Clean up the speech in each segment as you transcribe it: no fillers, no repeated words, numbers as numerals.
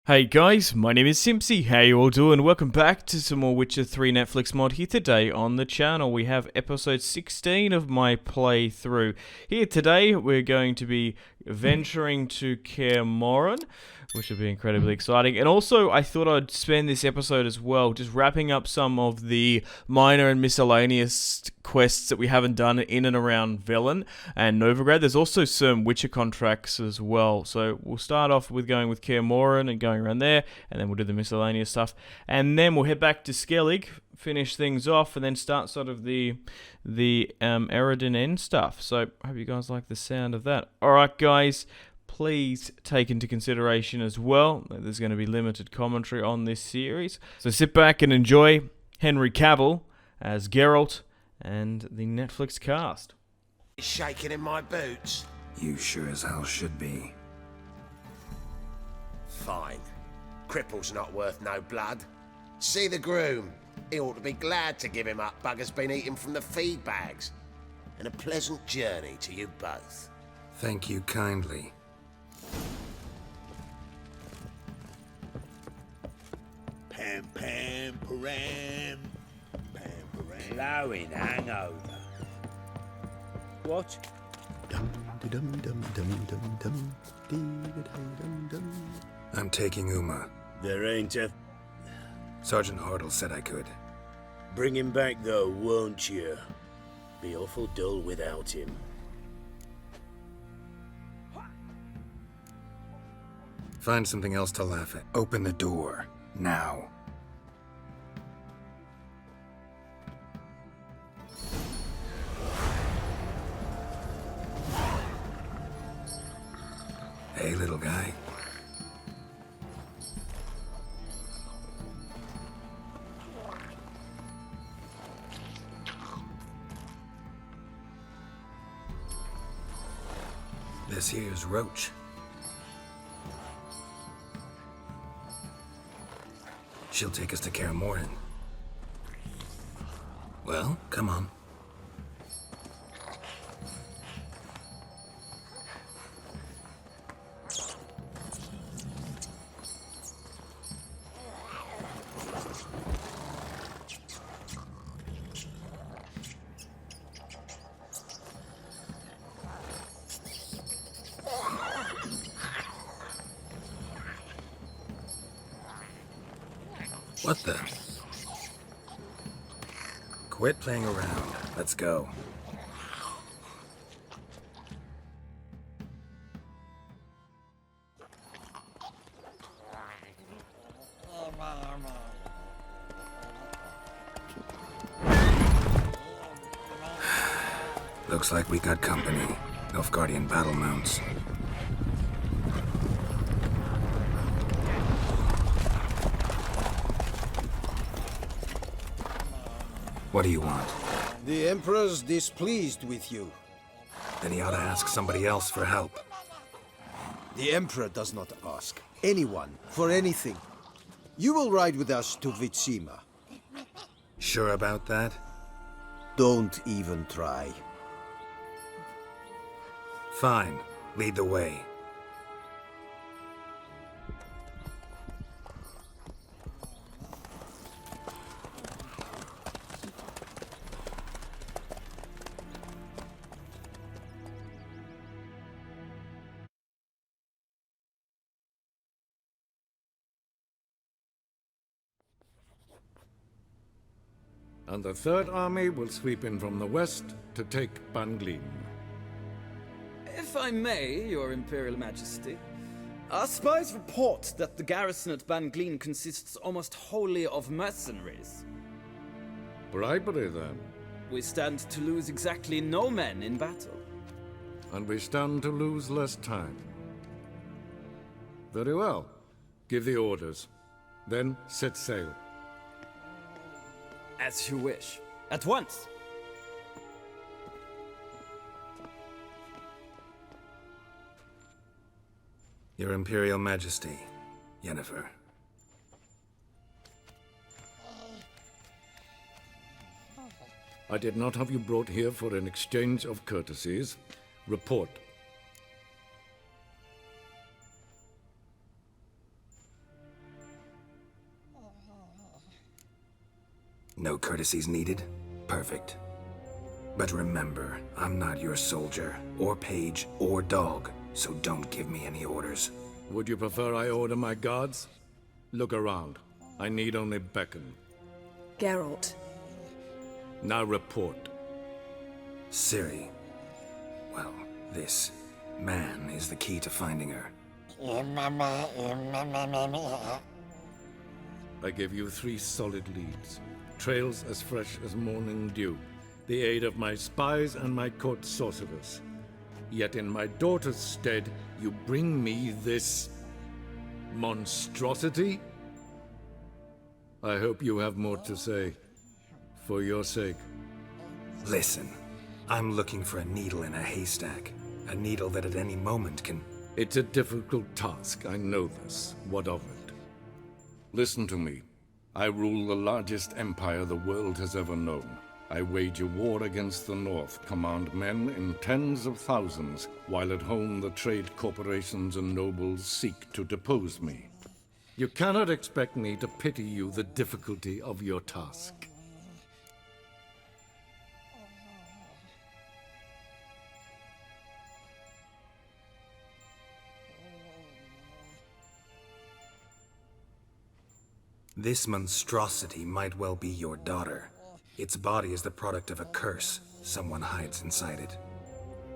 Hey guys, my name is Simpzy. How you all doing? Welcome back to some more Witcher 3 Netflix mod. Here today on the channel we have episode 16 of my playthrough. Here today we're going to be venturing to Kaer Morhen, which will be incredibly exciting. And also I thought I'd spend this episode as well just wrapping up some of the minor and miscellaneous quests that we haven't done in and around Velen and Novigrad. There's also some Witcher contracts as well. So we'll start off with going with Kaer Morhen and going around there, and then we'll do the miscellaneous stuff. And then we'll head back to Skellig, finish things off, and then start sort of the Eredin end stuff. So I hope you guys like the sound of that. Alright guys, please take into consideration as well that there's going to be limited commentary on this series. So sit back and enjoy Henry Cavill as Geralt and the Netflix cast. Shaking in my boots. You sure as hell should be. Fine. Cripple's not worth no blood. See the groom. He ought to be glad to give him up. Bugger's been eating from the feed bags. And a pleasant journey to you both. Thank you kindly. Pam pam param. Pam param. Blowing hangover. What? I'm taking Uma. There ain't a... Sergeant Hartle said I could. Bring him back though, won't you? Be awful dull without him. Find something else to laugh at. Open the door. Now. Hey, little guy. This here's Roach. She'll take us to Kaer Morhen. Well, come on. What the? Quit playing around. Let's go. Looks like we got company. Nilfgaardian battle mounts. What do you want? The Emperor's displeased with you. Then he ought to ask somebody else for help. The Emperor does not ask anyone for anything. You will ride with us to Vitsima. Sure about that? Don't even try. Fine. Lead the way. And the Third Army will sweep in from the west to take Banglin. If I may, Your Imperial Majesty, our spies report that the garrison at Banglin consists almost wholly of mercenaries. Bribery, then. We stand to lose exactly no men in battle. And we stand to lose less time. Very well. Give the orders. Then set sail. As you wish. At once! Your Imperial Majesty, Yennefer. I did not have you brought here for an exchange of courtesies. Report. No courtesies needed? Perfect. But remember, I'm not your soldier, or page, or dog, so don't give me any orders. Would you prefer I order my guards? Look around. I need only beckon. Geralt. Now report. Ciri. Well, this man is the key to finding her. I give you 3 solid leads. Trails as fresh as morning dew. The aid of my spies and my court sorcerers. Yet in my daughter's stead, you bring me this monstrosity? I hope you have more to say. For your sake. Listen, I'm looking for a needle in a haystack. A needle that at any moment can... It's a difficult task, I know this. What of it? Listen to me. I rule the largest empire the world has ever known. I wage a war against the North, command men in tens of thousands, while at home the trade corporations and nobles seek to depose me. You cannot expect me to pity you the difficulty of your task. This monstrosity might well be your daughter. Its body is the product of a curse. Someone hides inside it.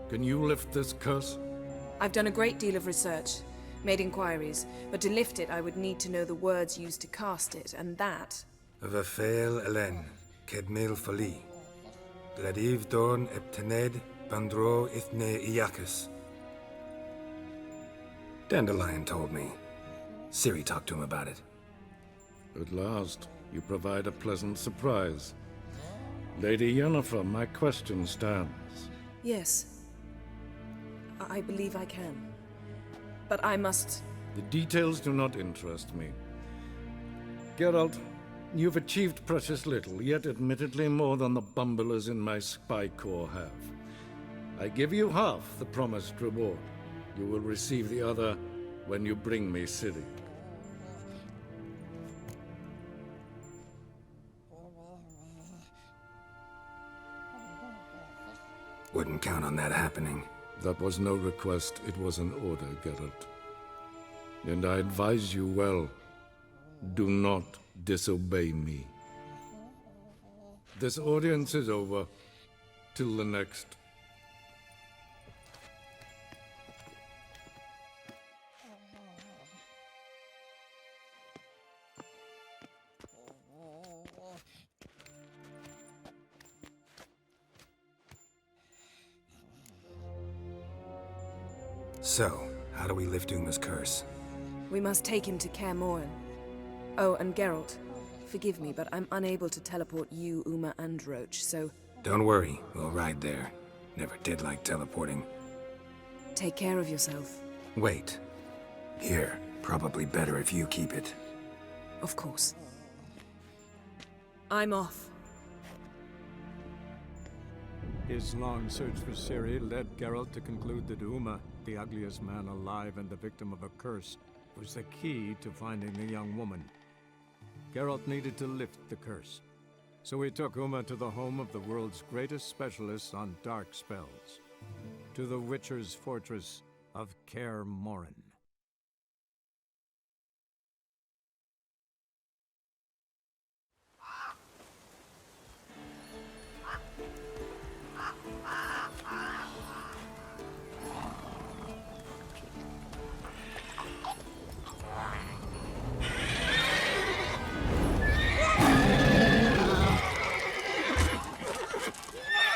Can you lift this curse? I've done a great deal of research, made inquiries, but to lift it I would need to know the words used to cast it, and that... Vafel Elen, Kedmil Fali. Gladiv Dorn Eptened Bandro Ithne Iacus. Dandelion told me. Ciri talked to him about it. At last, you provide a pleasant surprise. Lady Yennefer, my question stands. Yes. I believe I can. But I must... The details do not interest me. Geralt, you've achieved precious little, yet admittedly more than the bumblers in my spy corps have. I give you half the promised reward. You will receive the other when you bring me Ciri. Wouldn't count on that happening. That was no request, it was an order, Geralt. And I advise you well, do not disobey me. This audience is over. Till the next. So, how do we lift Uma's curse? We must take him to Kaer Morhen. Oh, and Geralt, forgive me, but I'm unable to teleport you, Uma, and Roach, so... Don't worry, we'll ride there. Never did like teleporting. Take care of yourself. Wait. Here, probably better if you keep it. Of course. I'm off. His long search for Ciri led Geralt to conclude that Uma, the ugliest man alive and the victim of a curse, was the key to finding the young woman. Geralt needed to lift the curse, so he took Uma to the home of the world's greatest specialist on dark spells, to the Witcher's fortress of Kaer Morhen.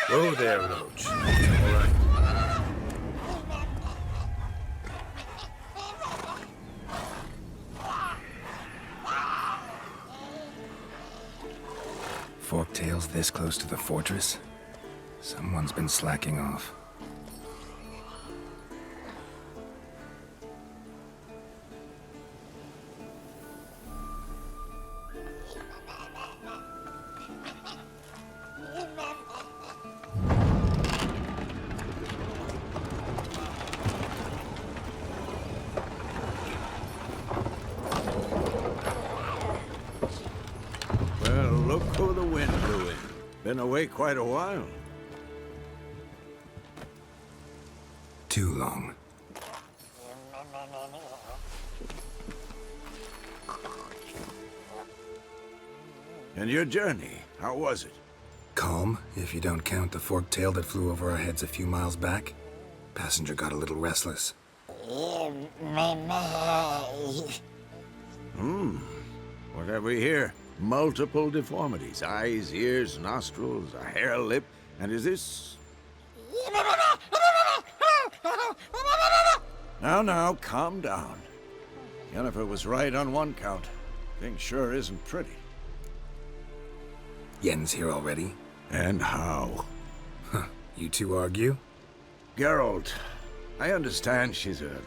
Whoa there, Roach. All right. Forktails this close to the fortress? Someone's been slacking off. Well, look Oh, the wind blew in. Been away quite a while. Too long. And your journey, how was it? Calm, if you don't count the forked tail that flew over our heads a few miles back. Passenger got a little restless. What have we here? Multiple deformities. Eyes, ears, nostrils, a hair lip. And is this... Now, calm down. Yennefer was right on one count. Thing sure isn't pretty. Yen's here already? And how? Huh. You two argue? Geralt, I understand she's a...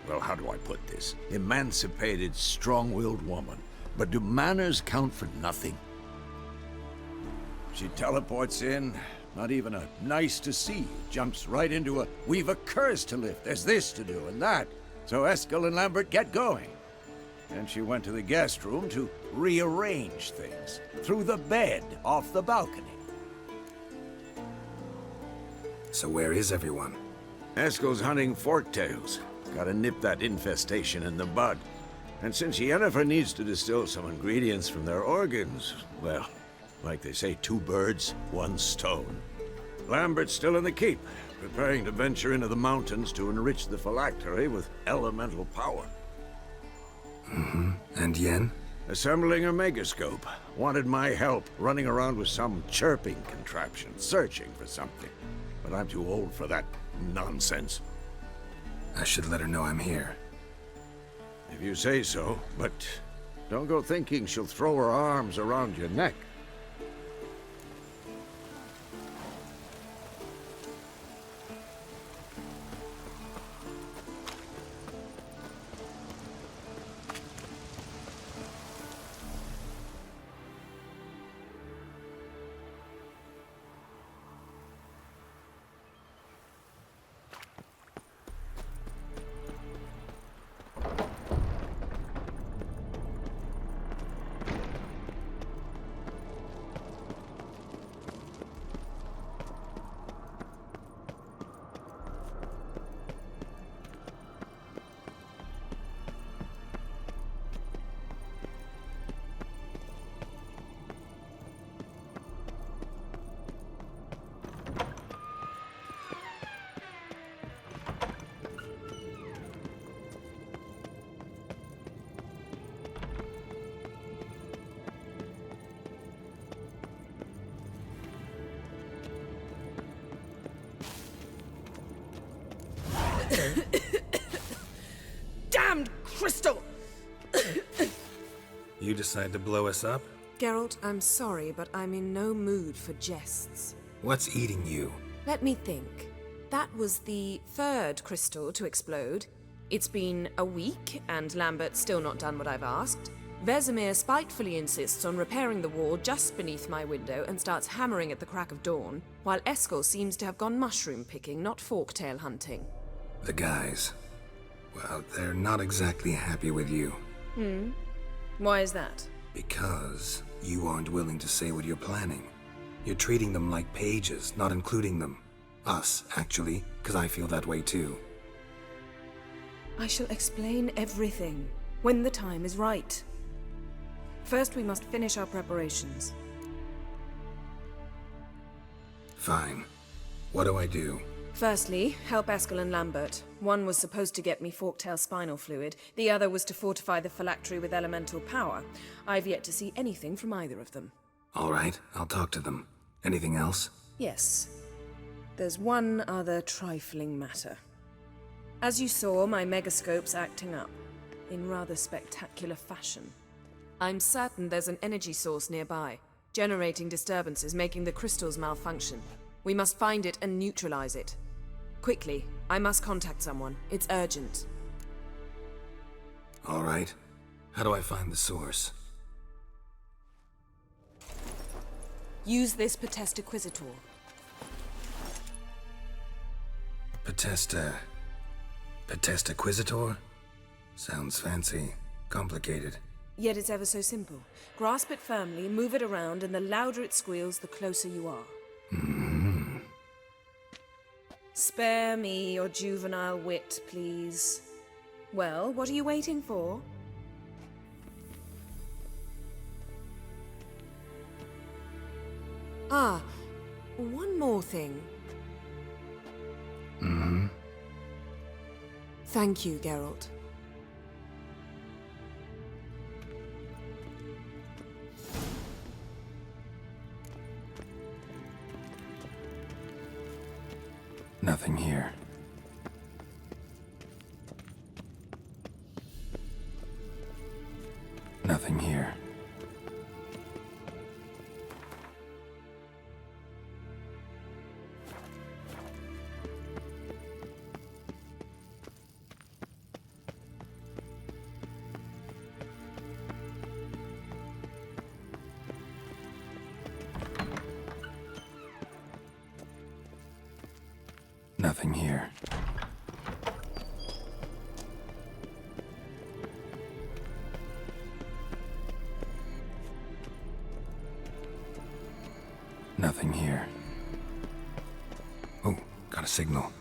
well, how do I put this? Emancipated, strong-willed woman. But do manners count for nothing? She teleports in, not even a nice to see you, jumps right into a, we've a curse to lift, there's this to do and that. So Eskel and Lambert get going. And she went to the guest room to rearrange things. Through the bed, off the balcony. So where is everyone? Eskel's hunting forktails. Gotta nip that infestation in the bud. And since Yennefer needs to distill some ingredients from their organs, well, like they say, 2 birds, 1 stone. Lambert's still in the keep, preparing to venture into the mountains to enrich the phylactery with elemental power. And Yen? Assembling a megascope. Wanted my help running around with some chirping contraption, searching for something. But I'm too old for that nonsense. I should let her know I'm here. If you say so, but don't go thinking she'll throw her arms around your neck. Damned crystal! You decide to blow us up? Geralt, I'm sorry, but I'm in no mood for jests. What's eating you? Let me think. That was the 3rd crystal to explode. It's been a week, and Lambert's still not done what I've asked. Vesemir spitefully insists on repairing the wall just beneath my window and starts hammering at the crack of dawn, while Eskel seems to have gone mushroom picking, not forktail hunting. The guys. Well, they're not exactly happy with you. Why is that? Because you aren't willing to say what you're planning. You're treating them like pages, not including them. Us, actually, because I feel that way too. I shall explain everything when the time is right. First, we must finish our preparations. Fine. What do I do? Firstly, help Eskel and Lambert. One was supposed to get me forktail spinal fluid, the other was to fortify the phylactery with elemental power. I've yet to see anything from either of them. All right, I'll talk to them. Anything else? Yes. There's one other trifling matter. As you saw, my megascope's acting up, in rather spectacular fashion. I'm certain there's an energy source nearby, generating disturbances, making the crystals malfunction. We must find it and neutralize it. Quickly, I must contact someone. It's urgent. All right. How do I find the source? Use this Potestaquizitor. Potestaquizitor? Sounds fancy. Complicated. Yet it's ever so simple. Grasp it firmly, move it around, and the louder it squeals, the closer you are. Spare me your juvenile wit, please. Well, what are you waiting for? Ah, one more thing. Thank you, Geralt. Nothing here. Nothing here. Nothing here. Nothing here. Oh, got a signal.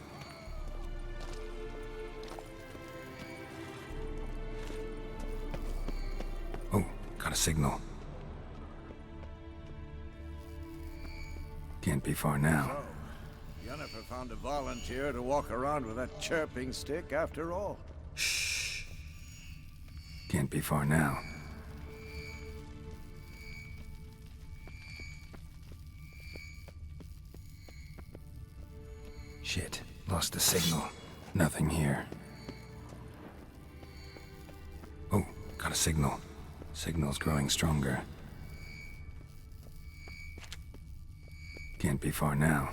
Oh, got a signal. Can't be far now. Yennefer found a volunteer to walk around with that chirping stick after all. Shh. Can't be far now. Shit, lost the signal. Nothing here. Oh, got a signal. Signal's growing stronger. Can't be far now.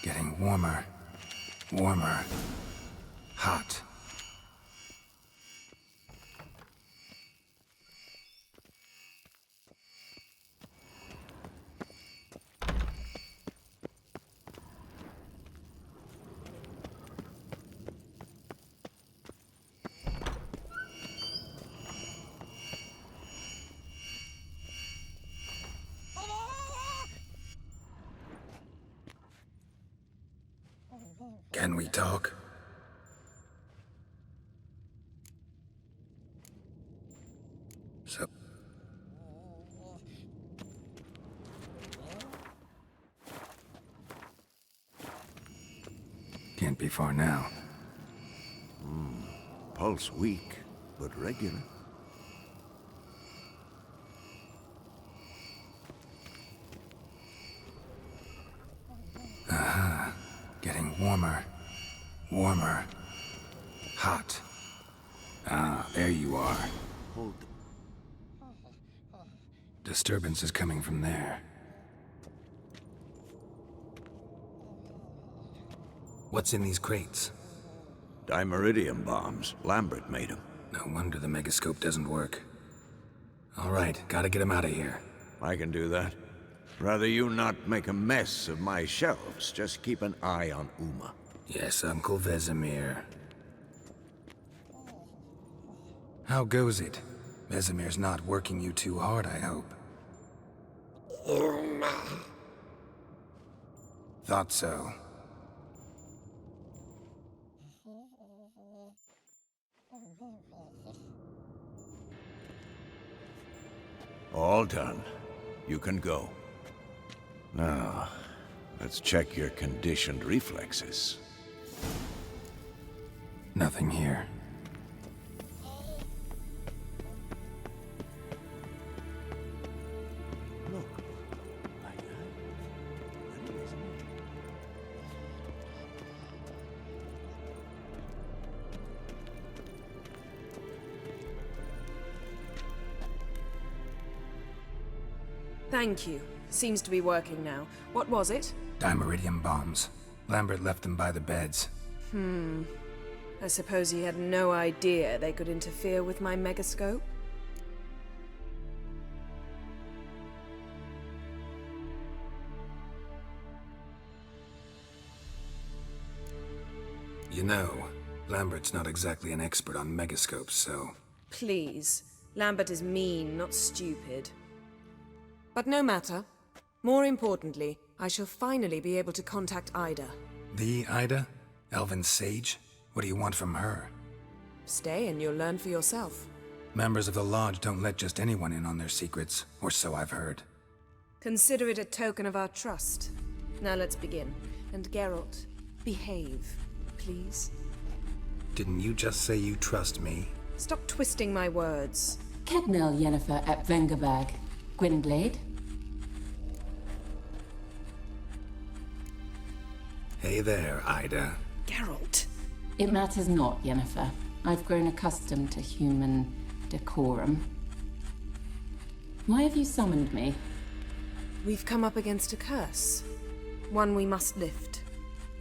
Getting warmer. Warmer. Hot. Can we talk? So... Can't be far now. Pulse weak, but regular. Getting warmer. Warmer. Hot. Ah, there you are. Hold. Disturbance is coming from there. What's in these crates? Dimeridium bombs. Lambert made them. No wonder the megascope doesn't work. All right, gotta get him out of here. I can do that. Rather you not make a mess of my shelves. Just keep an eye on Uma. Yes, Uncle Vesemir. How goes it? Vesemir's not working you too hard, I hope. Thought so. All done. You can go. Now, let's check your conditioned reflexes. Nothing here. Look. Like that. That is me. Thank you. Seems to be working now. What was it? Dimeridium bombs. Lambert left them by the beds. I suppose he had no idea they could interfere with my megascope? You know, Lambert's not exactly an expert on megascopes, so... Please. Lambert is mean, not stupid. But no matter. More importantly, I shall finally be able to contact Ida. The Ida? Elven sage? What do you want from her? Stay and you'll learn for yourself. Members of the Lodge don't let just anyone in on their secrets, or so I've heard. Consider it a token of our trust. Now let's begin. And Geralt, behave, please. Didn't you just say you trust me? Stop twisting my words. Kednel Yennefer at Vengerberg. Gwynblade? Hey there, Ida. Geralt. It matters not, Yennefer. I've grown accustomed to human decorum. Why have you summoned me? We've come up against a curse. One we must lift.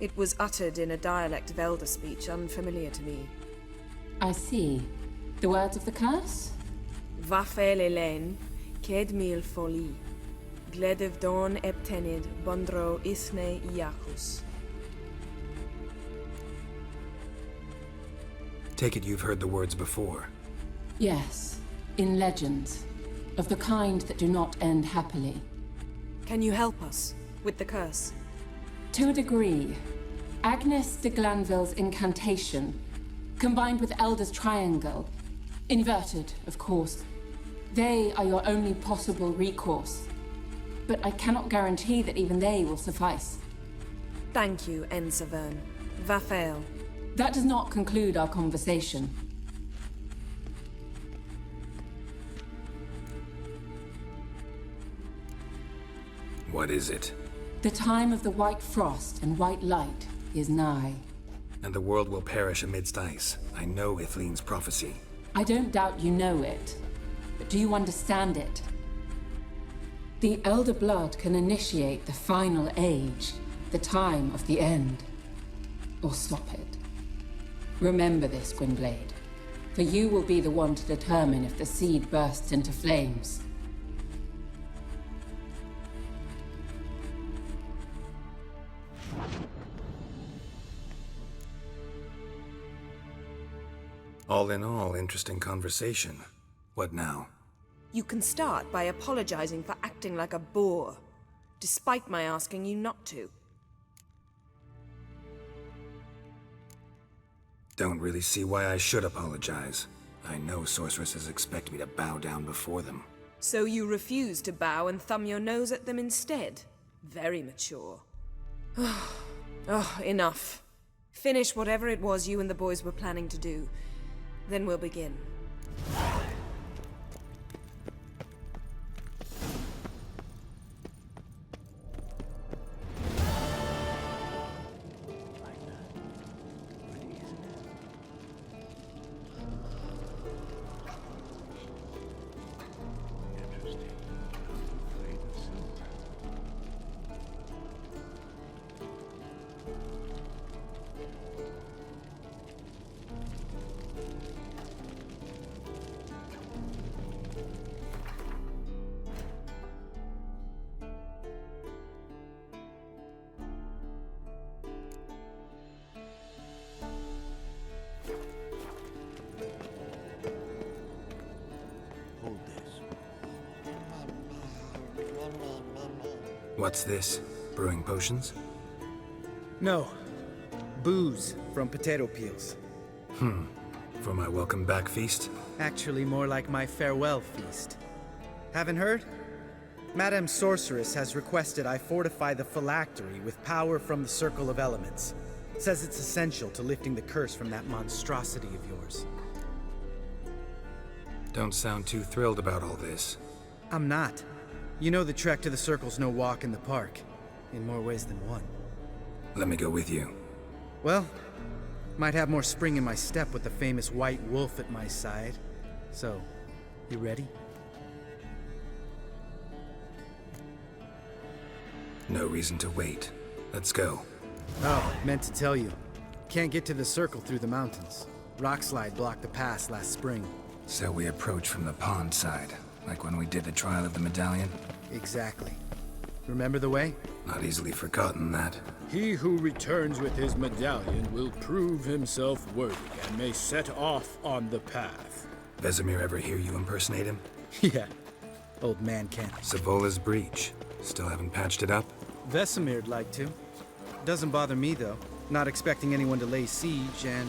It was uttered in a dialect of Elder speech unfamiliar to me. I see. The words of the curse? Vafel Elen, ked mil foli. Gledev don eptenid bondro isne iacus. Take it you've heard the words before. Yes, in legends. Of the kind that do not end happily. Can you help us with the curse? To a degree. Agnes de Glanville's incantation, combined with Elder's triangle, inverted, of course. They are your only possible recourse. But I cannot guarantee that even they will suffice. Thank you, Ensavern. Vafel. That does not conclude our conversation. What is it? The time of the white frost and white light is nigh. And the world will perish amidst ice. I know Ithleen's prophecy. I don't doubt you know it. But do you understand it? The Elder Blood can initiate the final age, the time of the end. Or stop it. Remember this, Gwynblade. For you will be the one to determine if the seed bursts into flames. All in all, interesting conversation. What now? You can start by apologizing for acting like a boor, despite my asking you not to. Don't really see why I should apologize. I know sorceresses expect me to bow down before them. So you refuse to bow and thumb your nose at them instead? Very mature. Oh, enough. Finish whatever it was you and the boys were planning to do. Then we'll begin. What's this? Brewing potions? No. Booze from potato peels. For my welcome back feast? Actually more like my farewell feast. Haven't heard? Madame Sorceress has requested I fortify the phylactery with power from the Circle of Elements. Says it's essential to lifting the curse from that monstrosity of yours. Don't sound too thrilled about all this. I'm not. You know the trek to the Circle's no walk in the park. In more ways than one. Let me go with you. Well, might have more spring in my step with the famous white wolf at my side. So, you ready? No reason to wait. Let's go. Oh, meant to tell you. Can't get to the circle through the mountains. Rockslide blocked the pass last spring. So we approach from the pond side, like when we did the trial of the medallion? Exactly. Remember the way? Not easily forgotten, that. He who returns with his medallion will prove himself worthy and may set off on the path. Vesemir ever hear you impersonate him? Yeah. Old man can. Savola's breach. Still haven't patched it up? Vesemir'd like to. Doesn't bother me, though. Not expecting anyone to lay siege, and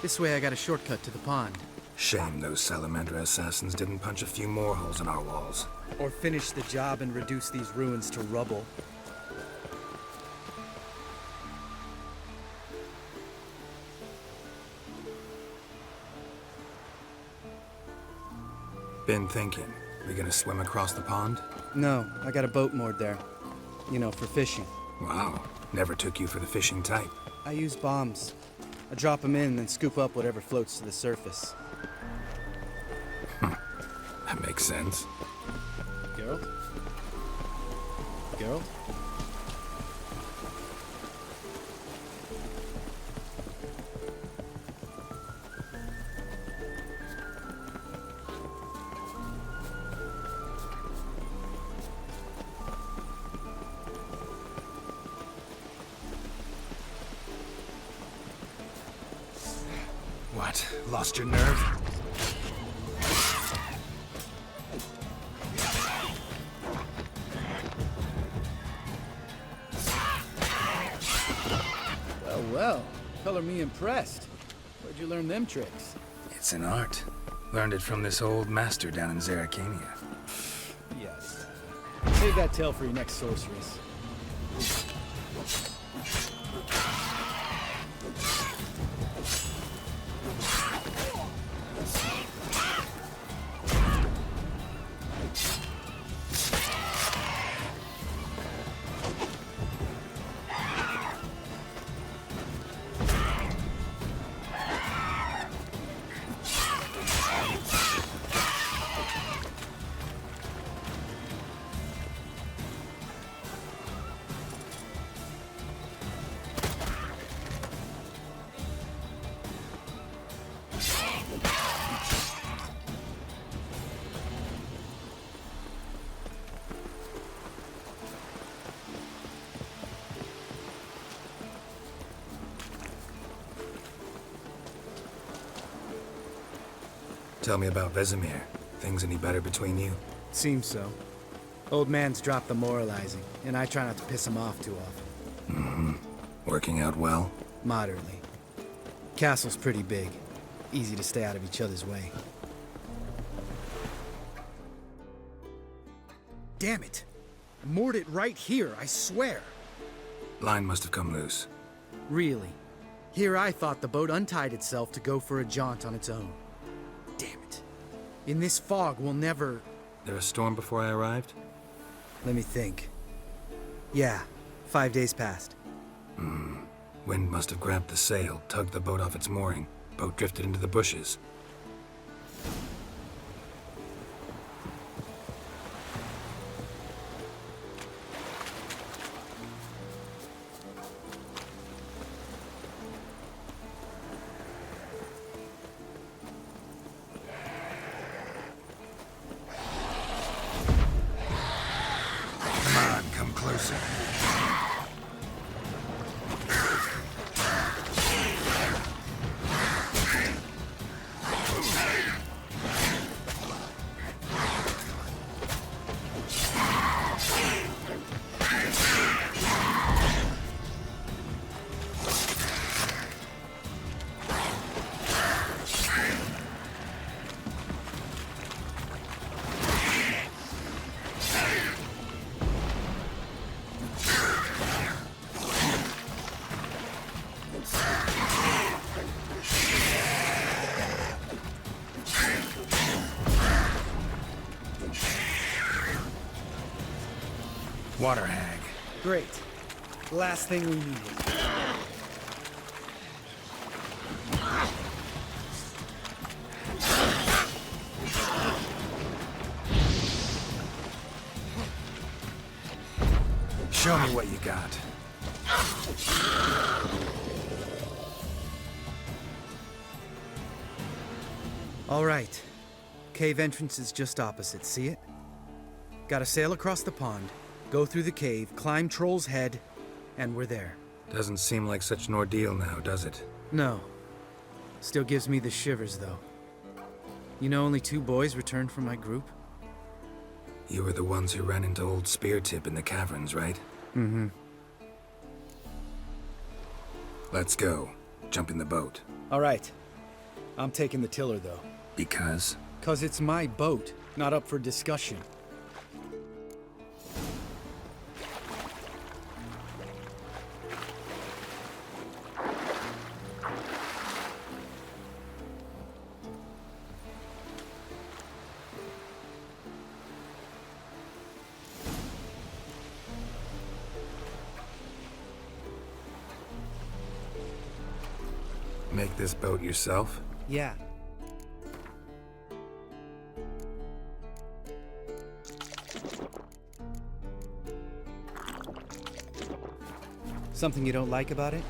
this way I got a shortcut to the pond. Shame those Salamander assassins didn't punch a few more holes in our walls. Or finish the job and reduce these ruins to rubble. Been thinking. We gonna swim across the pond? No, I got a boat moored there. You know, for fishing. Wow. Never took you for the fishing type. I use bombs. I drop them in and then scoop up whatever floats to the surface. That makes sense. Geralt? Geralt? What? Lost your nerve? Well, color me impressed. Where'd you learn them tricks? It's an art. Learned it from this old master down in Zerrikania. Yes. Save that tale for your next sorceress. Tell me about Vesemir. Things any better between you? Seems so. Old man's dropped the moralizing, and I try not to piss him off too often. Mm-hmm. Working out well? Moderately. Castle's pretty big. Easy to stay out of each other's way. Damn it! I moored it right here, I swear! Line must have come loose. Really? Here I thought the boat untied itself to go for a jaunt on its own. Damn it. In this fog, we'll never... There a storm before I arrived? Let me think. Yeah, 5 days passed. Wind must have grabbed the sail, tugged the boat off its mooring. Boat drifted into the bushes. Closer. Water hag. Great. Last thing we needed. Show me what you got. All right. Cave entrance is just opposite, see it? Gotta sail across the pond, go through the cave, climb Troll's Head, and we're there. Doesn't seem like such an ordeal now, does it? No. Still gives me the shivers, though. You know only 2 boys returned from my group? You were the ones who ran into old Speartip in the caverns, right? Mm-hmm. Let's go. Jump in the boat. All right. I'm taking the tiller, though. Because? 'Cause it's my boat, not up for discussion. Make this boat yourself? Yeah. Something you don't like about it?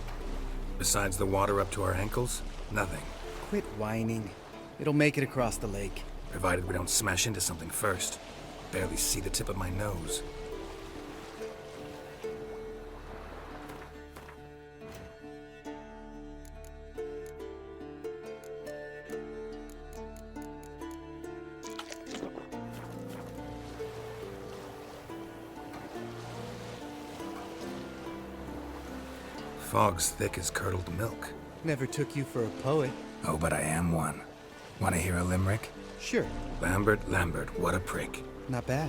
Besides the water up to our ankles? Nothing. Quit whining. It'll make it across the lake. Provided we don't smash into something first. Barely see the tip of my nose. Fog's thick as curdled milk. Never took you for a poet. Oh, but I am one. Want to hear a limerick? Sure. Lambert, Lambert, what a prick. Not bad.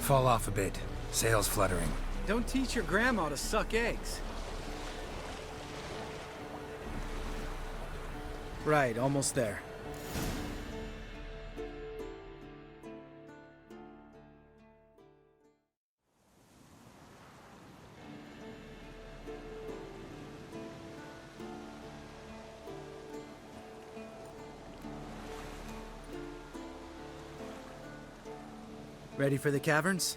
Fall off a bit. Sails fluttering. Don't teach your grandma to suck eggs. Right, almost there. Ready for the caverns?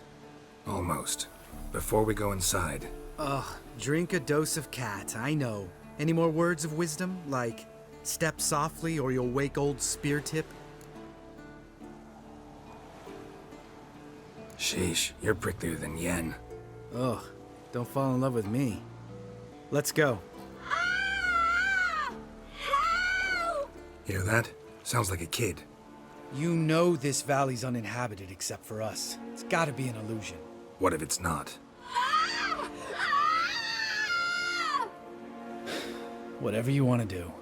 Almost. Before we go inside. Ugh, drink a dose of cat, I know. Any more words of wisdom, like step softly or you'll wake old Speartip? Sheesh, you're pricklier than Yen. Ugh, don't fall in love with me. Let's go. Hear that? Sounds like a kid. You know this valley's uninhabited except for us. It's gotta be an illusion. What if it's not? Whatever you want to do.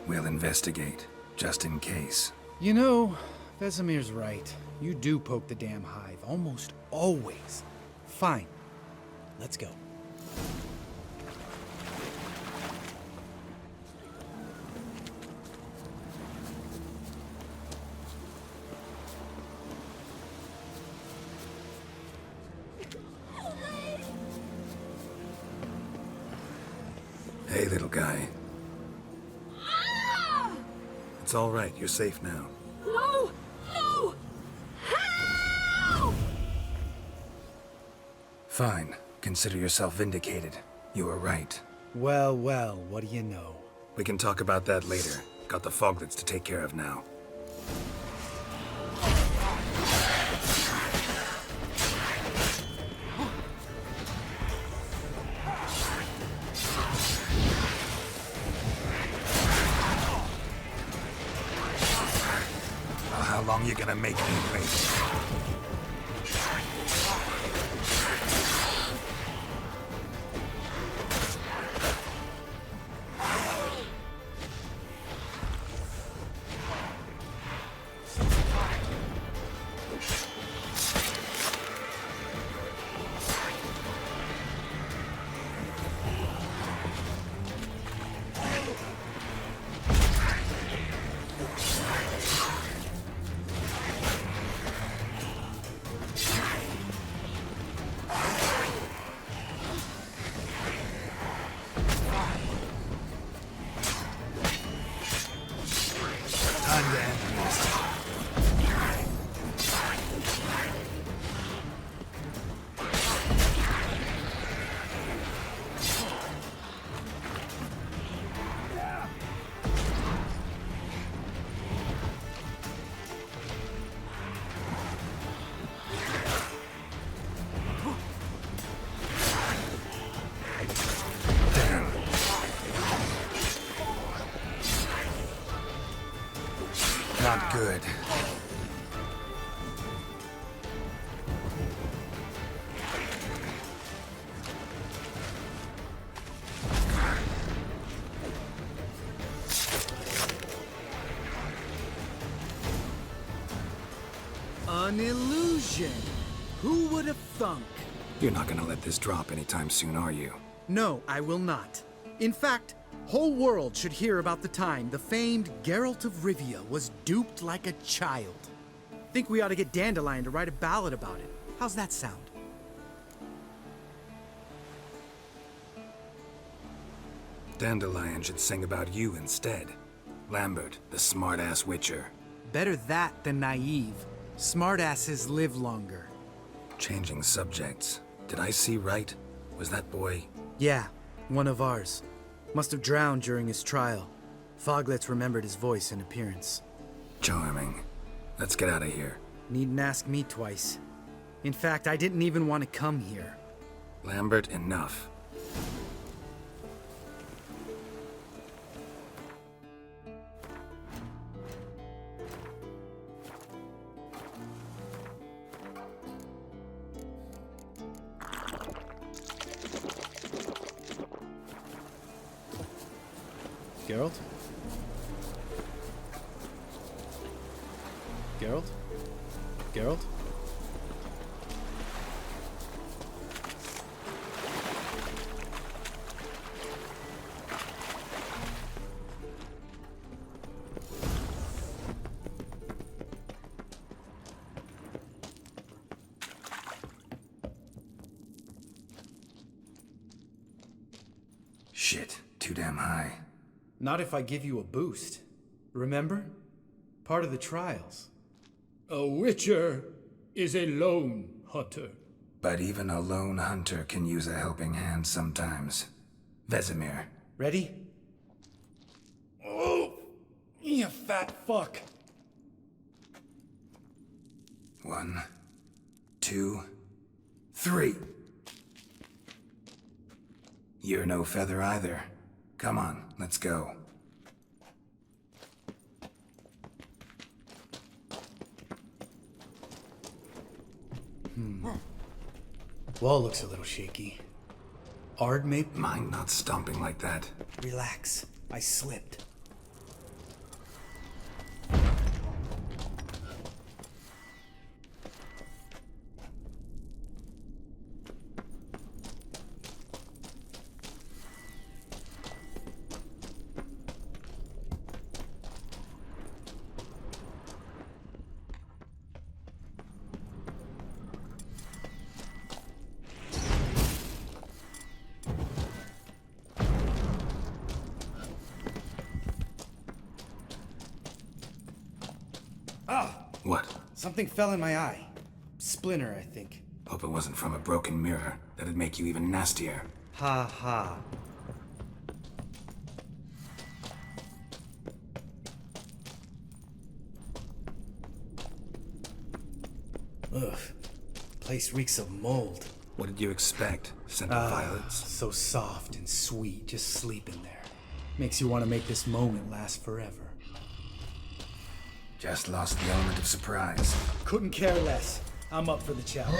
We'll investigate, just in case. You know, Vesemir's right. You do poke the damn hive, almost always. Fine. Let's go. Hey, little guy. It's all right. You're safe now. No! No! Help! Fine. Consider yourself vindicated. You were right. Well, well, what do you know? We can talk about that later. Got the foglets to take care of now. How long you gonna make me wait? Not good. An illusion! Who would have thunk? You're not gonna let this drop anytime soon, are you? No, I will not. In fact, whole world should hear about the time the famed Geralt of Rivia was duped like a child. Think we ought to get Dandelion to write a ballad about it. How's that sound? Dandelion should sing about you instead. Lambert, the smart-ass witcher. Better that than naive. Smartasses live longer. Changing subjects. Did I see right? Was that boy? Yeah, one of ours. Must have drowned during his trial. Foglets remembered his voice and appearance. Charming. Let's get out of here. Needn't ask me twice. In fact, I didn't even want to come here. Lambert, enough. Geralt? Geralt? Geralt? Shit, too damn high. Not if I give you a boost. Remember? Part of the trials. A witcher is a lone hunter. But even a lone hunter can use a helping hand sometimes. Vesemir. Ready? Oh! You fat fuck! 1, 2, 3. You're no feather either. Come on, let's go. Wall looks a little shaky. Ard may... Mind not stomping like that. Relax. I slipped. What? Something fell in my eye. Splinter, I think. Hope it wasn't from a broken mirror. That'd make you even nastier. Ha ha. Ugh. Place reeks of mold. What did you expect? Scent of violets? So soft and sweet, just sleeping there. Makes you want to make this moment last forever. Just lost the element of surprise. Couldn't care less. I'm up for the challenge.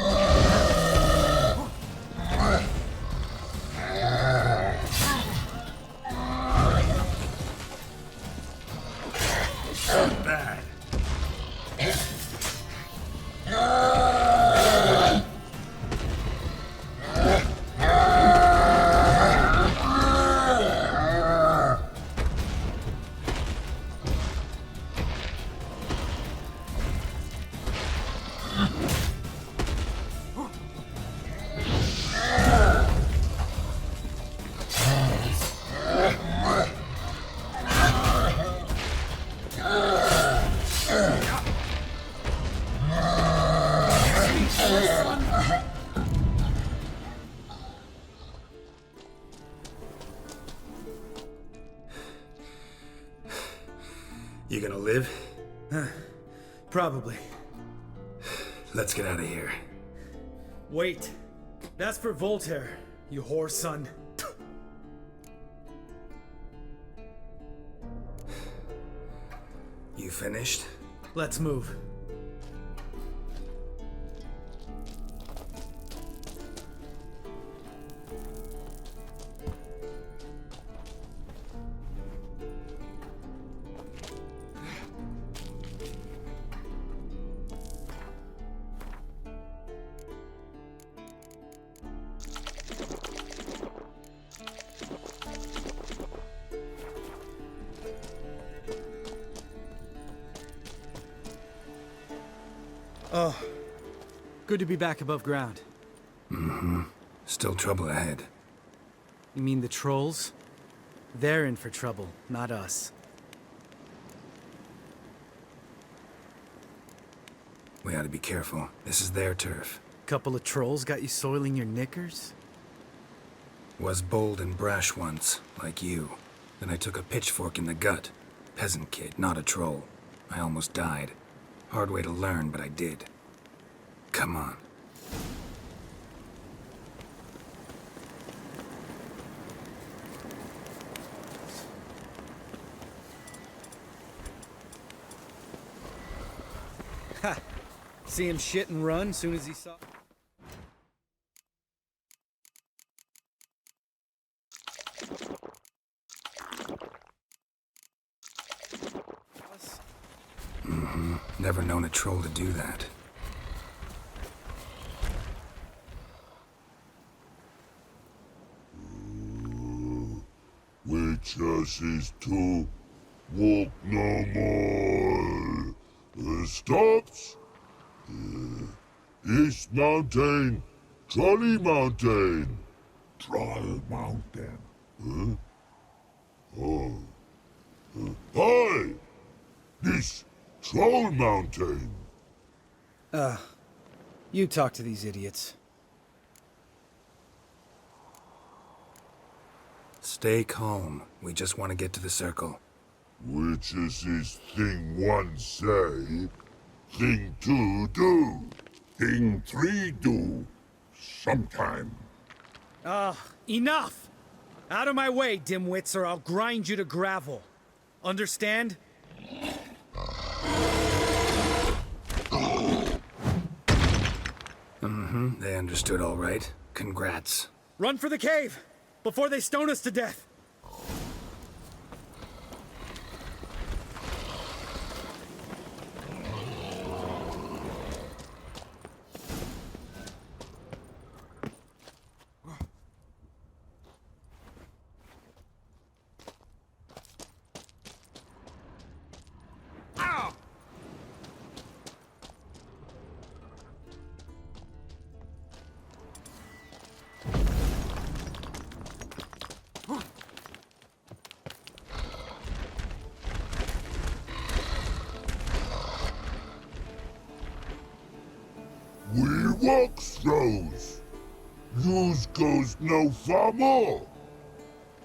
Bad. You gonna live? Probably. Let's get out of here. Wait. That's for Voltaire, you whore son. You finished? Let's move. Oh, good to be back above ground. Mm-hmm. Still trouble ahead. You mean the trolls? They're in for trouble, not us. We ought to be careful. This is their turf. Couple of trolls got you soiling your knickers? Was bold and brash once, like you. Then I took a pitchfork in the gut. Peasant kid, not a troll. I almost died. Hard way to learn, but I did. Come on. Ha! See him shit and run soon as he saw... Mm-hmm. Never known a troll to do that. Witches is to walk no more. Stops. East Mountain, Trolley Mountain. Troll Mountain. Huh? Oh. Hi! This Troll Mountain. You talk to these idiots. Stay calm. We just want to get to the circle. Which is this thing one say, thing two do, thing three do, sometime. Enough! Out of my way, dimwits, or I'll grind you to gravel. Understand? Mm-hmm. They understood all right. Congrats. Run for the cave! Before they stone us to death! We walk throws. Yous goes no far more.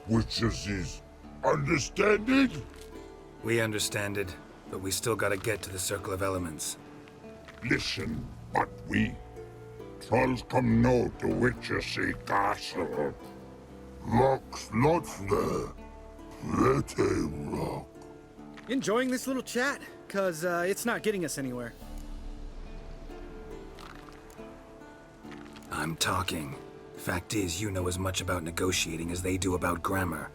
Which is understand it? We understand it, but we still gotta get to the Circle of Elements. Listen, but we trolls come no to Witchersea Castle. Rocks lots there. Pretty rock. Enjoying this little chat? 'Cause it's not getting us anywhere. I'm talking. Fact is, you know as much about negotiating as they do about grammar.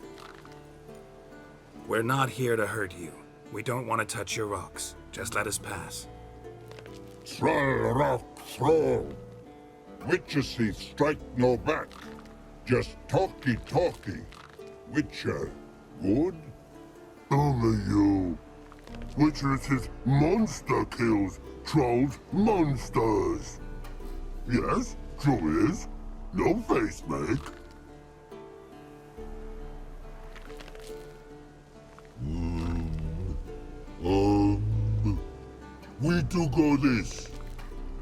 We're not here to hurt you. We don't want to touch your rocks. Just let us pass. Troll rock throw. Witchersea strike no back. Just talky. Witcher, good? Only you. Witchersea monster kills trolls monsters. Yes, true is. No face make. We do go this.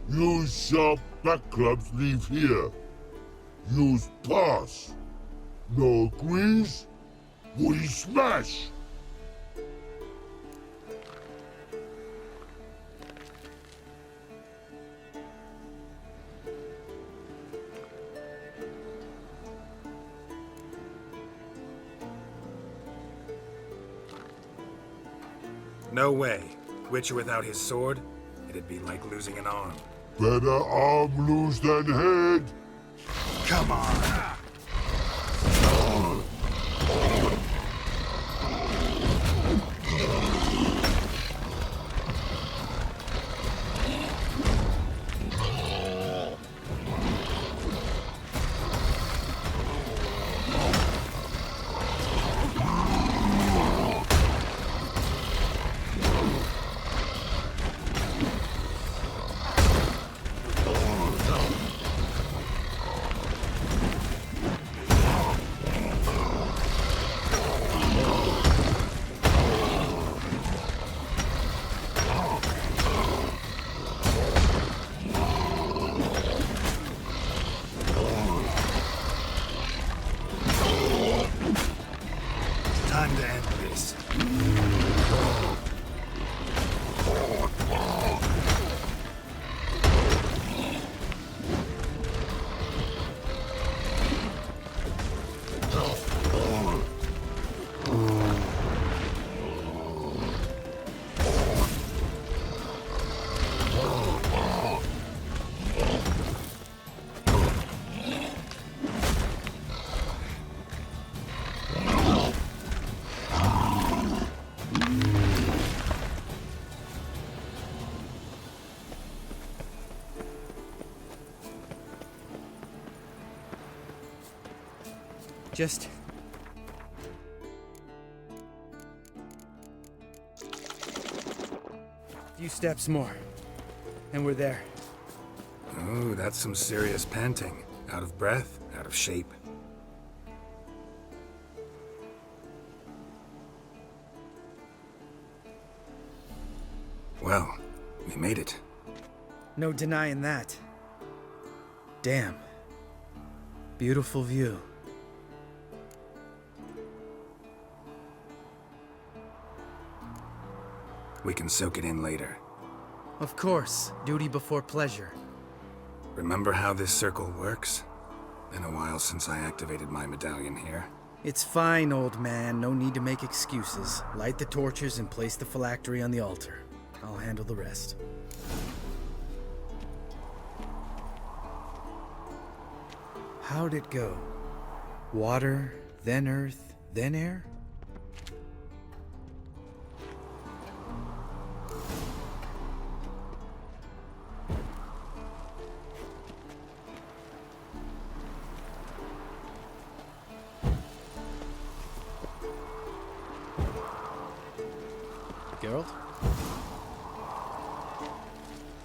Use sharp back clubs leave here. Use pass. No agrees? We smash. No way. Witcher without his sword, it'd be like losing an arm. Better arm loose than head. Come on! Time to end this. Just... a few steps more, and we're there. Oh, that's some serious panting. Out of breath, out of shape. Well, we made it. No denying that. Damn. Beautiful view. We can soak it in later. Of course, duty before pleasure. Remember how this circle works? Been a while since I activated my medallion here. It's fine, old man. No need to make excuses. Light the torches and place the phylactery on the altar. I'll handle the rest. How'd it go? Water, then earth, then air? Geralt?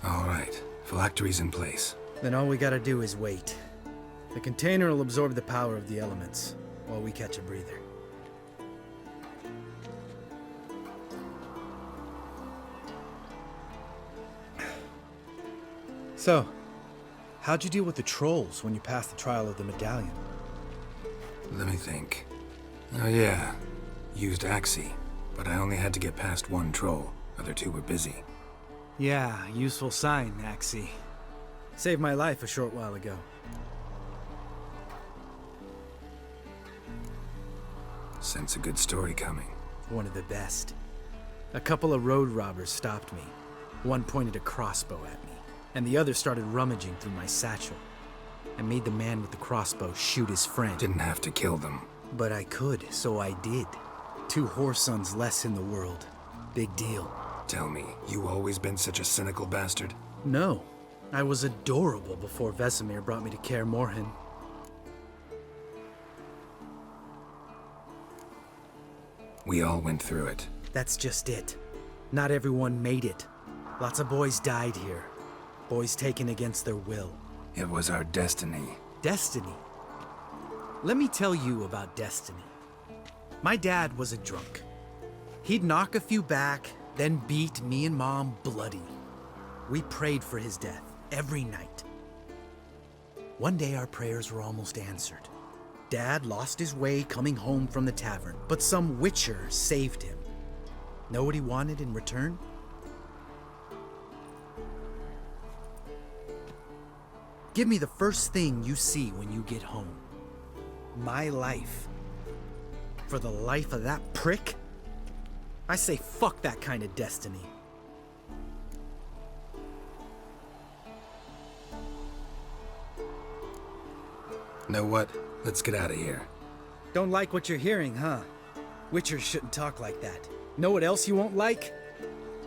All right, phylactery's in place. Then all we gotta do is wait. The container will absorb the power of the elements, while we catch a breather. So, how'd you deal with the trolls when you passed the trial of the medallion? Let me think. Oh yeah, used Axii, but I only had to get past one troll. Other two were busy. Yeah, useful sign, Axii. Saved my life a short while ago. Sense a good story coming. One of the best. A couple of road robbers stopped me. One pointed a crossbow at me, and the other started rummaging through my satchel. I made the man with the crossbow shoot his friend. Didn't have to kill them. But I could, so I did. 2 whoresons less in the world. Big deal. Tell me, you always been such a cynical bastard? No. I was adorable before Vesemir brought me to Kaer Morhen. We all went through it. That's just it. Not everyone made it. Lots of boys died here. Boys taken against their will. It was our destiny. Destiny? Let me tell you about destiny. My dad was a drunk. He'd knock a few back, then beat me and Mom bloody. We prayed for his death every night. One day our prayers were almost answered. Dad lost his way coming home from the tavern, but some witcher saved him. Know what he wanted in return? Give me the first thing you see when you get home. My life. For the life of that prick? I say fuck that kind of destiny. Know what? Let's get out of here. Don't like what you're hearing, huh? Witchers shouldn't talk like that. Know what else you won't like?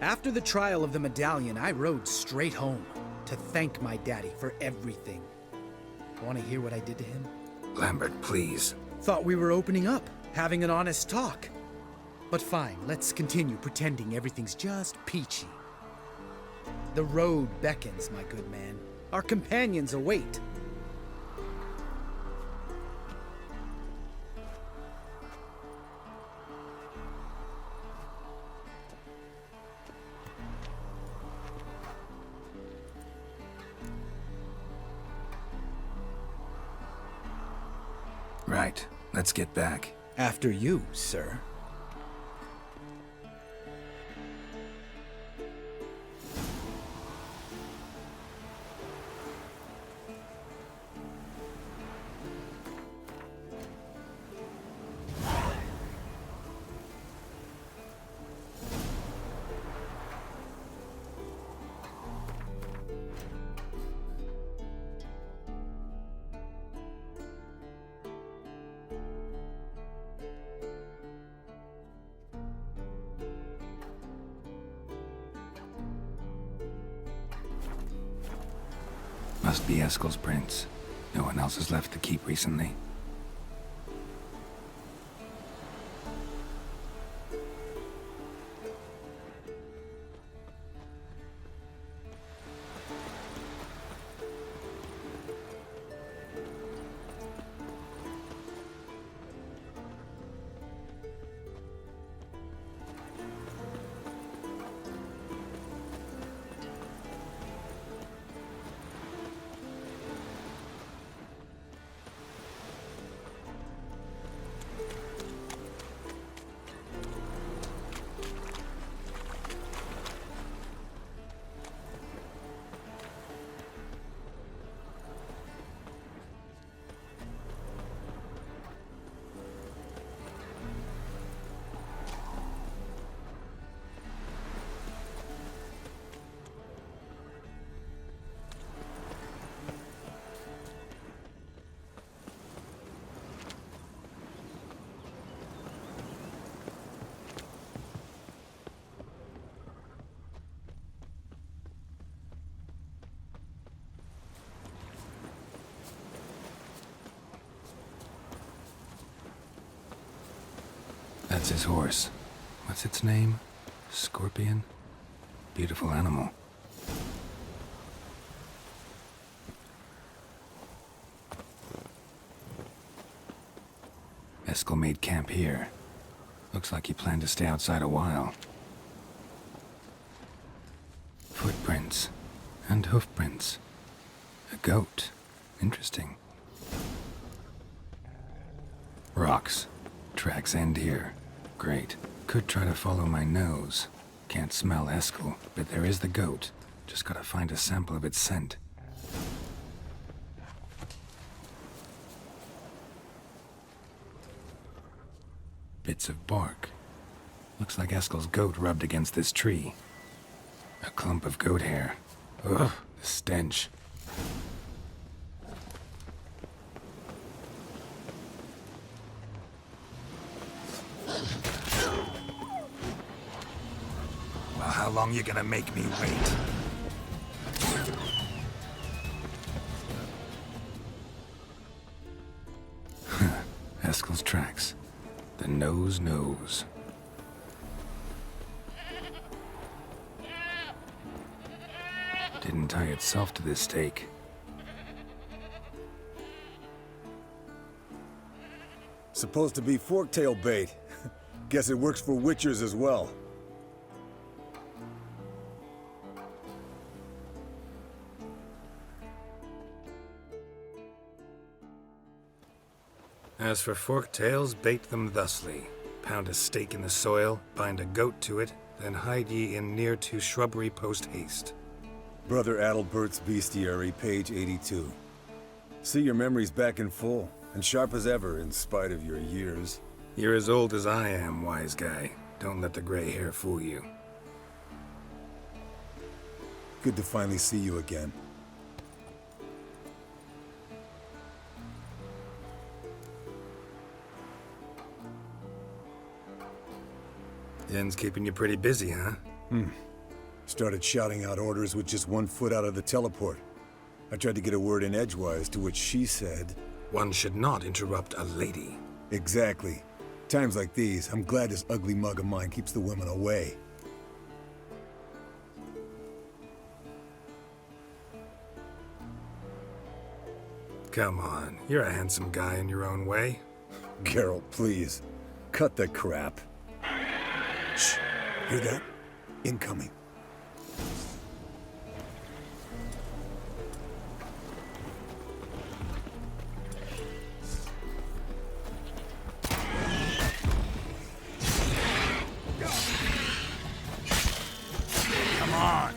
After the trial of the medallion, I rode straight home to thank my daddy for everything. Want to hear what I did to him? Lambert, please. Thought we were opening up, having an honest talk. But fine, let's continue pretending everything's just peachy. The road beckons, my good man. Our companions await. Right. Let's get back. After you, sir. Must be Eskel's prints. No one else has left the keep recently. That's his horse. What's its name? Scorpion? Beautiful animal. Eskel made camp here. Looks like he planned to stay outside a while. Footprints. And hoofprints. A goat. Interesting. Rocks. Tracks end here. Great. Could try to follow my nose. Can't smell Eskel, but there is the goat. Just gotta find a sample of its scent. Bits of bark. Looks like Eskel's goat rubbed against this tree. A clump of goat hair. Ugh, the stench. Well, how long you gonna make me wait? Eskel's tracks. The nose knows. Didn't tie itself to this stake. Supposed to be forktail bait. Guess it works for witchers as well. As for forktails, bait them thusly. Pound a stake in the soil, bind a goat to it, then hide ye in near to shrubbery post haste. Brother Adalbert's Bestiary, page 82. See, your memory's back in full, and sharp as ever, in spite of your years. You're as old as I am, wise guy. Don't let the gray hair fool you. Good to finally see you again. Yen's keeping you pretty busy, huh? Started shouting out orders with just 1 foot out of the teleport. I tried to get a word in edgewise, to which she said... One should not interrupt a lady. Exactly. Times like these, I'm glad this ugly mug of mine keeps the women away. Come on, you're a handsome guy in your own way. Geralt, please. Cut the crap. Shh. Hear that? Incoming. Come on!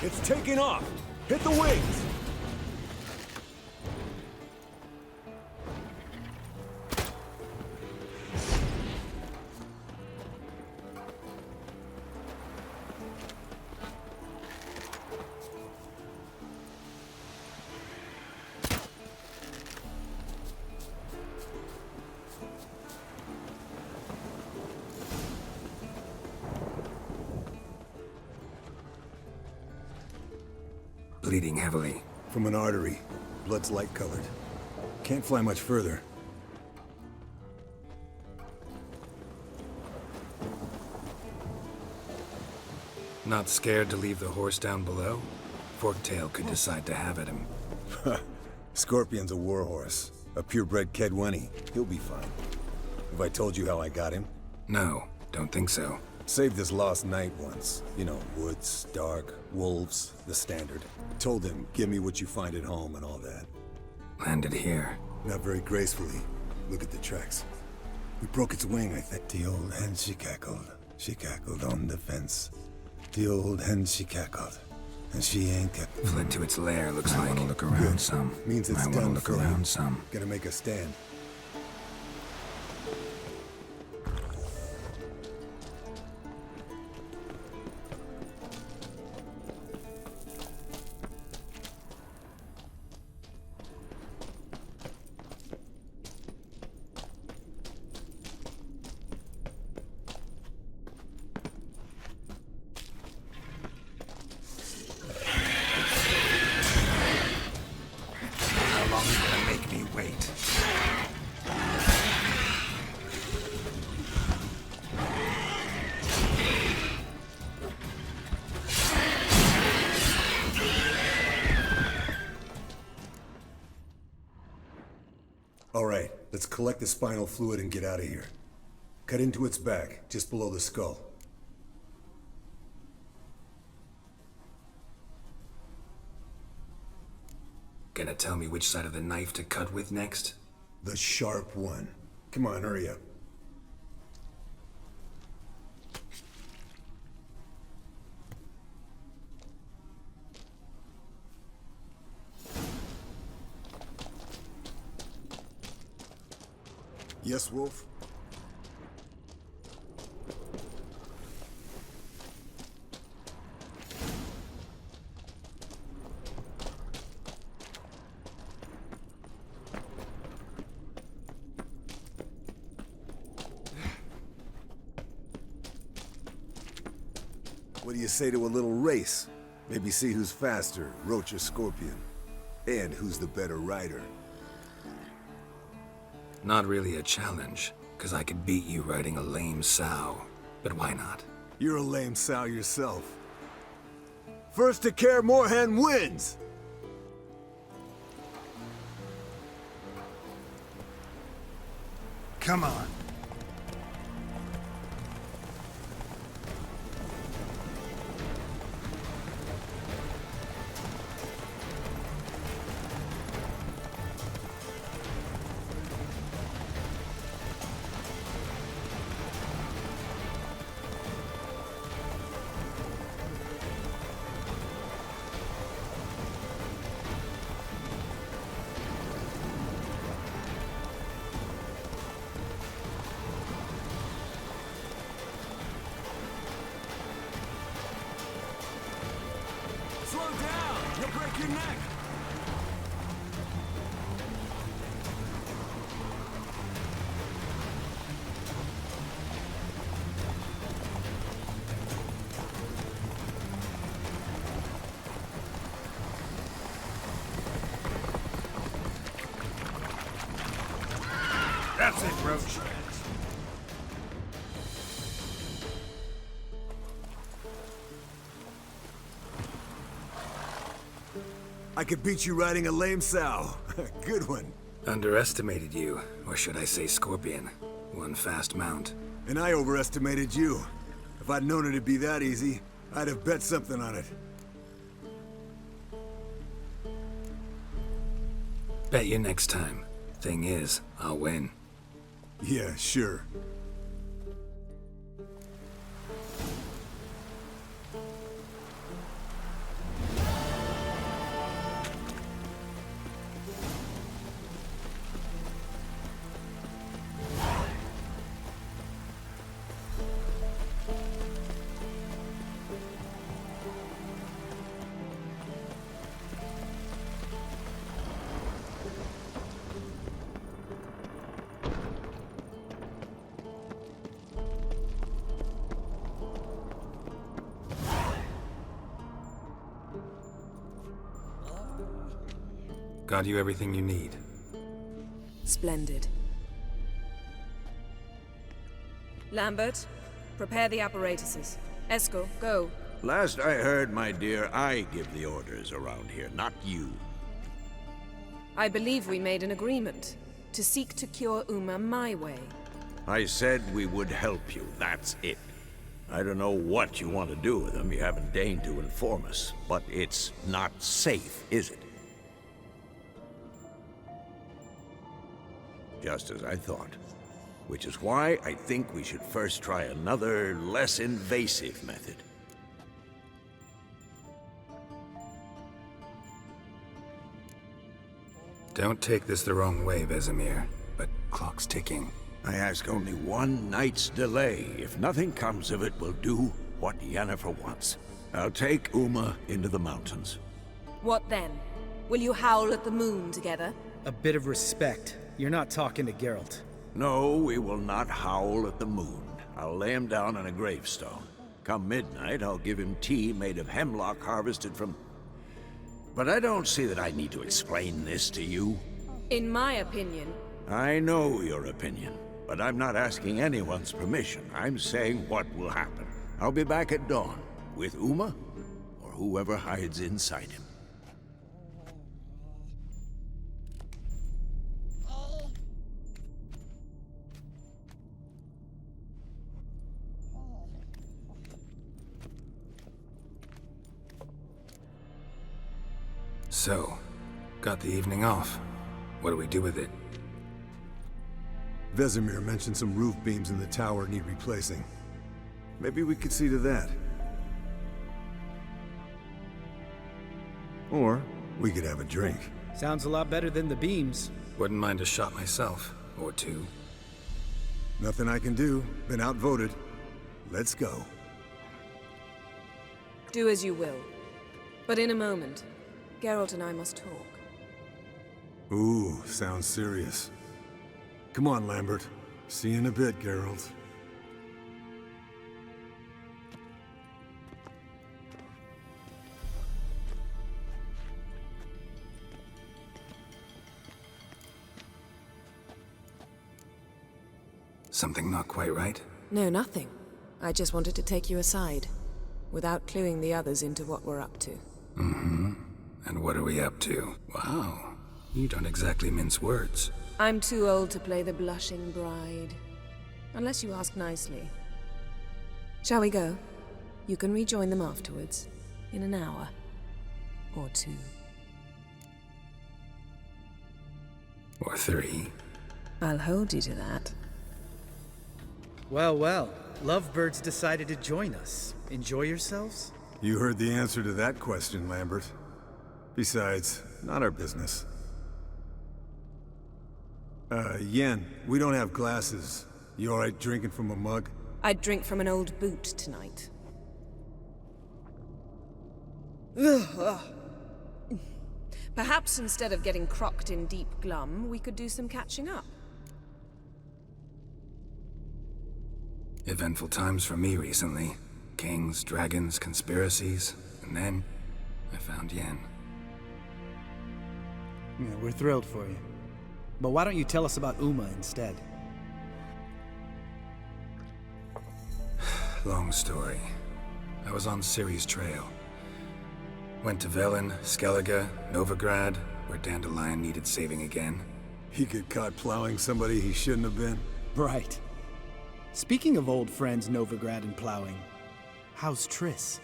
It's taking off! Hit the wings! Bleeding heavily. From an artery. Blood's light-colored. Can't fly much further. Not scared to leave the horse down below? Forktail could decide to have at him. Scorpion's a warhorse. A purebred Kedwenny. He'll be fine. Have I told you how I got him? No, don't think so. Saved his lost knight once. You know, woods, dark, wolves, the standard. Told him, give me what you find at home and all that. Landed here. Not very gracefully. Look at the tracks. We broke its wing, I think. The old hen, she cackled. She cackled on the fence. The old hen, she cackled. And she ain't cackled. Fled to its lair, looks like. Look around some. Means it's I done. Look around some. Gotta make a stand. Alright, let's collect the spinal fluid and get out of here. Cut into its back, just below the skull. Gonna tell me which side of the knife to cut with next? The sharp one. Come on, hurry up. Yes, Wolf? What do you say to a little race? Maybe see who's faster, Roach or Scorpion. And who's the better rider. Not really a challenge, because I could beat you riding a lame sow. But why not? You're a lame sow yourself. First to KAER MORHEN wins! Come on. down! You'll break your neck! That's it, Roach. I could beat you riding a lame sow. Good one. Underestimated you, or should I say Scorpion. One fast mount. And I overestimated you. If I'd known it'd be that easy, I'd have bet something on it. Bet you next time. Thing is, I'll win. Yeah, sure. Got you everything you need. Splendid. Lambert, prepare the apparatuses. Esco, go. Last I heard, my dear, I give the orders around here, not you. I believe we made an agreement to seek to cure Uma my way. I said we would help you, that's it. I don't know what you want to do with them, you haven't deigned to inform us, but it's not safe, is it? Just as I thought. Which is why I think we should first try another, less invasive method. Don't take this the wrong way, Vesemir, but clock's ticking. I ask only one night's delay. If nothing comes of it, we'll do what Yennefer wants. I'll take Uma into the mountains. What then? Will you howl at the moon together? A bit of respect. You're not talking to Geralt. No, we will not howl at the moon. I'll lay him down on a gravestone. Come midnight, I'll give him tea made of hemlock harvested from... But I don't see that I need to explain this to you. In my opinion... I know your opinion, but I'm not asking anyone's permission. I'm saying what will happen. I'll be back at dawn, with Uma, or whoever hides inside him. So, got the evening off. What do we do with it? Vesemir mentioned some roof beams in the tower need replacing. Maybe we could see to that. Or we could have a drink. Sounds a lot better than the beams. Wouldn't mind a shot myself, or two. Nothing I can do. Been outvoted. Let's go. Do as you will. But in a moment, Geralt and I must talk. Ooh, sounds serious. Come on, Lambert. See you in a bit, Geralt. Something not quite right? No, nothing. I just wanted to take you aside, without cluing the others into what we're up to. Mm-hmm. And what are we up to? Wow. You don't exactly mince words. I'm too old to play the blushing bride. Unless you ask nicely. Shall we go? You can rejoin them afterwards. In an hour. Or two. Or three. I'll hold you to that. Well, well. Lovebirds decided to join us. Enjoy yourselves? You heard the answer to that question, Lambert. Besides, not our business. Yen, we don't have glasses. You alright drinking from a mug? I'd drink from an old boot tonight. Perhaps instead of getting crocked in deep glum, we could do some catching up. Eventful times for me recently. Kings, dragons, conspiracies, and then I found Yen. Yeah, we're thrilled for you. But why don't you tell us about Uma instead? Long story. I was on Ciri's trail. Went to Velen, Skellige, Novigrad, where Dandelion needed saving again. He got caught plowing somebody he shouldn't have been? Right. Speaking of old friends Novigrad and plowing, how's Triss?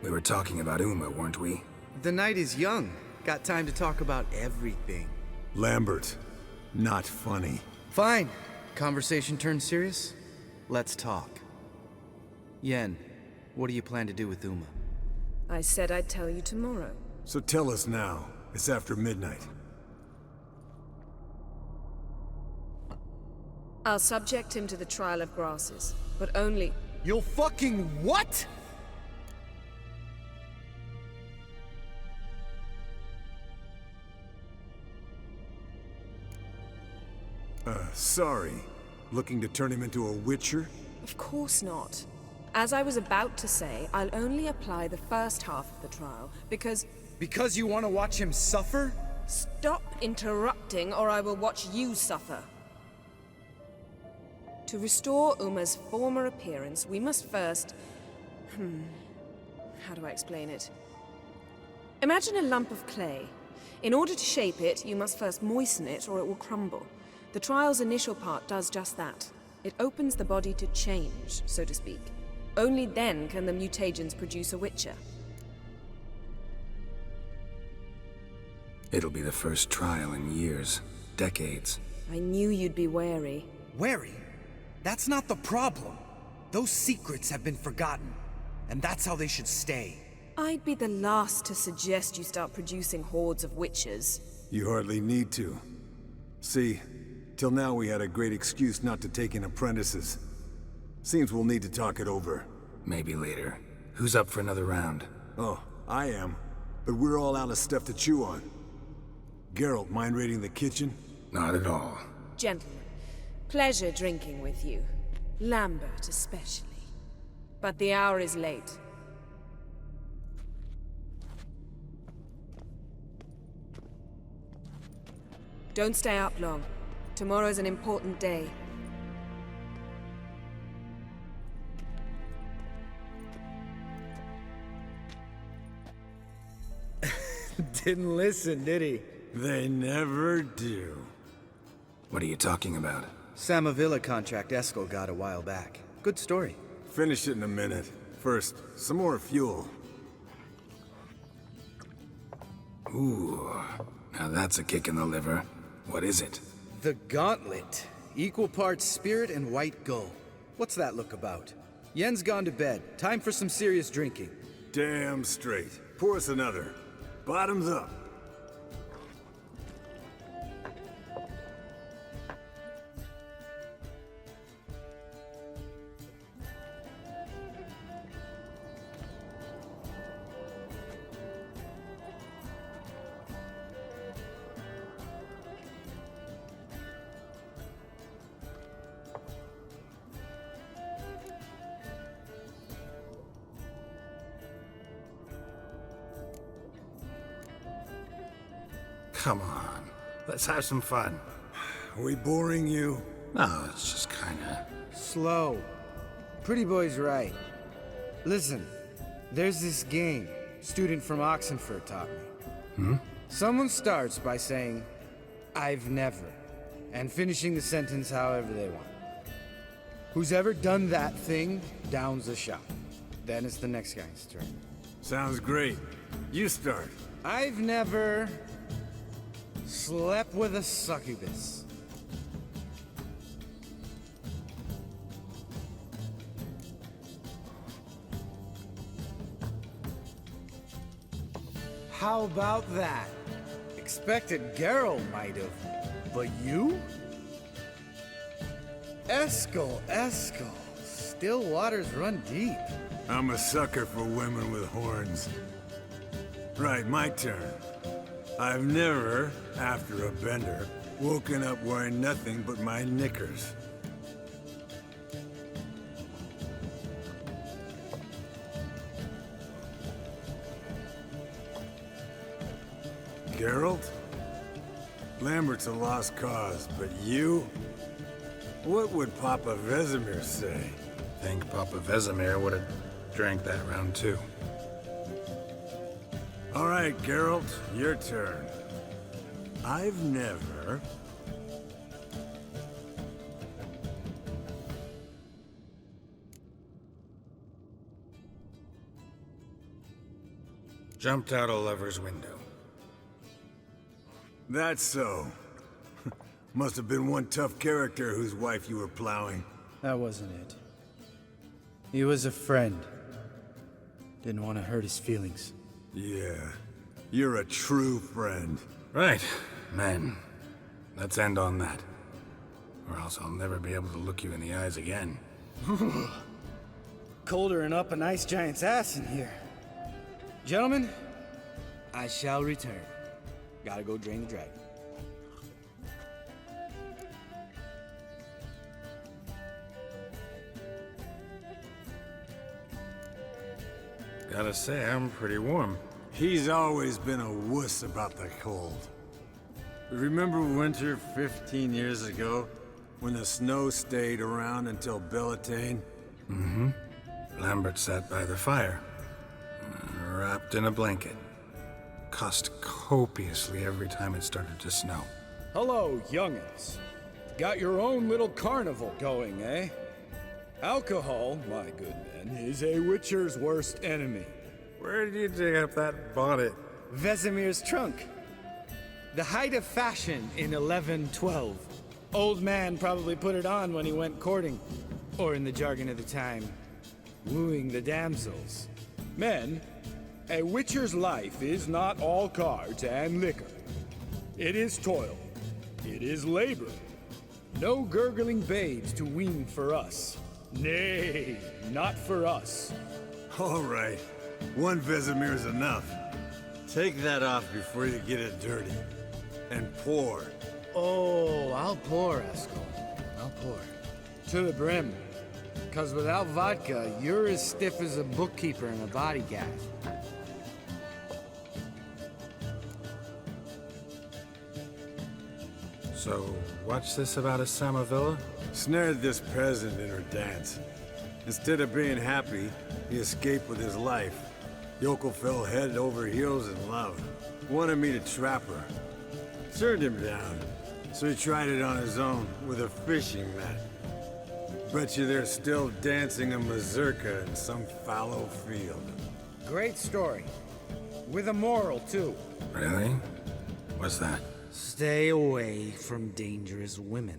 We were talking about Uma, weren't we? The night is young. Got time to talk about everything. Lambert, not funny. Fine. Conversation turned serious? Let's talk. Yen, what do you plan to do with Uma? I said I'd tell you tomorrow. So tell us now. It's after midnight. I'll subject him to the trial of grasses, but only... You'll fucking what?! Sorry. Looking to turn him into a witcher? Of course not. As I was about to say, I'll only apply the first half of the trial, because... Because you want to watch him suffer? Stop interrupting, or I will watch you suffer. To restore Uma's former appearance, we must first... How do I explain it? Imagine a lump of clay. In order to shape it, you must first moisten it, or it will crumble. The trial's initial part does just that. It opens the body to change, so to speak. Only then can the mutagens produce a witcher. It'll be the first trial in years, decades. I knew you'd be wary. Wary? That's not the problem. Those secrets have been forgotten, and that's how they should stay. I'd be the last to suggest you start producing hordes of witches. You hardly need to. See, till now we had a great excuse not to take in apprentices. Seems we'll need to talk it over. Maybe later. Who's up for another round? Oh, I am. But we're all out of stuff to chew on. Geralt, mind raiding the kitchen? Not at all. Gentlemen, pleasure drinking with you. Lambert especially. But the hour is late. Don't stay up long. Tomorrow's an important day. Didn't listen, did he? They never do. What are you talking about? Samavilla contract Eskel got a while back. Good story. Finish it in a minute. First, some more fuel. Ooh, now that's a kick in the liver. What is it? The Gauntlet. Equal parts spirit and white gull. What's that look about? Yen's gone to bed. Time for some serious drinking. Damn straight. Pour us another. Bottoms up. Come on, let's have some fun. Are we boring you? No, it's just kinda... Slow. Pretty boy's right. Listen, there's this game student from Oxenford taught me. Someone starts by saying, "I've never," and finishing the sentence however they want. Who's ever done that thing downs the shot. Then it's the next guy's turn. Sounds great. You start. I've never slept with a succubus. How about that? expected Geralt might have. But you? Eskel. Still waters run deep. I'm a sucker for women with horns. Right, my turn. I've never, after a bender, woken up wearing nothing but my knickers. Geralt? Lambert's a lost cause, but you? What would Papa Vesemir say? Think Papa Vesemir would have drank that round too. All right, Geralt, your turn. I've never... Jumped out a lover's window. That's so. Must have been one tough character whose wife you were plowing. That wasn't it. He was a friend. Didn't want to hurt his feelings. Yeah, you're a true friend. Right, men. Let's end on that. Or else I'll never be able to look you in the eyes again. Colder than up an ice giant's ass in here. Gentlemen, I shall return. Gotta go drain the dragon. Gotta say, I'm pretty warm. He's always been a wuss about the cold. Remember winter 15 years ago, when the snow stayed around until Bellatane? Mm-hmm. Lambert sat by the fire, wrapped in a blanket. Cussed copiously every time it started to snow. Hello, young'uns. Got your own little carnival going, eh? Alcohol, my good men, is a witcher's worst enemy. Where did you dig up that bonnet? Vesemir's trunk. The height of fashion in 1112. Old man probably put it on when he went courting. Or in the jargon of the time, wooing the damsels. Men, a witcher's life is not all cards and liquor. It is toil. It is labor. No gurgling babes to wean for us. Nay, not for us. All right, one Vesemir's enough. Take that off before you get it dirty. And pour. Oh, I'll pour, Eskel. I'll pour. To the brim. 'Cause without vodka, you're as stiff as a bookkeeper in a body gaff. So, what's this about a Samavilla? Snared this peasant in her dance. Instead of being happy, he escaped with his life. Yokel fell head over heels in love. Wanted me to trap her. Turned him down. So he tried it on his own with a fishing net. Bet you they're still dancing a mazurka in some fallow field. Great story. With a moral, too. Really? What's that? Stay away from dangerous women.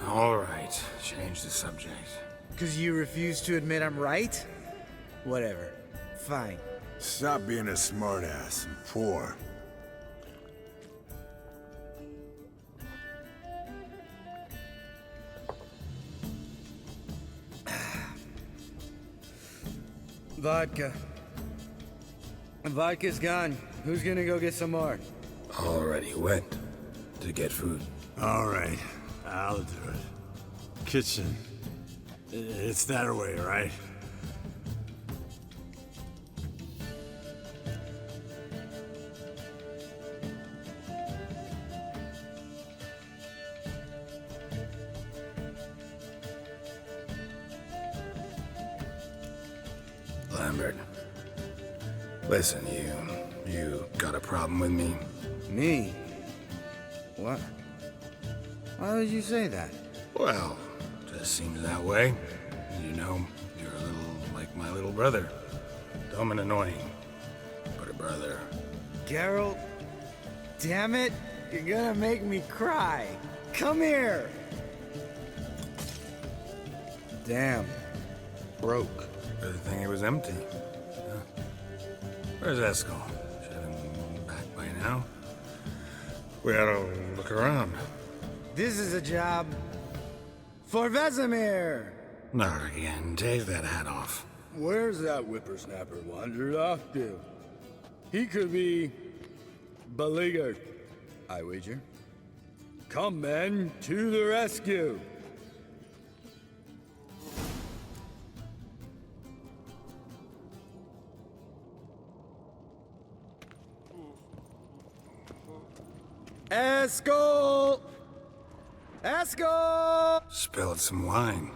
All right, change the subject. 'Cause you refuse to admit I'm right? Whatever. Fine. Stop being a smartass and pour. Vodka. Vodka's gone. Who's gonna go get some more? Already went to get food. All right, I'll do it. Kitchen. It's that way, right? Lambert, listen, you got a problem with me? Me? What? Why would you say that? Well, just seems that way. You know, you're a little like my little brother. Dumb and annoying, but a brother. Geralt, damn it, you're gonna make me cry. Come here. Damn, broke. Good thing it was empty. Huh. Where's Eskel? Should have been back by now. We ought to look around. This is a job for Vesemir. Not again. Take that hat off. Where's that whippersnapper wandered off to? He could be beleaguered, I wager. Come, men, to the rescue! Eskel! Eskel! Spilled some wine,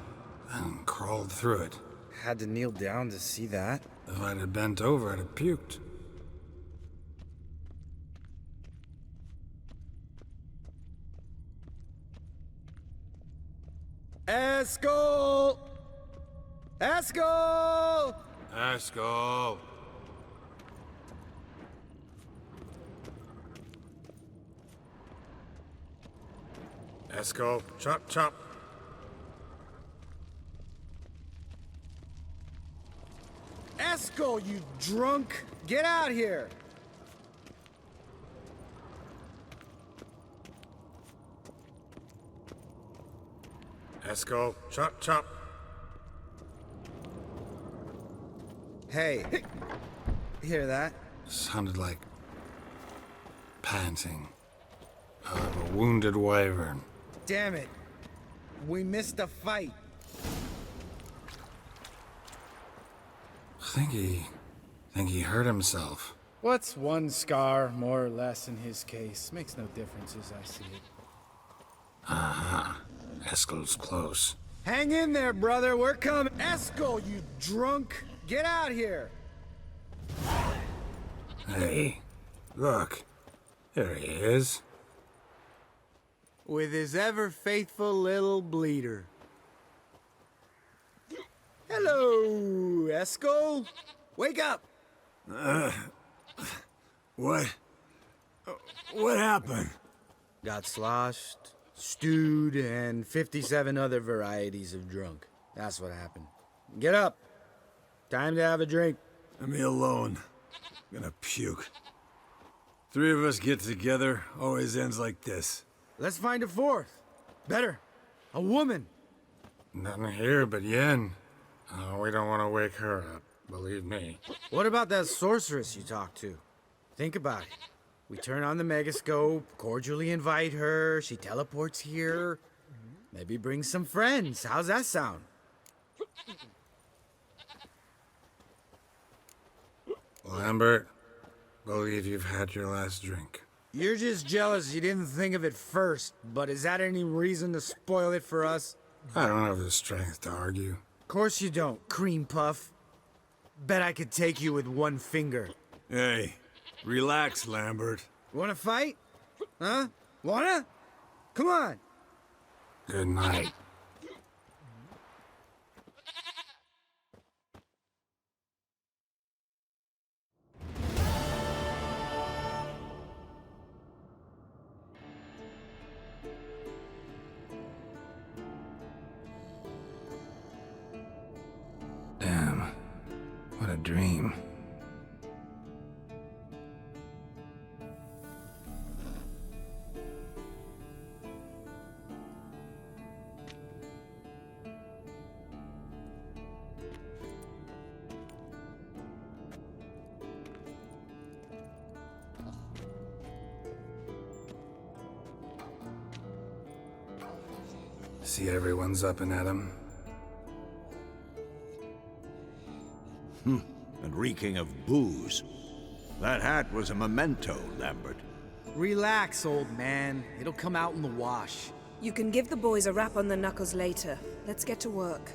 then crawled through it. Had to kneel down to see that. If I'd have bent over, I'd have puked. Eskel! Eskel! Eskel! Eskel, chop, chop. Eskel, you drunk! Get out here! Eskel, chop, chop. Hey, hear that? Sounded like panting of a wounded wyvern. Damn it. We missed a fight. Think he hurt himself. What's one scar, more or less, in his case? Makes no difference as I see it. Aha. Eskel's close. Hang in there, brother. We're coming. Eskel, you drunk! Get out here! Hey, look. There he is. With his ever-faithful little bleeder. Hello, Eskel. Wake up! What happened? Got sloshed, stewed, and 57 other varieties of drunk. That's what happened. Get up. Time to have a drink. Let me alone. I'm gonna puke. Three of us get together, always ends like this. Let's find a fourth. Better. A woman. Nothing here but Yen. Oh, we don't want to wake her up, believe me. What about that sorceress you talked to? Think about it. We turn on the megascope, cordially invite her, she teleports here. Maybe bring some friends. How's that sound? Lambert, believe you've had your last drink. You're just jealous you didn't think of it first, but is that any reason to spoil it for us? I don't have the strength to argue. Of course you don't, cream puff. Bet I could take you with one finger. Hey, relax, Lambert. Wanna fight? Huh? Wanna? Come on. Good night. Damn. What a dream. See everyone's up and at 'em. And reeking of booze. That hat was a memento, Lambert. Relax, old man. It'll come out in the wash. You can give the boys a rap on the knuckles later. Let's get to work.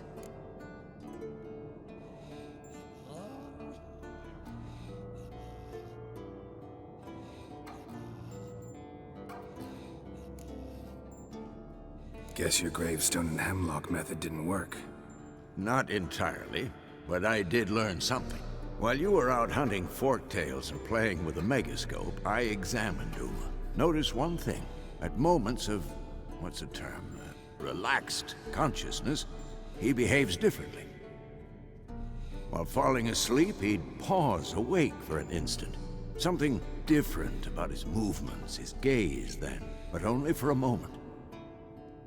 Guess your gravestone and hemlock method didn't work. Not entirely, but I did learn something. While you were out hunting forktails and playing with a megascope, I examined Uma. Notice one thing. At moments of, what's the term, relaxed consciousness, he behaves differently. While falling asleep, he'd pause awake for an instant. Something different about his movements, his gaze then, but only for a moment.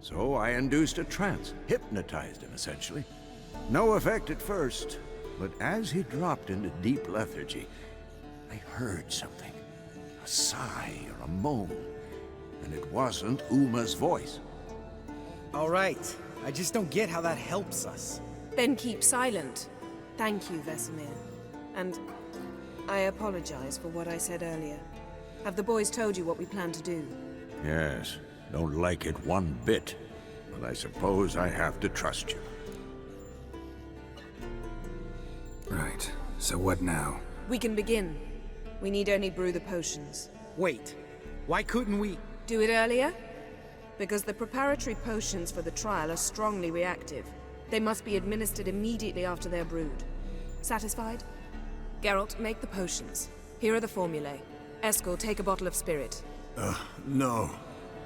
So I induced a trance, hypnotized him essentially. No effect at first, but as he dropped into deep lethargy, I heard something. A sigh or a moan, and it wasn't Uma's voice. All right. I just don't get how that helps us. Then keep silent. Thank you, Vesemir. And I apologize for what I said earlier. Have the boys told you what we plan to do? Yes, don't like it one bit, but I suppose I have to trust you. Right. So what now? We can begin. We need only brew the potions. Wait. Why couldn't we... Do it earlier? Because the preparatory potions for the trial are strongly reactive. They must be administered immediately after they're brewed. Satisfied? Geralt, make the potions. Here are the formulae. Eskel, take a bottle of spirit. No.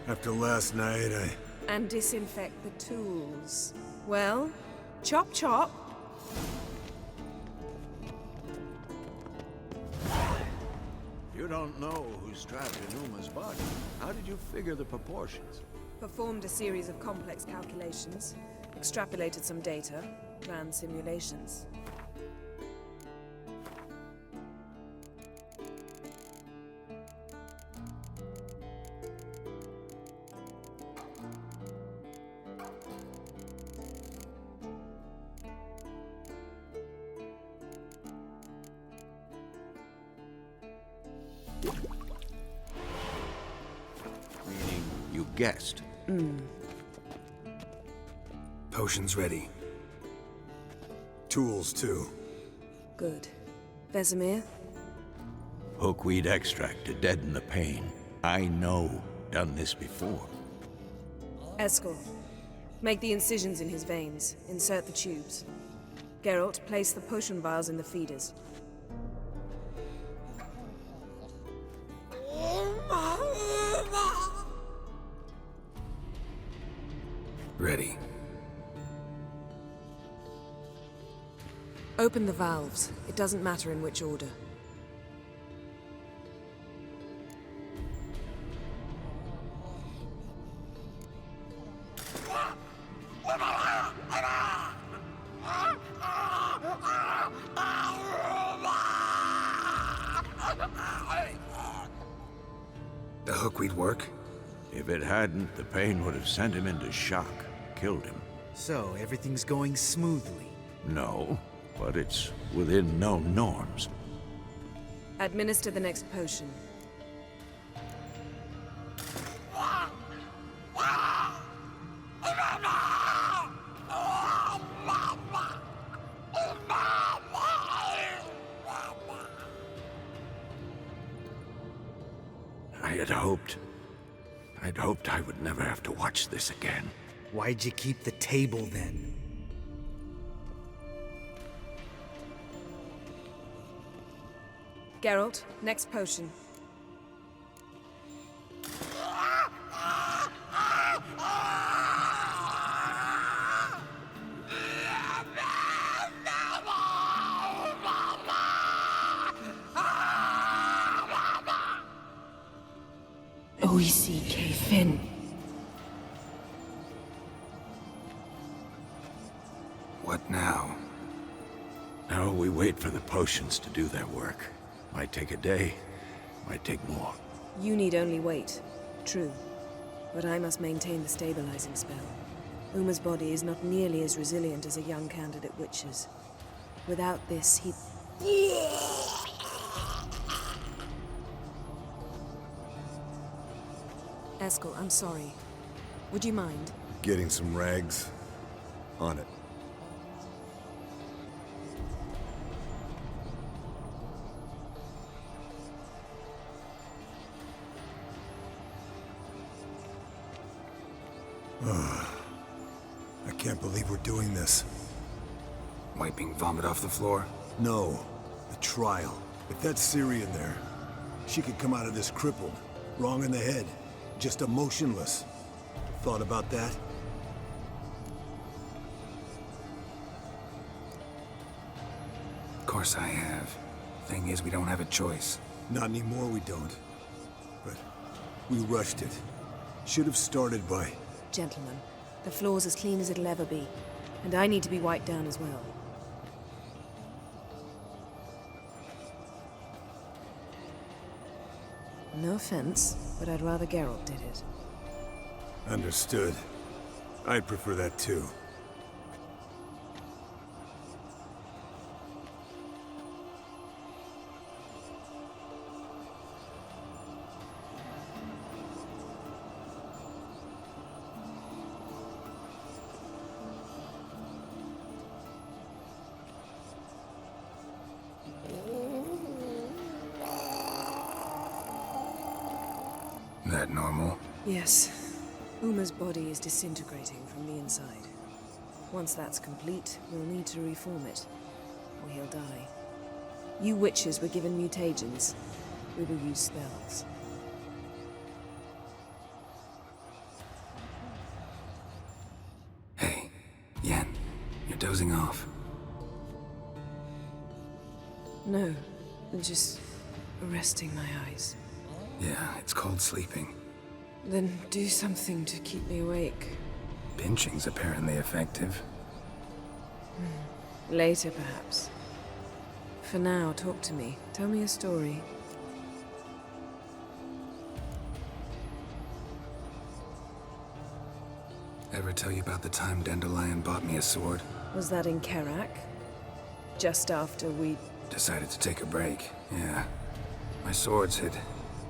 After last night, And disinfect the tools. Well, chop chop. You don't know who's trapped in Uma's body. How did you figure the proportions? Performed a series of complex calculations. Extrapolated some data. Ran simulations. Meaning you guessed. Potions ready. tools too. Good. Vesemir? Hookweed extract to deaden the pain. I know. Done this before. Eskel, make the incisions in his veins. Insert the tubes. Geralt, place the potion vials in the feeders. Ready. Open the valves. It doesn't matter in which order. The hookweed work? If it hadn't, the pain would have sent him into shock, killed him. So, everything's going smoothly? No, but it's within known norms. Administer the next potion. I'd hoped I would never have to watch this again. Why'd you keep the table then? Geralt, next potion. Oisi Fin. What now? Now we wait for the potions to do their work. Might take a day, might take more. You need only wait. True. But I must maintain the stabilizing spell. Uma's body is not nearly as resilient as a young candidate witch's. Without this, he... Eskel, I'm sorry. Would you mind? Getting some rags? On it. I can't believe we're doing this. Wiping vomit off the floor? No. The trial. If that's Ciri in there, she could come out of this crippled. Wrong in the head. Just emotionless. Thought about that? Of course I have. Thing is, we don't have a choice. Not anymore, we don't. But we rushed it. Should have started by... Gentlemen, the floor's as clean as it'll ever be. And I need to be wiped down as well. No offense, but I'd rather Geralt did it. Understood. I'd prefer that too. That normal? Yes. Uma's body is disintegrating from the inside. Once that's complete, we'll need to reform it, or he'll die. You witches were given mutagens. We will use spells. Hey, Yen, you're dozing off. No, just resting my eyes. Yeah, it's called sleeping. Then do something to keep me awake. Pinching's apparently effective. Later, perhaps. For now, talk to me. Tell me a story. Ever tell you about the time Dandelion bought me a sword? Was that in Karak? Just after we... Decided to take a break, yeah. My swords had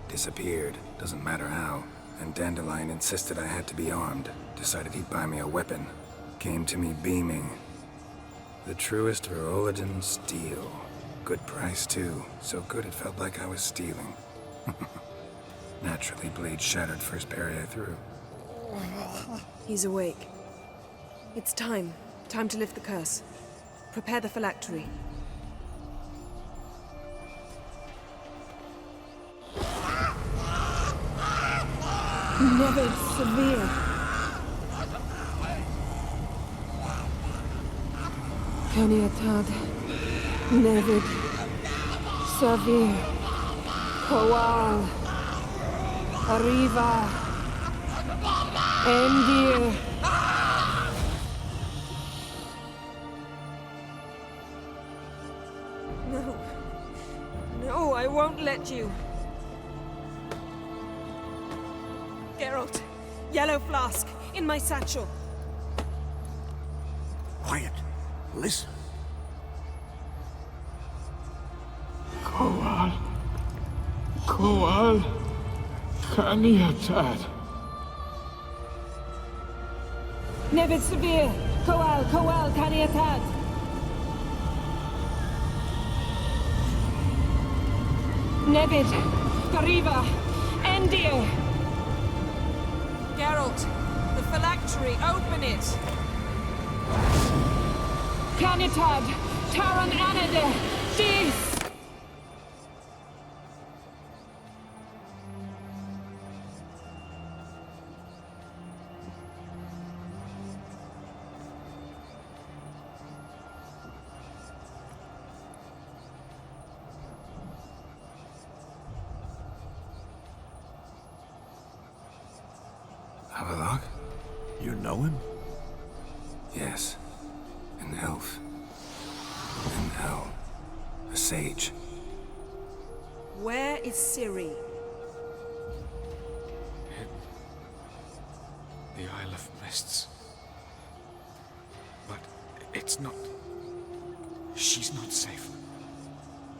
disappeared, doesn't matter how. And Dandelion insisted I had to be armed. Decided he'd buy me a weapon. Came to me beaming. The truest Verolidan steel. Good price too. So good it felt like I was stealing. Naturally, blade shattered first parry I threw. He's awake. It's time. Time to lift the curse. Prepare the phylactery. Never severe. Caniatad. Nevid. Savir. Koal. Arriva. Endir. No. No, I won't let you. Geralt, yellow flask, in my satchel. Quiet. Listen. Koal. Koal. Kaniatad. Nevid Severe, Koal, Kaniatad. Nevid, Gariva, Endir. Geralt, the phylactery, open it! Canitad, Taran Anade, Dis! Havelock? You know him? Yes. An elf. An owl. A sage. Where is Ciri? The Isle of Mists. It's not... She's not safe.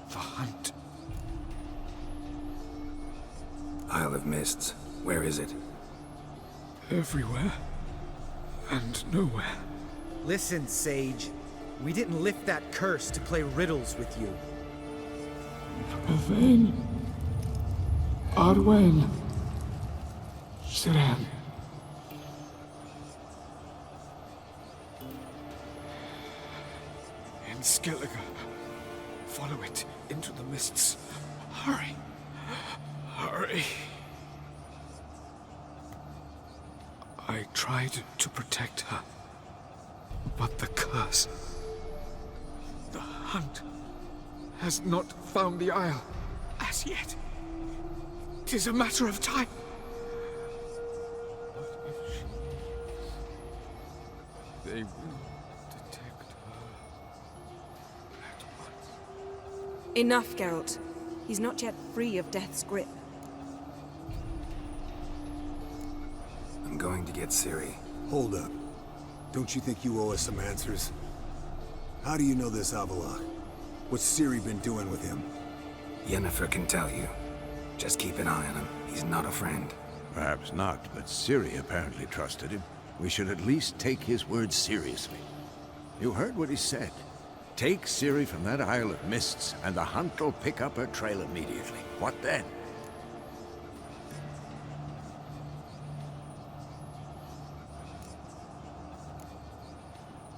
The hunt. Isle of Mists. Where is it? Everywhere. And nowhere. Listen, Sage. We didn't lift that curse to play riddles with you. Yvain. Arwen. Siran. In Skellige. Follow it into the mists. Hurry. Hurry. I tried to protect her, but the curse, the hunt, has not found the Isle as yet. 'Tis a matter of time. What if she... They will detect her at once. Enough, Geralt. He's not yet free of death's grip. I'm going to get Ciri. Hold up. Don't you think you owe us some answers? How do you know this Avallac'h? What's Ciri been doing with him? Yennefer can tell you. Just keep an eye on him. He's not a friend. Perhaps not, but Ciri apparently trusted him. We should at least take his words seriously. You heard what he said. Take Ciri from that Isle of Mists, and the hunt will pick up her trail immediately. What then?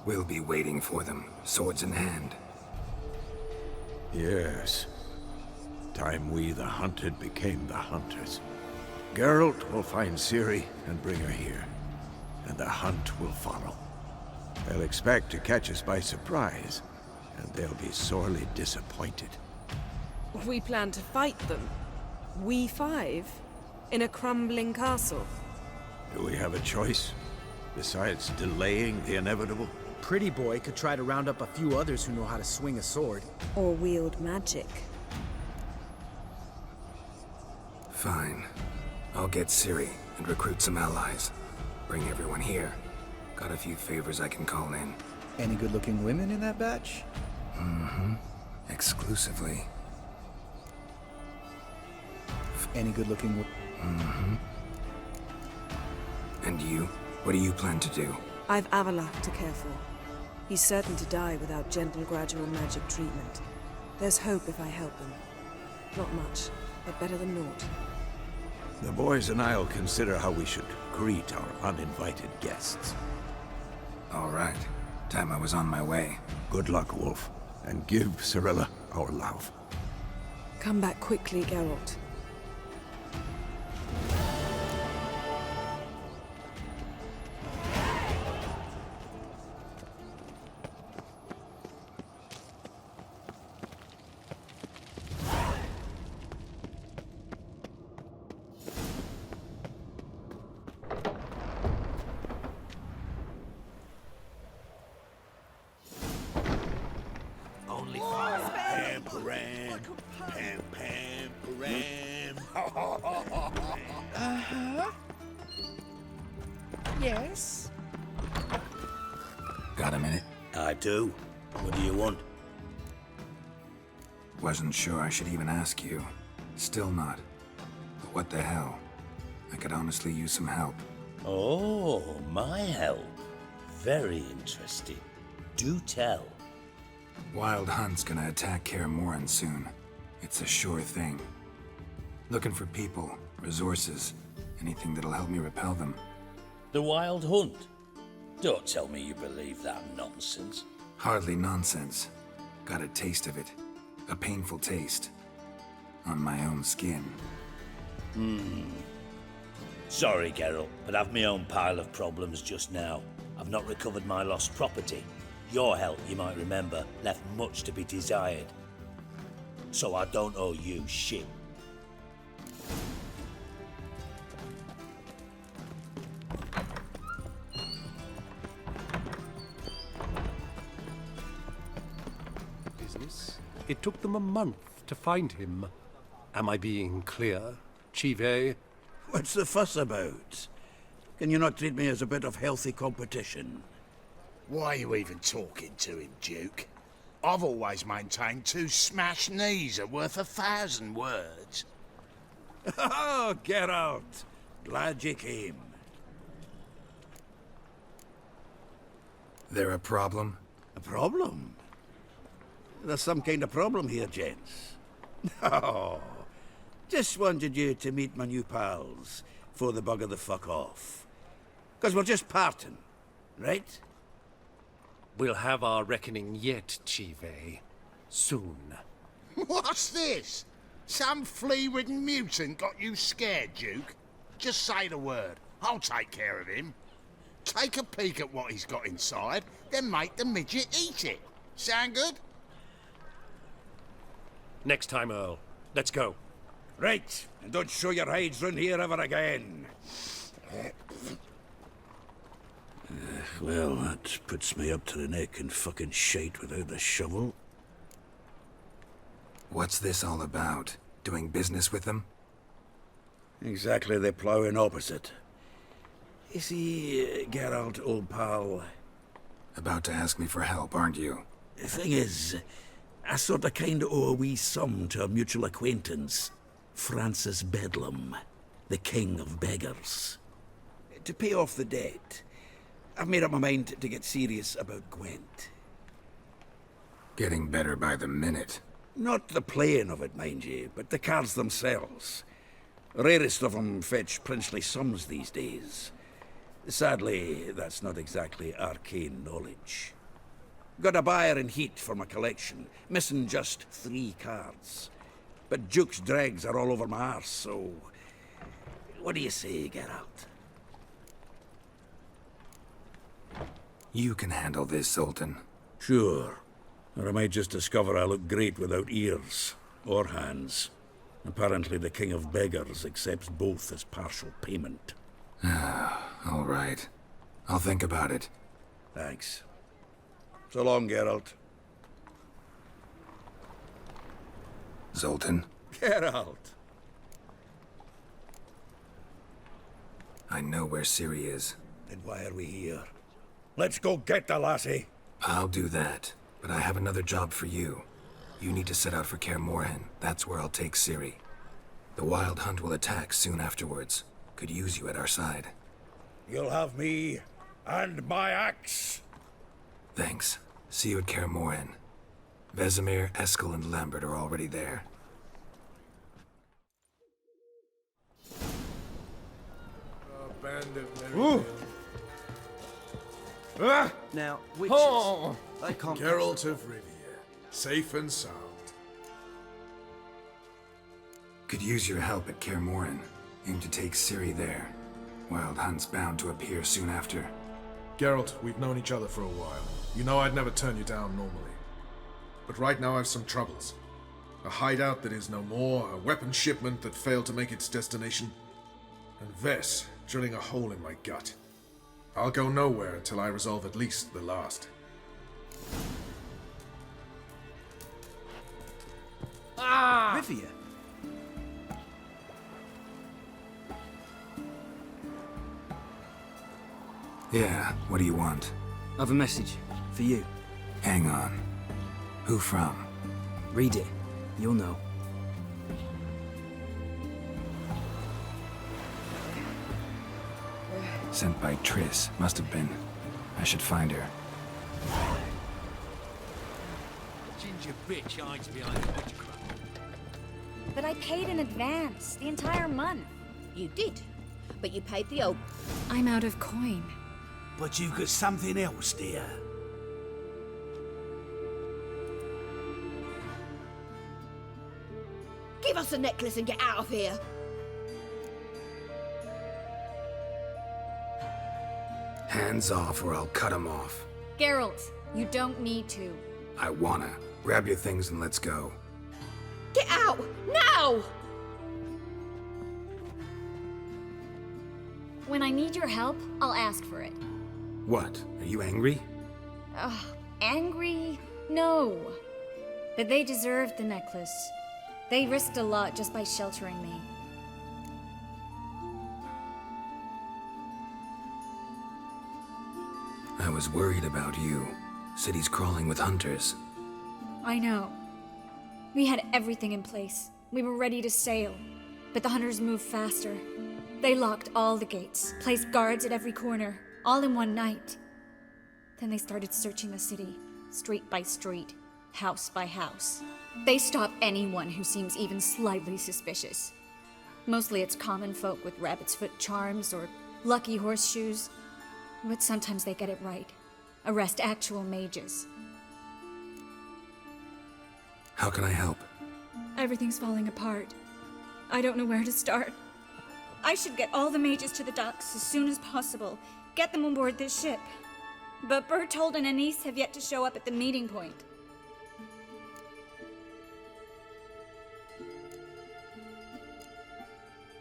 We'll be waiting for them, swords in hand. Yes. Time we, the hunted, became the hunters. Geralt will find Ciri and bring her here, and the hunt will follow. They'll expect to catch us by surprise, and they'll be sorely disappointed. We plan to fight them. We five? In a crumbling castle? Do we have a choice, besides delaying the inevitable? Pretty Boy could try to round up a few others who know how to swing a sword. Or wield magic. Fine. I'll get Ciri and recruit some allies. Bring everyone here. Got a few favors I can call in. Any good-looking women in that batch? Mm-hmm. Exclusively. Any good-looking... Mm-hmm. And you? What do you plan to do? I've Avallac'h to care for. He's certain to die without gentle, gradual magic treatment. There's hope if I help him. Not much, but better than naught. The boys and I'll consider how we should greet our uninvited guests. All right. Time I was on my way. Good luck, Wolf. And give Cirilla our love. Come back quickly, Geralt. Yes? Got a minute? I do. What do you want? Wasn't sure I should even ask you. Still not. But what the hell? I could honestly use some help. Oh, my help. Very interesting. Do tell. Wild Hunt's gonna attack Kaer Morhen soon. It's a sure thing. Looking for people, resources, anything that'll help me repel them. The Wild Hunt? Don't tell me you believe that nonsense. Hardly nonsense. Got a taste of it. A painful taste. On my own skin. Sorry, Geralt, but I've my own pile of problems just now. I've not recovered my lost property. Your help, you might remember, left much to be desired. So I don't owe you shit. Business? It took them a month to find him. Am I being clear, Chive? What's the fuss about? Can you not treat me as a bit of healthy competition? Why are you even talking to him, Duke? I've always maintained 2 smashed knees are worth 1,000 words. Oh, Geralt. Glad you came. There a problem? A problem? There's some kind of problem here, gents. Oh, just wanted you to meet my new pals before they bugger the fuck off. 'Cause we're just parting, right? We'll have our reckoning yet, Chive. Soon. What's this? Some flea-ridden mutant got you scared, Duke? Just say the word. I'll take care of him. Take a peek at what he's got inside, then make the midget eat it. Sound good? Next time, Earl. Let's go. Right, and don't show your hides round here ever again. Well, that puts me up to the neck in fucking shite without a shovel. What's this all about? Doing business with them? Exactly the ploughing opposite. You see, Geralt, old pal... About to ask me for help, aren't you? The thing is, I sort of kind of owe a wee sum to a mutual acquaintance, Francis Bedlam, the king of beggars. To pay off the debt, I've made up my mind to get serious about Gwent. Getting better by the minute. Not the playing of it, mind you, but the cards themselves. Rarest of them fetch princely sums these days. Sadly, that's not exactly arcane knowledge. Got a buyer in heat for my collection, missing just 3 cards. But Duke's dregs are all over my arse, so... What do you say, Geralt? You can handle this, Sultan. Sure. Or I might just discover I look great without ears. Or hands. Apparently the king of beggars accepts both as partial payment. All right. I'll think about it. Thanks. So long, Geralt. Zoltan? Geralt! I know where Ciri is. Then why are we here? Let's go get the lassie! I'll do that, but I have another job for you. You need to set out for Kaer Morhen. That's where I'll take Ciri. The Wild Hunt will attack soon afterwards. Could use you at our side. You'll have me and my axe. Thanks. See you at Kaer Morhen. Vesemir, Eskel, and Lambert are already there. Now, which I can't... Geralt of Rivia. Safe and sound. Could use your help at Kaer Morhen. Aim to take Ciri there. Wild Hunt's bound to appear soon after. Geralt, we've known each other for a while. You know I'd never turn you down normally. But right now I've some troubles. A hideout that is no more, a weapon shipment that failed to make its destination, and Ves drilling a hole in my gut. I'll go nowhere until I resolve at least the last. Rivia? Yeah, what do you want? I've a message for you. Hang on. Who from? Read it. You'll know. Sent by Triss. Must have been. I should find her. Ginger bitch hides behind the witchcraft. But I paid in advance, the entire month. You did, but you paid the old... I'm out of coin. But you've got something else, dear. Give us the necklace and get out of here. Hands off or I'll cut 'em off. Geralt, you don't need to. I wanna. Grab your things and let's go. Get out! Now! When I need your help, I'll ask for it. What? Are you angry? Ugh, angry? No. But they deserved the necklace. They risked a lot just by sheltering me. I was worried about you. City's crawling with hunters. I know. We had everything in place. We were ready to sail. But the hunters moved faster. They locked all the gates, placed guards at every corner, all in one night. Then they started searching the city, street by street, house by house. They stop anyone who seems even slightly suspicious. Mostly it's common folk with rabbit's foot charms or lucky horseshoes. But sometimes they get it right. Arrest actual mages. How can I help? Everything's falling apart. I don't know where to start. I should get all the mages to the docks as soon as possible. Get them aboard this ship. But Bertold and Anise have yet to show up at the meeting point.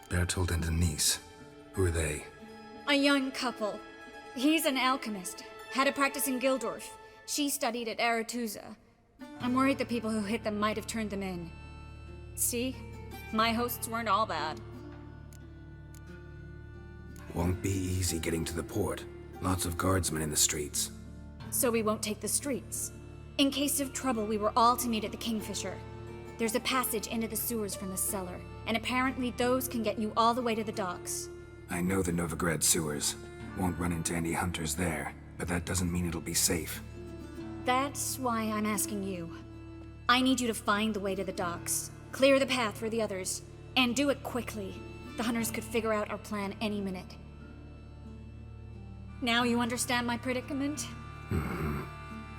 Bertold and Anise. Who are they? A young couple. He's an alchemist. Had a practice in Gildorf. She studied at Aretusa. I'm worried the people who hit them might have turned them in. See? My hosts weren't all bad. Won't be easy getting to the port. Lots of guardsmen in the streets. So we won't take the streets. In case of trouble, we were all to meet at the Kingfisher. There's a passage into the sewers from the cellar, and apparently those can get you all the way to the docks. I know the Novigrad sewers. Won't run into any hunters there, but that doesn't mean it'll be safe. That's why I'm asking you. I need you to find the way to the docks, clear the path for the others, and do it quickly. The hunters could figure out our plan any minute. Now you understand my predicament? Mm-hmm.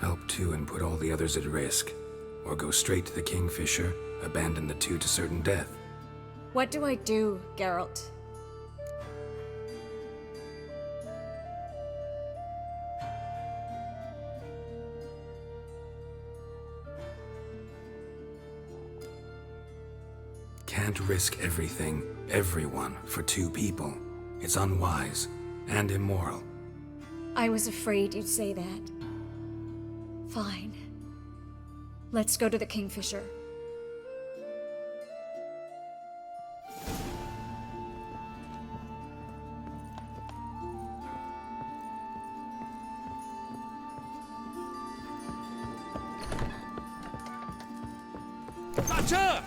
Help two and put all the others at risk. Or go straight to the Kingfisher, abandon the two to certain death. What do I do, Geralt? Can't risk everything, everyone, for two people. It's unwise and immoral. I was afraid you'd say that. Fine. Let's go to the Kingfisher. Thatcher!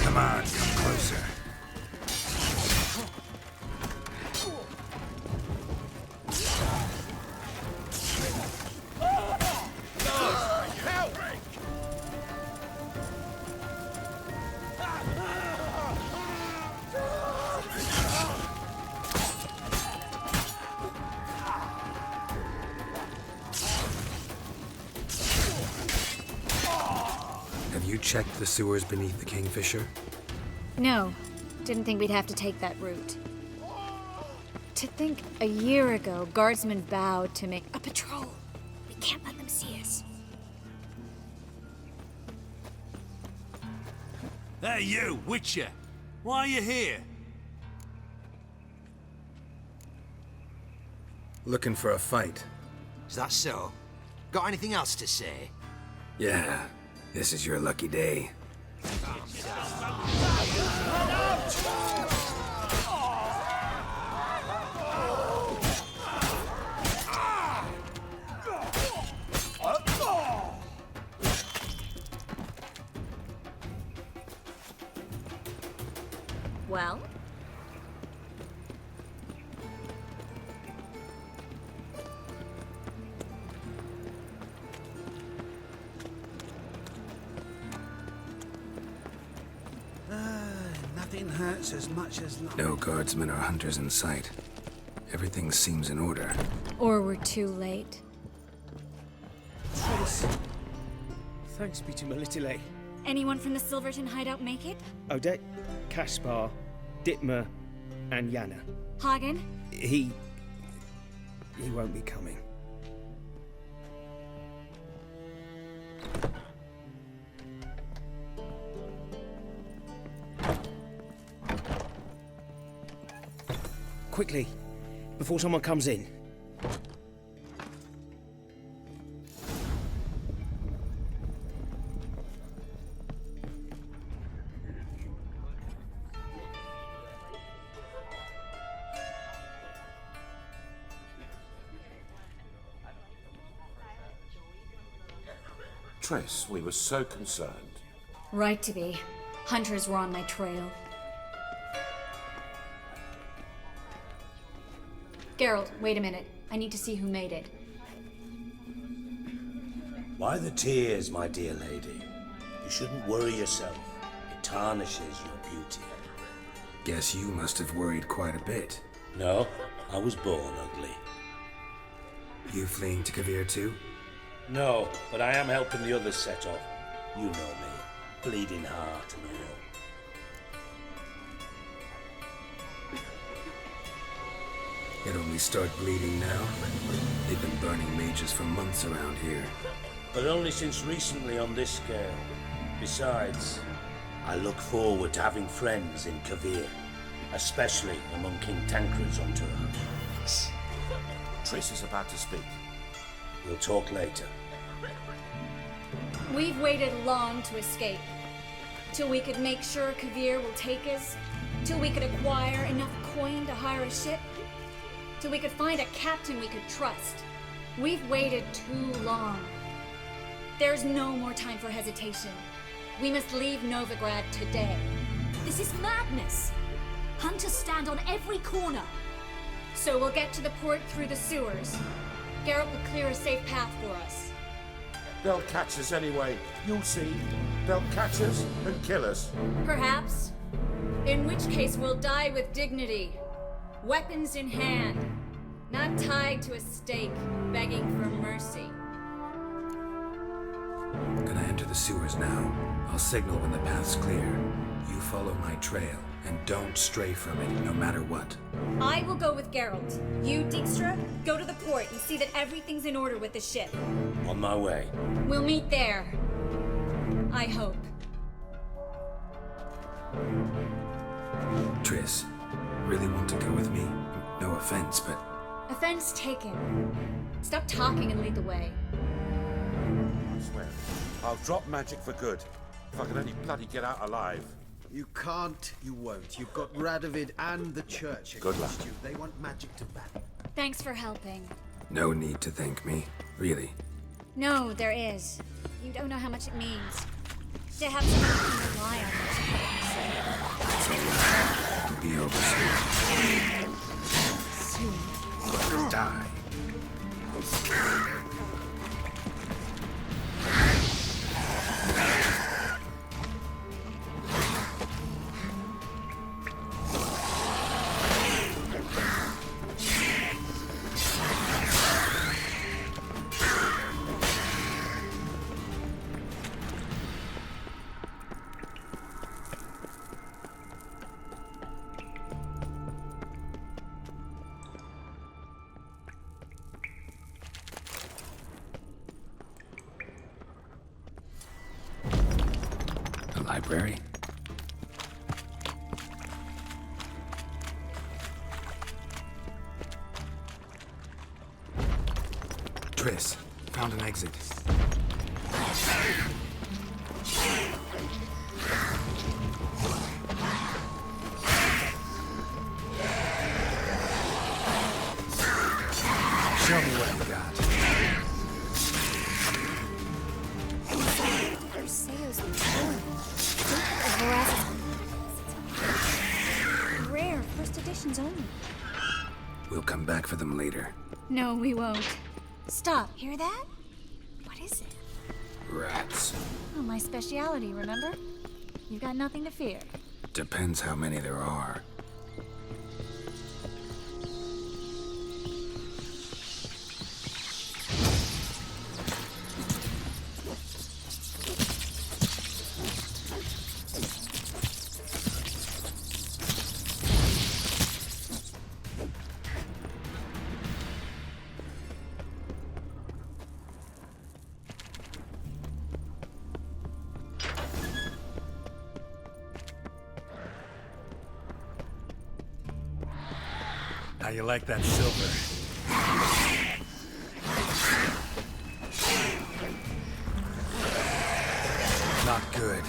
Come on, come closer. Have you checked the sewers beneath the Kingfisher? No, didn't think we'd have to take that route. To think a year ago, guardsmen vowed to make a patrol. We can't let them see us. Hey, you, Witcher! Why are you here? Looking for a fight. Is that so? Got anything else to say? Yeah, this is your lucky day. Well? Nothing hurts as much as life. No guardsmen or hunters in sight. Everything seems in order. Or we're too late. Triss. Thanks be to Melitele. Anyone from the Silverton hideout make it? Odette, Caspar, Dittmer, and Yana. Hagen? He won't be coming. Quickly, before someone comes in. Triss, we were so concerned. Right to be. Hunters were on my trail. Geralt, wait a minute. I need to see who made it. Why the tears, my dear lady? You shouldn't worry yourself. It tarnishes your beauty. Guess you must have worried quite a bit. No, I was born ugly. You fleeing to Cavill too? No, but I am helping the others set off. You know me. Bleeding heart and all. It only start bleeding now? They've been burning mages for months around here. But only since recently on this scale. Besides, I look forward to having friends in Cavill, especially among King Tancred's entourage. Triss is about to speak. We'll talk later. We've waited long to escape. Till we could make sure Cavill will take us. Till we could acquire enough coin to hire a ship. Till we could find a captain we could trust. We've waited too long. There's no more time for hesitation. We must leave Novigrad today. This is madness. Hunters stand on every corner. So we'll get to the port through the sewers. Geralt will clear a safe path for us. They'll catch us anyway. You'll see. They'll catch us and kill us. Perhaps. In which case we'll die with dignity. Weapons in hand. Not tied to a stake, begging for mercy. Gonna enter the sewers now. I'll signal when the path's clear. You follow my trail, and don't stray from it, no matter what. I will go with Geralt. You, Dijkstra, go to the port and see that everything's in order with the ship. On my way. We'll meet there. I hope. Triss, really want to go with me? No offense, but... Offense taken. Stop talking and lead the way. I swear, I'll drop magic for good. If I can only bloody get out alive. You can't, you won't. You've got Radovid and the church Good luck. against you. They want magic to ban. Thanks for helping. No need to thank me, really. No, there is. You don't know how much it means. To have someone you can rely on. It's all right. It'll be over soon. Soon. Die. Library? Triss, found an exit. Show me what you got. Their sails were torn. Rare, first editions only. We'll come back for them later. No, we won't. Stop, hear that? What is it? Rats. Oh, my speciality, remember? You've got nothing to fear. Depends how many there are. How you like that silver? Not good.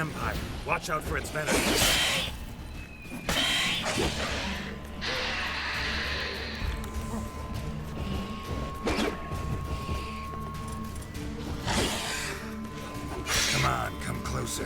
Empire. Watch out for its venom. Come on, come closer.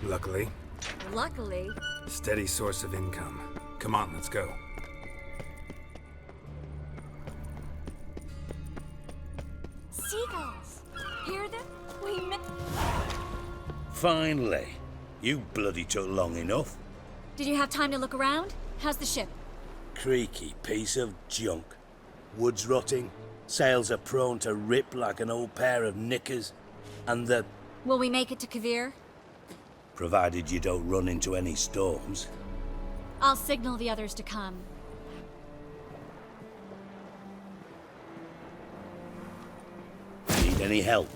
Luckily. Luckily. Steady source of income. Come on, let's go. Seagulls! Hear them? Finally. You bloody took long enough. Did you have time to look around? How's the ship? Creaky piece of junk. Wood's rotting. Sails are prone to rip like an old pair of knickers. And the... Will we make it to Cavill? Provided you don't run into any storms. I'll signal the others to come. Need any help?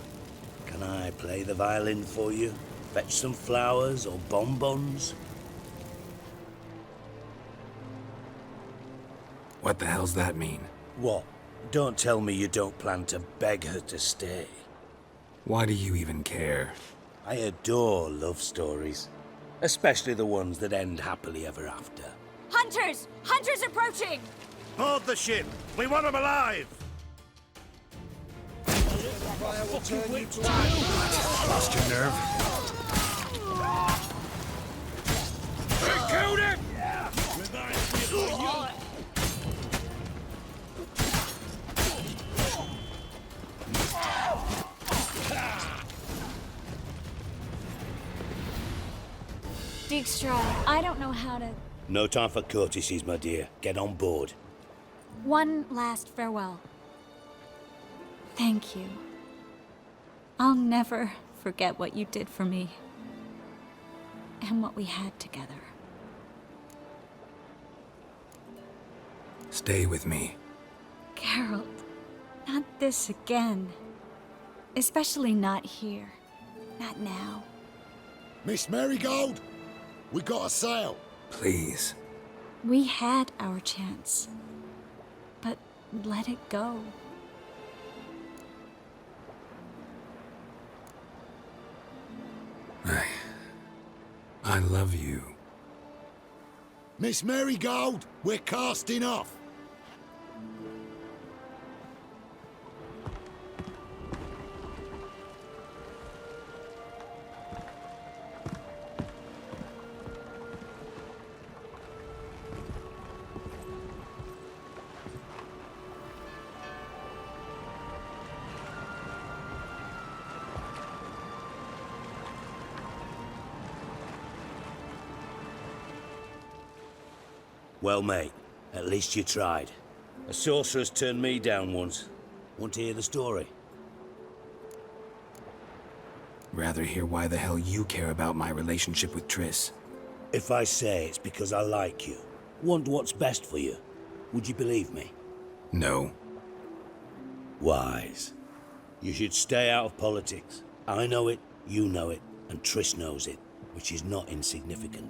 Can I play the violin for you? Fetch some flowers or bonbons? What the hell's that mean? What? Don't tell me you don't plan to beg her to stay. Why do you even care? I adore love stories. Especially the ones that end happily ever after. Hunters! Hunters approaching! Board the ship! We want them alive! Lost your nerve? They killed him! Dijkstra, I don't know how to... No time for courtesies, my dear. Get on board. One last farewell. Thank you. I'll never forget what you did for me. And what we had together. Stay with me. Geralt, not this again. Especially not here. Not now. Miss Marigold, we got a sail. Please. We had our chance. But let it go. I love you. Miss Marigold, we're casting off. Well, mate, at least you tried. A sorceress turned me down once. Want to hear the story? Rather hear why the hell you care about my relationship with Triss. If I say it's because I like you, want what's best for you, would you believe me? No. Wise. You should stay out of politics. I know it, you know it, and Triss knows it, which is not insignificant.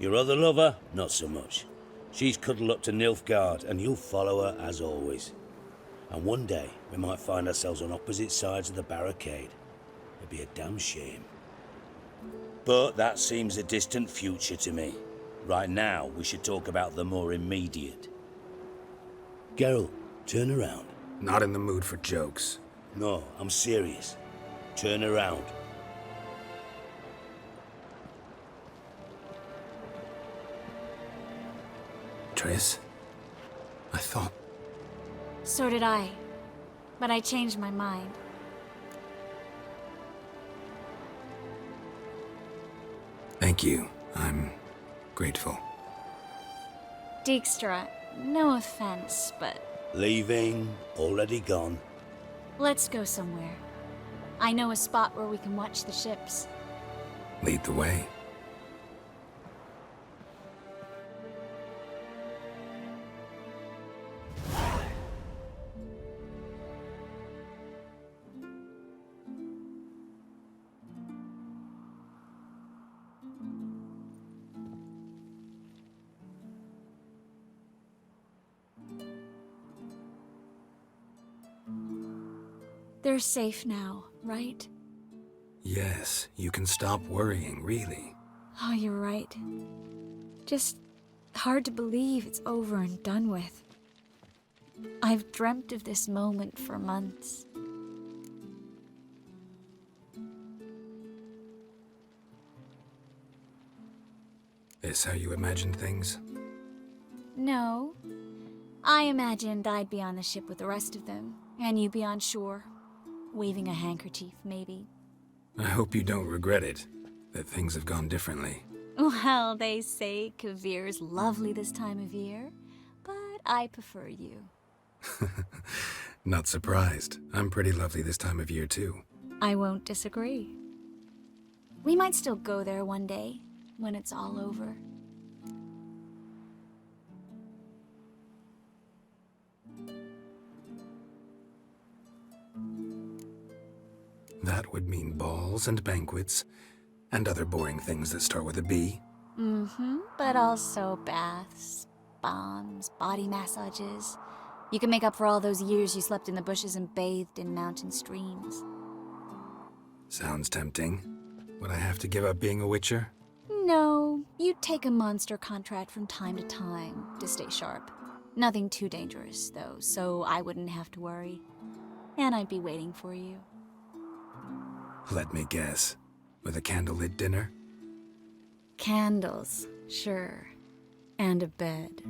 Your other lover, not so much. She's cuddled up to Nilfgaard, and you'll follow her as always. And one day, we might find ourselves on opposite sides of the barricade. It'd be a damn shame. But that seems a distant future to me. Right now, we should talk about the more immediate. Geralt, turn around. Not in the mood for jokes. No, I'm serious. Turn around. Triss? I thought... So did I. But I changed my mind. Thank you. I'm grateful. Dijkstra, no offense, but... Leaving, already gone. Let's go somewhere. I know a spot where we can watch the ships. Lead the way. They're safe now, right? Yes, you can stop worrying, really. Oh, you're right. Just hard to believe it's over and done with. I've dreamt of this moment for months. This how you imagined things? No. I imagined I'd be on the ship with the rest of them, and you be on shore. Waving a handkerchief, maybe. I hope you don't regret it, that things have gone differently. Well, they say Cavir's lovely this time of year, but I prefer you. Not surprised. I'm pretty lovely this time of year, too. I won't disagree. We might still go there one day, when it's all over. That would mean balls and banquets, and other boring things that start with a B. Mm-hmm, but also baths, bombs, body massages. You can make up for all those years you slept in the bushes and bathed in mountain streams. Sounds tempting. Would I have to give up being a witcher? No, you'd take a monster contract from time to time to stay sharp. Nothing too dangerous, though, so I wouldn't have to worry. And I'd be waiting for you. Let me guess. With a candlelit dinner? Candles, sure. And a bed.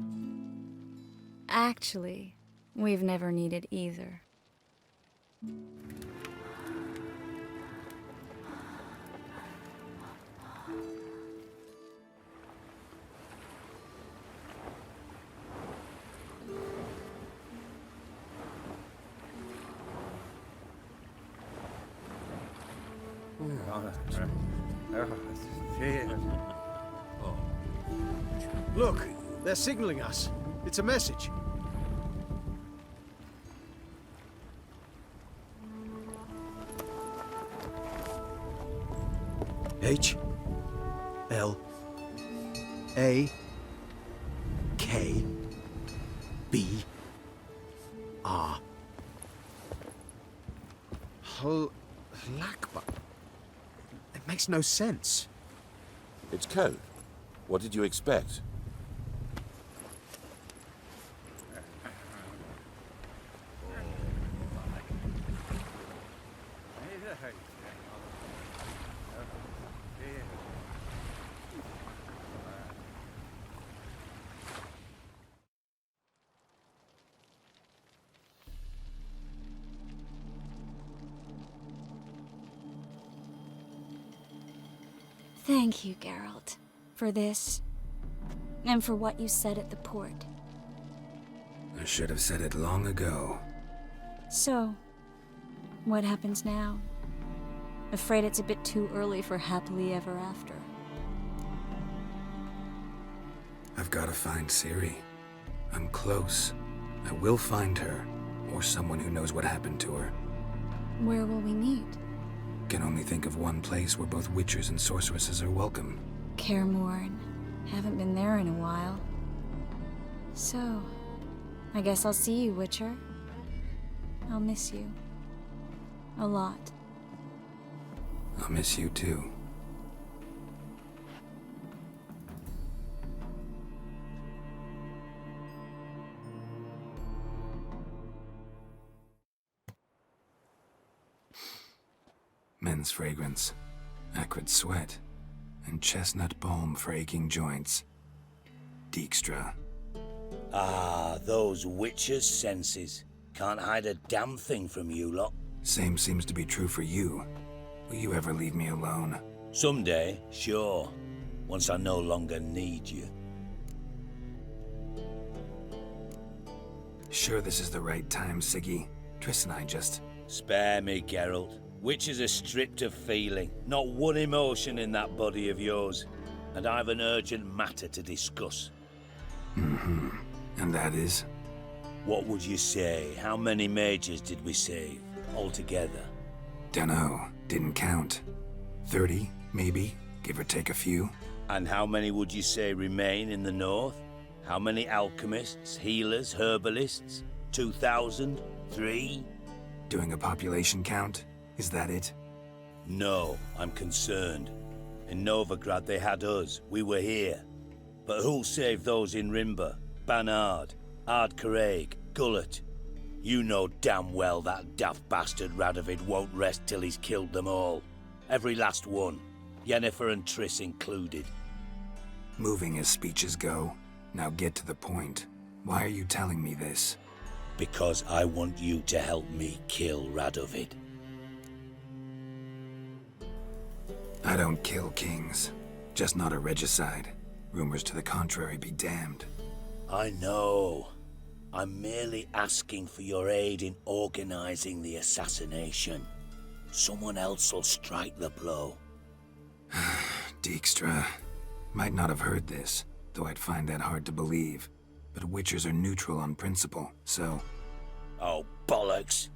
Actually, we've never needed either. Look, they're signaling us. It's a message. H L A K B R. Lakba. It makes no sense. It's code. What did you expect? Thank you, Geralt, for this, and for what you said at the port. I should have said it long ago. So, what happens now? Afraid it's a bit too early for happily ever after. I've got to find Ciri. I'm close. I will find her, or someone who knows what happened to her. Where will we meet? Can only think of one place where both witchers and sorceresses are welcome. Kaer Morhen. Haven't been there in a while. So, I guess I'll see you, Witcher. I'll miss you. A lot. I'll miss you too. Men's fragrance, acrid sweat, and chestnut balm for aching joints. Dijkstra. Ah, those witches' senses. Can't hide a damn thing from you lot. Same seems to be true for you. Will you ever leave me alone? Someday, sure. Once I no longer need you. Sure this is the right time, Siggy? Triss and I just... Spare me, Geralt. Witches are stripped of feeling. Not one emotion in that body of yours. And I've an urgent matter to discuss. Mm-hmm. And that is? What would you say? How many mages did we save, altogether? Dunno. Didn't count. 30, maybe, give or take a few. And how many would you say remain in the north? How many alchemists, healers, herbalists? 2,000? 3? Doing a population count? Is that it? No, I'm concerned. In Novigrad they had us. We were here. But who'll save those in Rimba? Banard, Ardcaraig, Gullet? You know damn well that daft bastard Radovid won't rest till he's killed them all. Every last one. Yennefer and Triss included. Moving as speeches go. Now get to the point. Why are you telling me this? Because I want you to help me kill Radovid. I don't kill kings. Just not a regicide. Rumors to the contrary be damned. I know. I'm merely asking for your aid in organizing the assassination. Someone else will strike the blow. Dijkstra. Might not have heard this, though I'd find that hard to believe. But Witchers are neutral on principle, so... Oh, bollocks.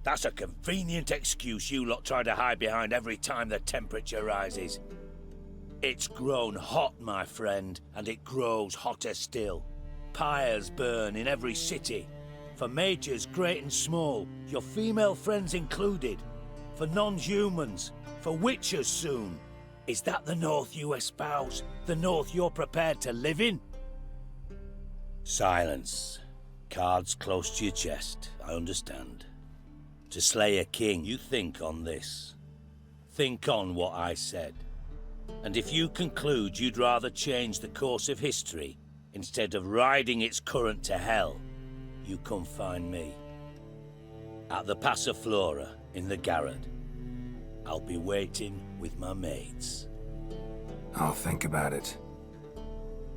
That's a convenient excuse you lot try to hide behind every time the temperature rises. It's grown hot, my friend, and it grows hotter still. Pyres burn in every city. For mages great and small, your female friends included. For non-humans, for witchers soon. Is that the North you espouse? The North you're prepared to live in? Silence. Cards close to your chest, I understand. To slay a king, you think on this. Think on what I said. And if you conclude you'd rather change the course of history instead of riding its current to hell, you come find me. At the Passiflora in the Garrod. I'll be waiting with my mates. I'll think about it.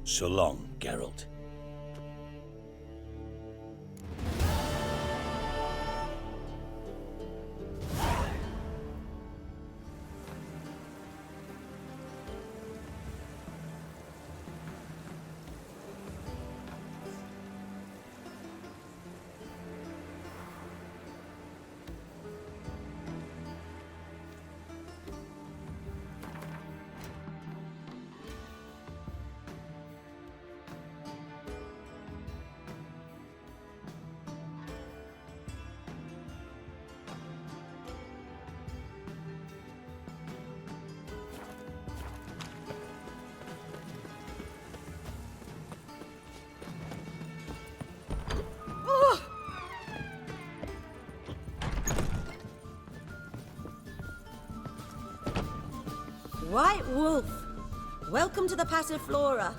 So long, Geralt. White Wolf, welcome to the Passiflora.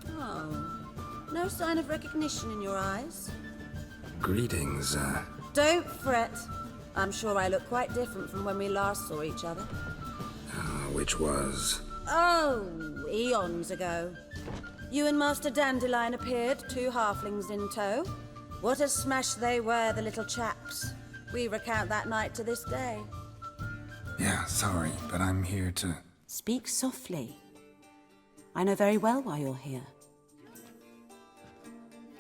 Oh, no sign of recognition in your eyes? Greetings, Don't fret. I'm sure I look quite different from when we last saw each other. which was... Oh, eons ago. You and Master Dandelion appeared, 2 halflings in tow. What a smash they were, the little chaps. We recount that night to this day. Yeah, sorry, but I'm here to... Speak softly. I know very well why you're here.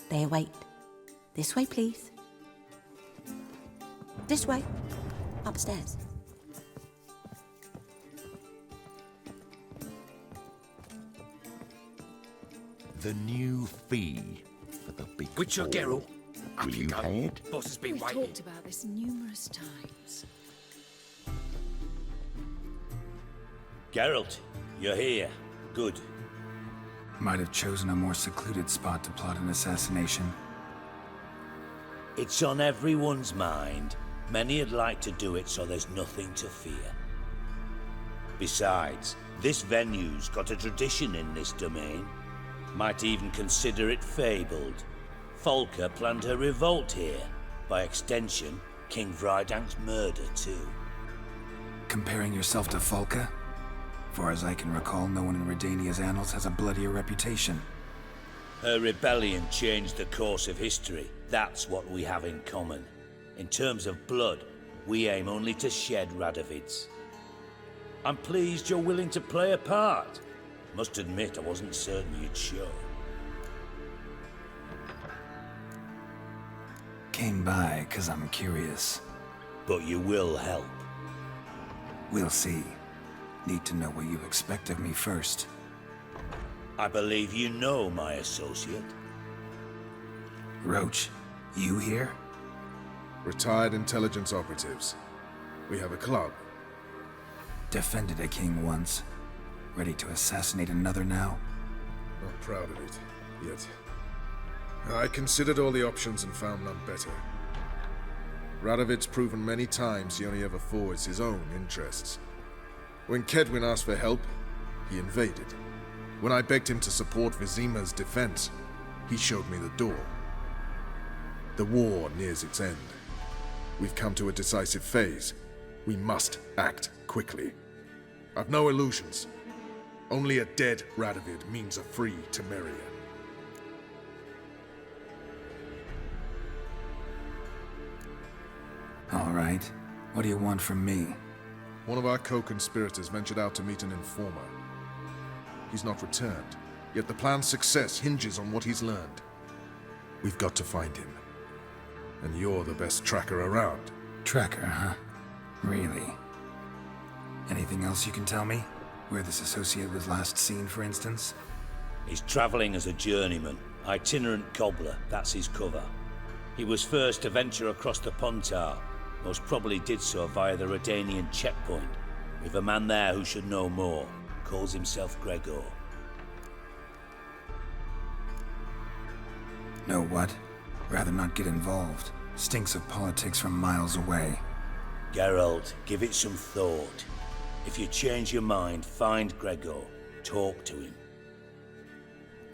They await. This way, please. This way. Upstairs. The new fee for the big Witcher ball. Geralt. Will you pay it? Boss has been We've waiting. talked about this numerous times. Geralt, you're here. Good. Might have chosen a more secluded spot to plot an assassination. It's on everyone's mind. Many'd like to do it so there's nothing to fear. Besides, this venue's got a tradition in this domain. Might even consider it fabled. Folka planned her revolt here. By extension, King Vrydank's murder too. Comparing yourself to Folka? Far as I can recall, no one in Redania's annals has a bloodier reputation. Her rebellion changed the course of history. That's what we have in common. In terms of blood, we aim only to shed Radovid's. I'm pleased you're willing to play a part. Must admit, I wasn't certain you'd show. Came by 'cause I'm curious. But you will help. We'll see. Need to know what you expect of me first. I believe you know my associate. Roach, you here? Retired intelligence operatives. We have a club. Defended a king once. Ready to assassinate another now? Not proud of it, yet. I considered all the options and found none better. Radovid's proven many times he only ever forwards his own interests. When Kedwin asked for help, he invaded. When I begged him to support Vizima's defense, he showed me the door. The war nears its end. We've come to a decisive phase. We must act quickly. I've no illusions. Only a dead Radovid means a free Temeria. All right. What do you want from me? One of our co-conspirators ventured out to meet an informer. He's not returned, yet the plan's success hinges on what he's learned. We've got to find him. And you're the best tracker around. Tracker, huh? Really? Anything else you can tell me? Where this associate was last seen, for instance? He's travelling as a journeyman. Itinerant cobbler, that's his cover. He was first to venture across the Pontar. Most probably did so via the Redanian checkpoint. With a man there who should know more. Calls himself Gregor. Know what? Rather not get involved. Stinks of politics from miles away. Geralt, give it some thought. If you change your mind, find Gregor. Talk to him.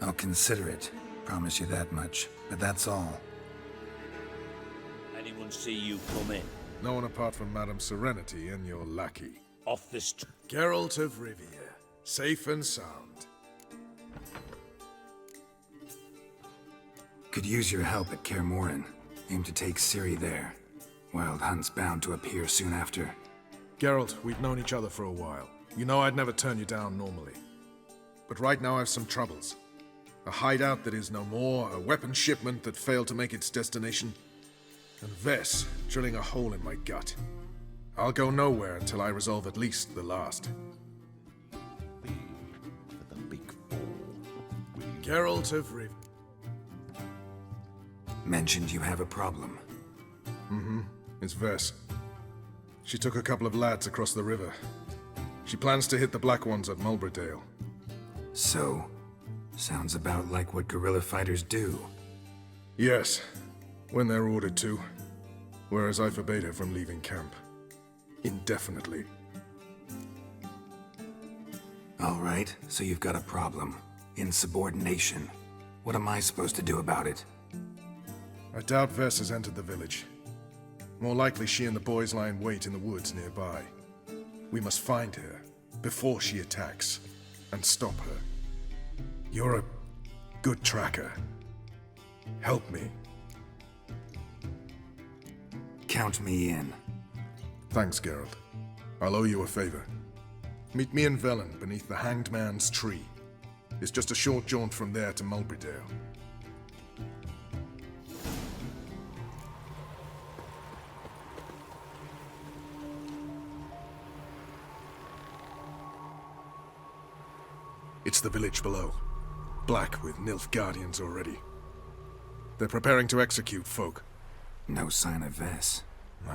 I'll consider it. Promise you that much. But that's all. Anyone see you come in? No one apart from Madame Serenity and your lackey. Off the street. Geralt of Rivia. Safe and sound. Could use your help at Kaer Morhen. Aim to take Ciri there. Wild Hunt's bound to appear soon after. Geralt, we've known each other for a while. You know I'd never turn you down normally. But right now I've some troubles. A hideout that is no more, a weapon shipment that failed to make its destination, and Vess drilling a hole in my gut. I'll go nowhere until I resolve at least the last. For the big four. Geralt of Rivia. Mentioned you have a problem. Mm-hmm. It's Vess. She took a couple of lads across the river. She plans to hit the Black Ones at Mulbridale. So, sounds about like what guerrilla fighters do. Yes, when they're ordered to. Whereas I forbade her from leaving camp. Indefinitely. All right, so you've got a problem. Insubordination. What am I supposed to do about it? I doubt Vess has entered the village. More likely she and the boys lie in wait in the woods nearby. We must find her before she attacks and stop her. You're a good tracker. Help me. Count me in. Thanks, Geralt. I'll owe you a favor. Meet me in Velen beneath the Hanged Man's tree. It's just a short jaunt from there to Mulbridale. It's the village below. Black with Nilfgaardians already. They're preparing to execute folk. No sign of Vess.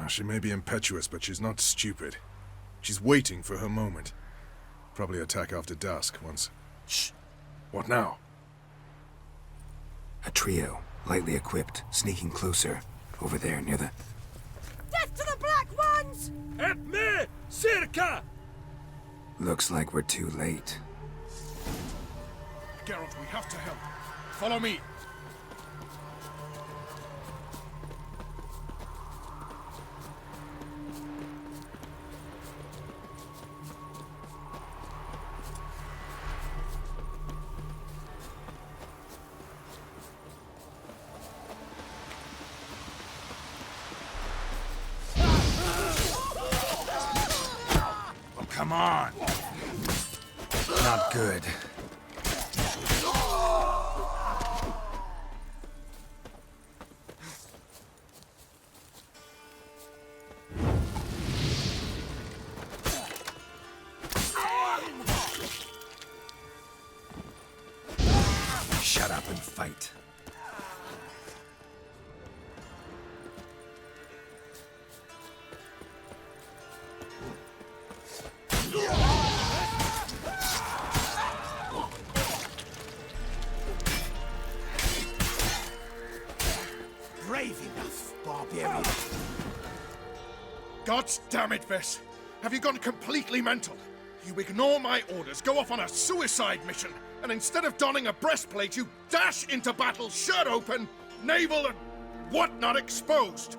She may be impetuous, but she's not stupid. She's waiting for her moment. Probably attack after dusk once... Shh! What now? A trio, lightly equipped, sneaking closer. Over there, near the... Death to the Black Ones! Help me! Circa! Looks like we're too late. Geralt, we have to help. Follow me. Oh, come on! Not good. Shut up and fight. God damn it, Vess! Have you gone completely mental? You ignore my orders, go off on a suicide mission, and instead of donning a breastplate, you dash into battle, shirt open, navel and whatnot exposed!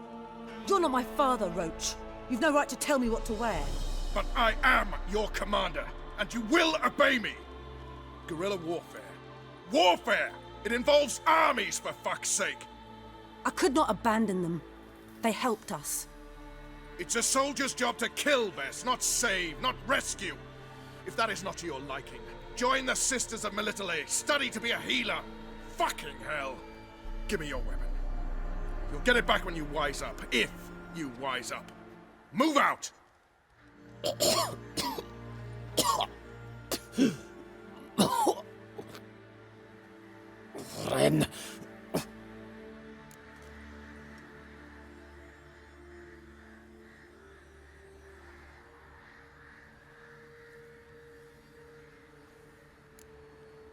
You're not my father, Roach. You've no right to tell me what to wear. But I am your commander, and you will obey me! Guerrilla warfare. Warfare! It involves armies, for fuck's sake! I could not abandon them. They helped us. It's a soldier's job to kill, Vess, not save, not rescue. If that is not to your liking, join the Sisters of Melitele, study to be a healer. Fucking hell. Give me your weapon. You'll get it back when you wise up, if you wise up. Move out! Ren.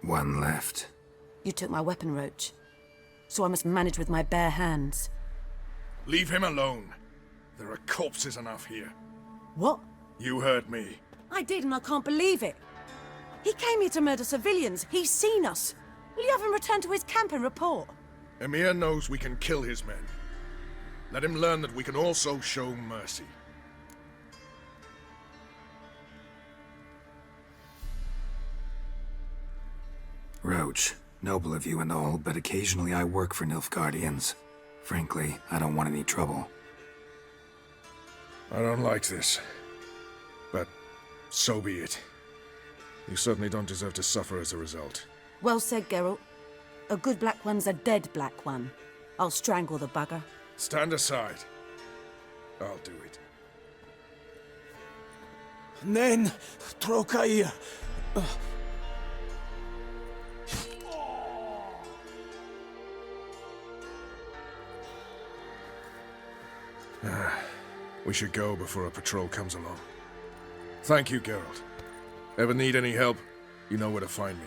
One left. You took my weapon, Roach. So I must manage with my bare hands. Leave him alone. There are corpses enough here. What? You heard me. I did, and I can't believe it. He came here to murder civilians. He's seen us. Will you have him return to his camp and report? Emir knows we can kill his men. Let him learn that we can also show mercy. Roach, noble of you and all, but occasionally I work for Nilfgaardians. Frankly, I don't want any trouble. I don't like this. But so be it. You certainly don't deserve to suffer as a result. Well said, Geralt. A good black one's a dead black one. I'll strangle the bugger. Stand aside. I'll do it. Nen, TO KAER. We should go before a patrol comes along. Thank you, Geralt. Ever need any help, you know where to find me.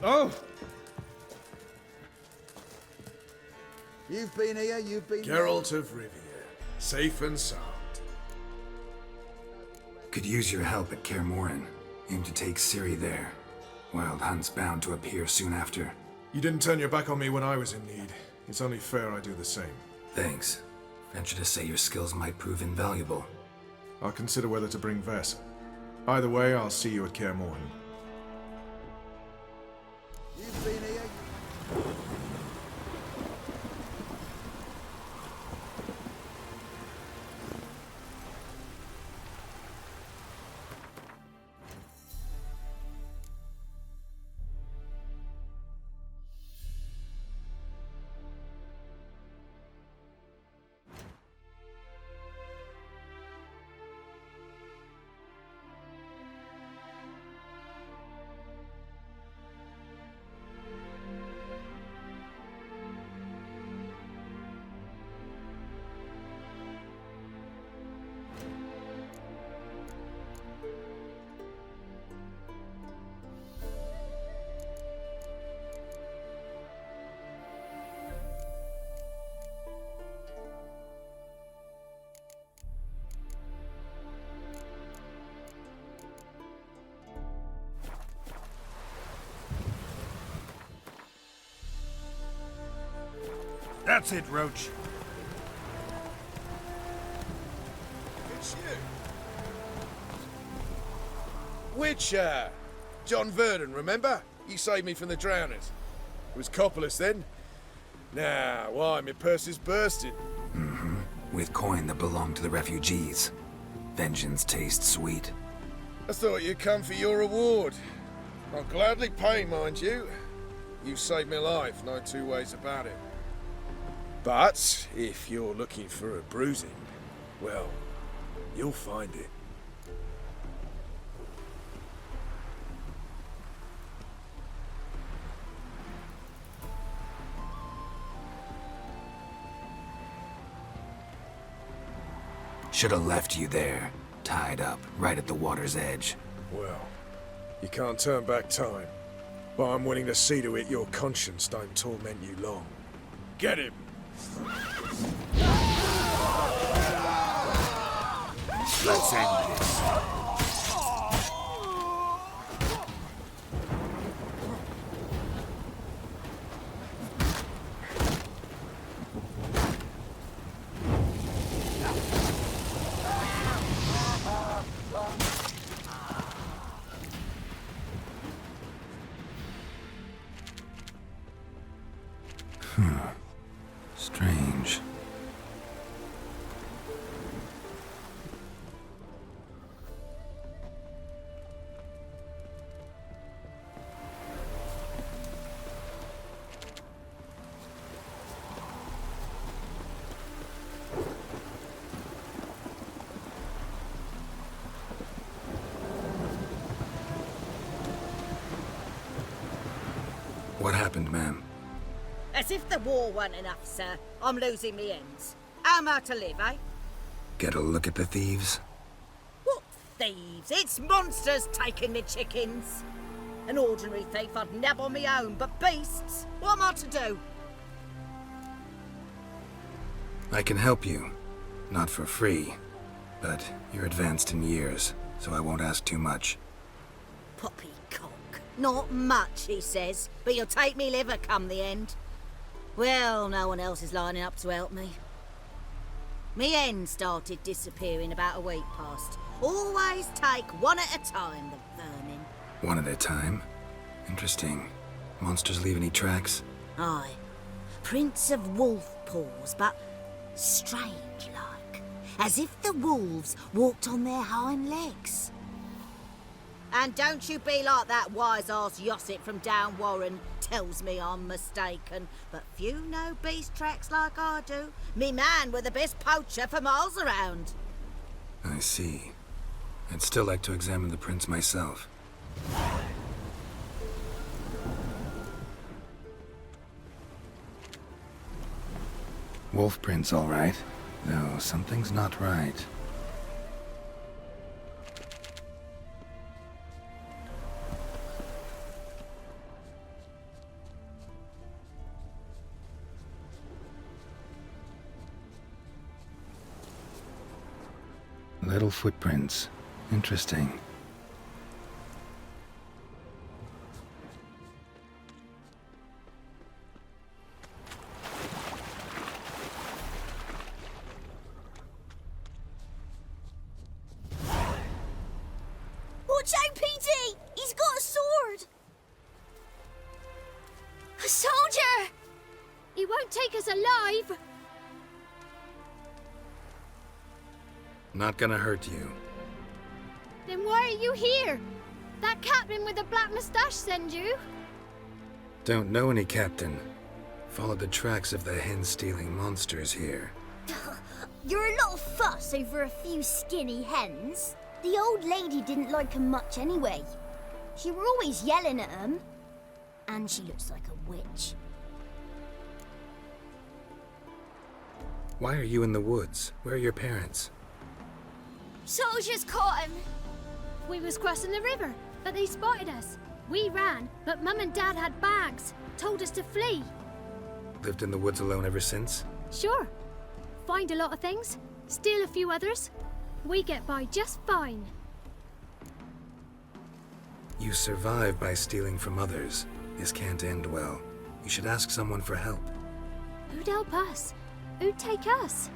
Oh! You've been here, you've been... Geralt of Rivia. Safe and sound. Could use your help at Kaer Morhen. Aim to take Ciri there. Wild Hunt's bound to appear soon after. You didn't turn your back on me when I was in need. It's only fair I do the same. Thanks. Venture to say your skills might prove invaluable. I'll consider whether to bring Vess. Either way, I'll see you at Kaer Morhen. You've been here... That's it, Roach. It's you. Witcher! John Verdon, remember? You saved me from the drowners. It was Coppolis then. Now, why, my purse is bursting. Mm-hmm. With coin that belonged to the refugees. Vengeance tastes sweet. I thought you'd come for your reward. I'll gladly pay, mind you. You saved my life, no two ways about it. But, if you're looking for a bruising, well, you'll find it. Should have left you there, tied up, right at the water's edge. Well, You can't turn back time. But I'm willing to see to it your conscience don't torment you long. Get him! Let's end this. Strange. What happened, ma'am? As if the war weren't enough, sir. I'm losing me ends. How am I to live, eh? Get a look at the thieves? What thieves? It's monsters taking me chickens. An ordinary thief I'd nab on my own, but beasts? What am I to do? I can help you. Not for free. But you're advanced in years, so I won't ask too much. Poppycock. Not much, he says, but you'll take me liver come the end. Well, no one else is lining up to help me. Me hen started disappearing about a week past. Always take one at a time, the vermin. One at a time? Interesting. Monsters leave any tracks? Aye. Prints of wolf paws, but strange-like. As if the wolves walked on their hind legs. And don't you be like that wise-ass Yossit from down Warren tells me I'm mistaken. But few know beast tracks like I do. Me man were the best poacher for miles around. I see. I'd still like to examine the prints myself. Wolf prints, all right. Though something's not right. Little footprints. Interesting. Watch out, PD! He's got a sword! A soldier! He won't take us alive! Not gonna hurt you. Then why are you here? That captain with the black moustache send you? Don't know any captain. Followed the tracks of the hen-stealing monsters here. You're a lot of fuss over a few skinny hens. The old lady didn't like 'em much anyway. She were always yelling at 'em. And she looks like a witch. Why are you in the woods? Where are your parents? Soldiers caught him. We was crossing the river, but they spotted us. We ran, but Mum and Dad had bags. Told us to flee. Lived in the woods alone ever since? Sure. Find a lot of things, steal a few others. We get by just fine. You survive by stealing from others. This can't end well. You should ask someone for help. Who'd help us? Who'd take us?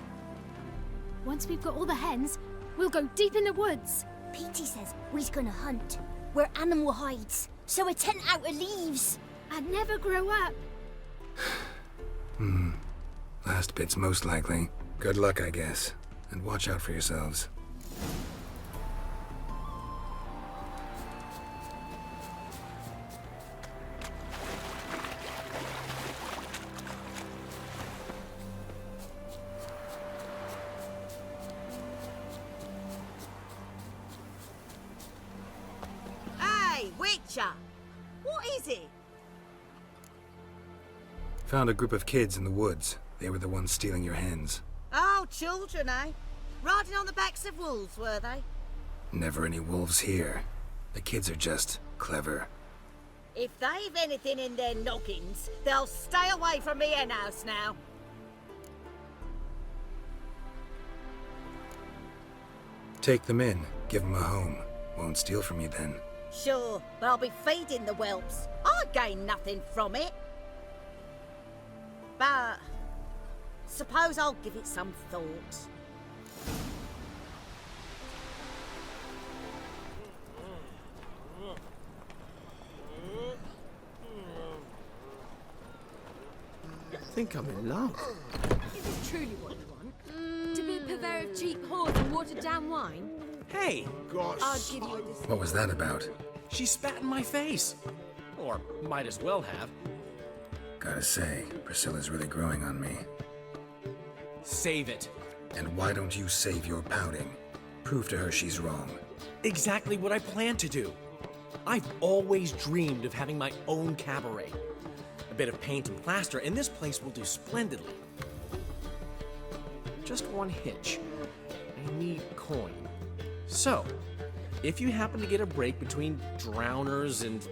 Once we've got all the hens, we'll go deep in the woods. Petey says we's gonna hunt. We're animal hides, so a tent out of leaves. I'd never grow up. Last bit's most likely. Good luck, I guess. And watch out for yourselves. Hey, Witcher! What is it? Found a group of kids in the woods. They were the ones stealing your hens. Oh, children, eh? Riding on the backs of wolves, were they? Never any wolves here. The kids are just Clever. If they've anything in their noggins, they'll stay away from me hen house now. Take them in. Give them a home. Won't steal from you then. Sure, but I'll be feeding the whelps. I gain nothing from it. But suppose I'll give it some thought. I think I'm in love. Is this truly what you want? To be a purveyor of cheap whores and watered down wine? Hey! Gosh. I'll give you this. What was that about? She spat in my face. Or might as well have. Gotta say, Priscilla's really growing on me. Save it. And why don't you save your pouting? Prove to her she's wrong. Exactly what I plan to do. I've always dreamed of having my own cabaret. A bit of paint and plaster, and this place will do splendidly. Just one hitch. I need coin. So, if you happen to get a break between drowners and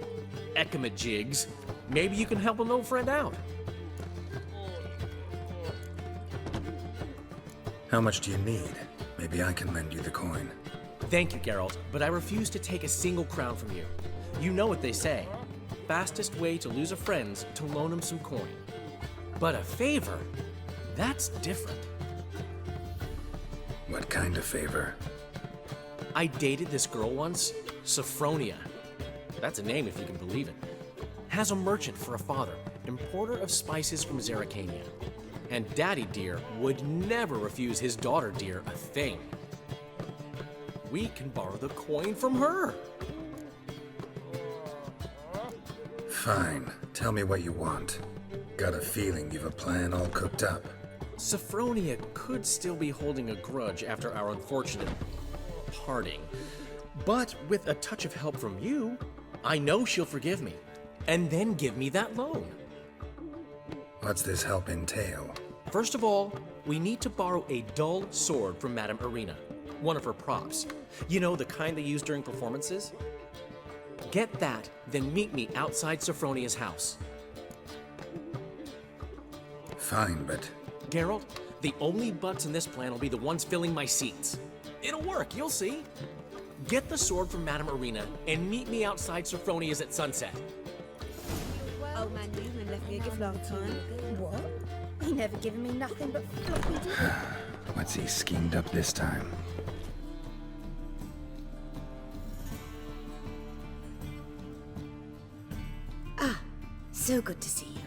ekamajigs, maybe you can help an old friend out. How much do you need? Maybe I can lend you the coin. Thank you, Geralt, but I refuse to take a single crown from you. You know what they say. Fastest way to lose a friend's to loan him some coin. But a favor? That's different. What kind of favor? I dated this girl once, Sophronia. That's a name if you can believe it. Has a merchant for a father, importer of spices from Zerrikania. And Daddy Dear would never refuse his daughter Dear a thing. We can borrow the coin from her. Fine. Tell me what you want. Got a feeling you've a plan all cooked up. Sophronia could still be holding a grudge after our unfortunate parting. But with a touch of help from you, I know she'll forgive me. And then give me that loan. What's this help entail? First of all, we need to borrow a dull sword from Madame Irina, one of her props. You know, the kind they use during performances? Get that, then meet me outside Sophronia's house. Fine, but... Geralt, the only butts in this plan will be the ones filling my seats. It'll work, you'll see. Get the sword from Madame Irina and meet me outside Sophronia's at sunset. Old man Newman left me a gift last time. What? He never given me nothing but floppy dick. What's he schemed up this time? Ah, so good to see you.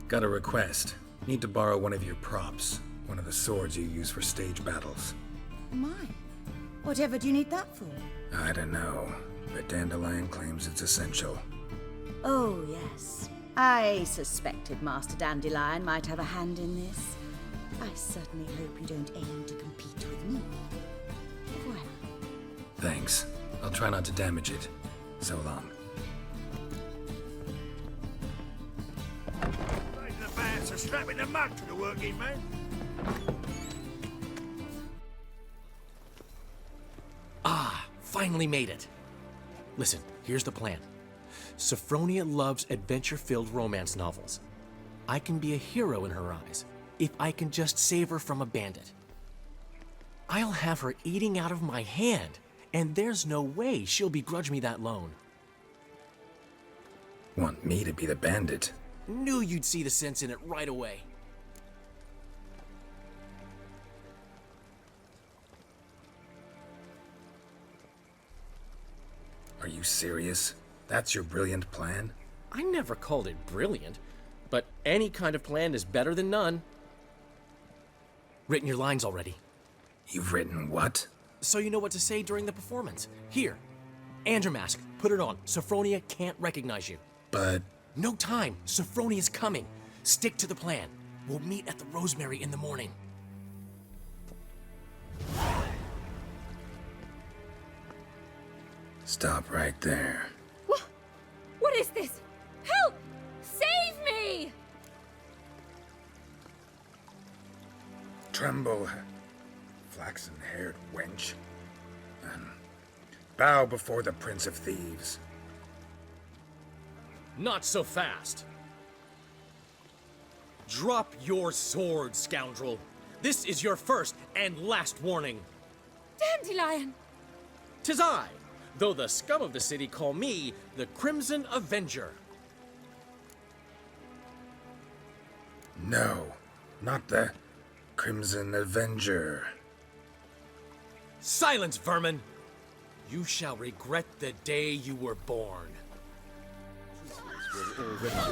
Got a request. Need to borrow one of your props. One of the swords you use for stage battles. Mine? Whatever do you need that for? I don't know, but Dandelion claims it's essential. Oh, yes. I suspected Master Dandelion might have a hand in this. I certainly hope you don't aim to compete with me. Voilà. Thanks. I'll try not to damage it. So long. The bats are strapping the mug to the working man. Ah, finally made it. Listen, here's the plan. Sophronia loves adventure-filled romance novels. I can be a hero in her eyes if I can just save her from a bandit. I'll have her eating out of my hand, and there's no way she'll begrudge me that loan. Want me to be the bandit? Knew you'd see the sense in it right away. Are you serious? That's your brilliant plan? I never called it brilliant, but any kind of plan is better than none. Written your lines already. You've written what? So you know what to say during the performance. Here, and your mask. Put it on. Sophronia can't recognize you. But... No time. Sophronia's coming. Stick to the plan. We'll meet at the Rosemary in the morning. Stop right there. What is this? Help! Save me! Tremble, flaxen-haired wench. Bow before the Prince of Thieves. Not so fast. Drop your sword, scoundrel. This is your first and last warning. Dandelion! 'Tis I, though the scum of the city call me the Crimson Avenger. No, not the Crimson Avenger. Silence, vermin! You shall regret the day you were born.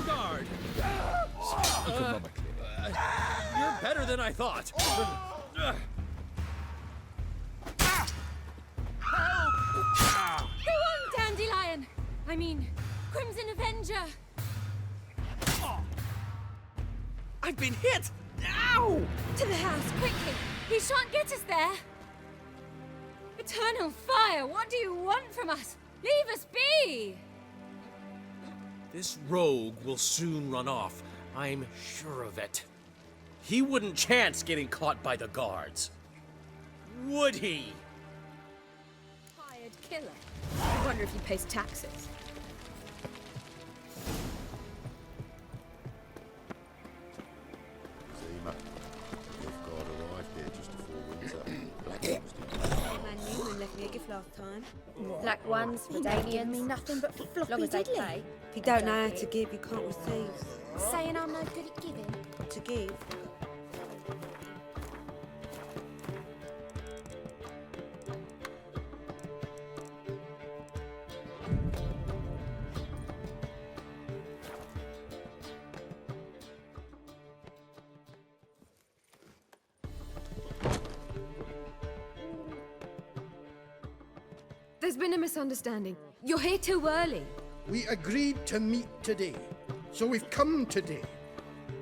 Guard! You're better than I thought. Go on, Dandelion! I mean, Crimson Avenger! I've been hit! Ow! To the house, quickly! He shan't get us there! Eternal fire, what do you want from us? Leave us be! This rogue will soon run off. I'm sure of it. He wouldn't chance getting caught by the guards. Would he? Hired killer. I wonder if he pays taxes. Zima, you've got arrived here just before winter. Man, you left me a gift last time. Black ones, Redanians. Me nothing but floppy Long as they diddly. play. If you don't know how to give, you can't receive. Saying I'm no good at giving. To give. There's been a misunderstanding. You're here too early. We agreed to meet today, so we've come today.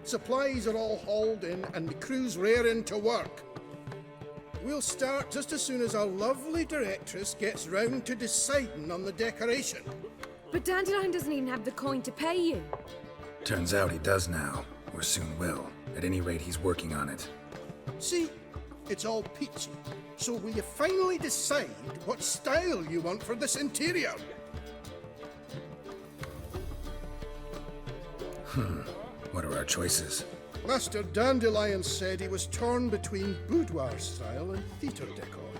Supplies are all hauled in and the crew's raring to work. We'll start just as soon as our lovely directress gets round to deciding on the decoration. But Dandelion doesn't even have the coin to pay you. Turns out he does now, or soon will. At any rate, he's working on it. See, it's all peachy. So will you finally decide what style you want for this interior? What are our choices? Master Dandelion said he was torn between boudoir style and theatre decor.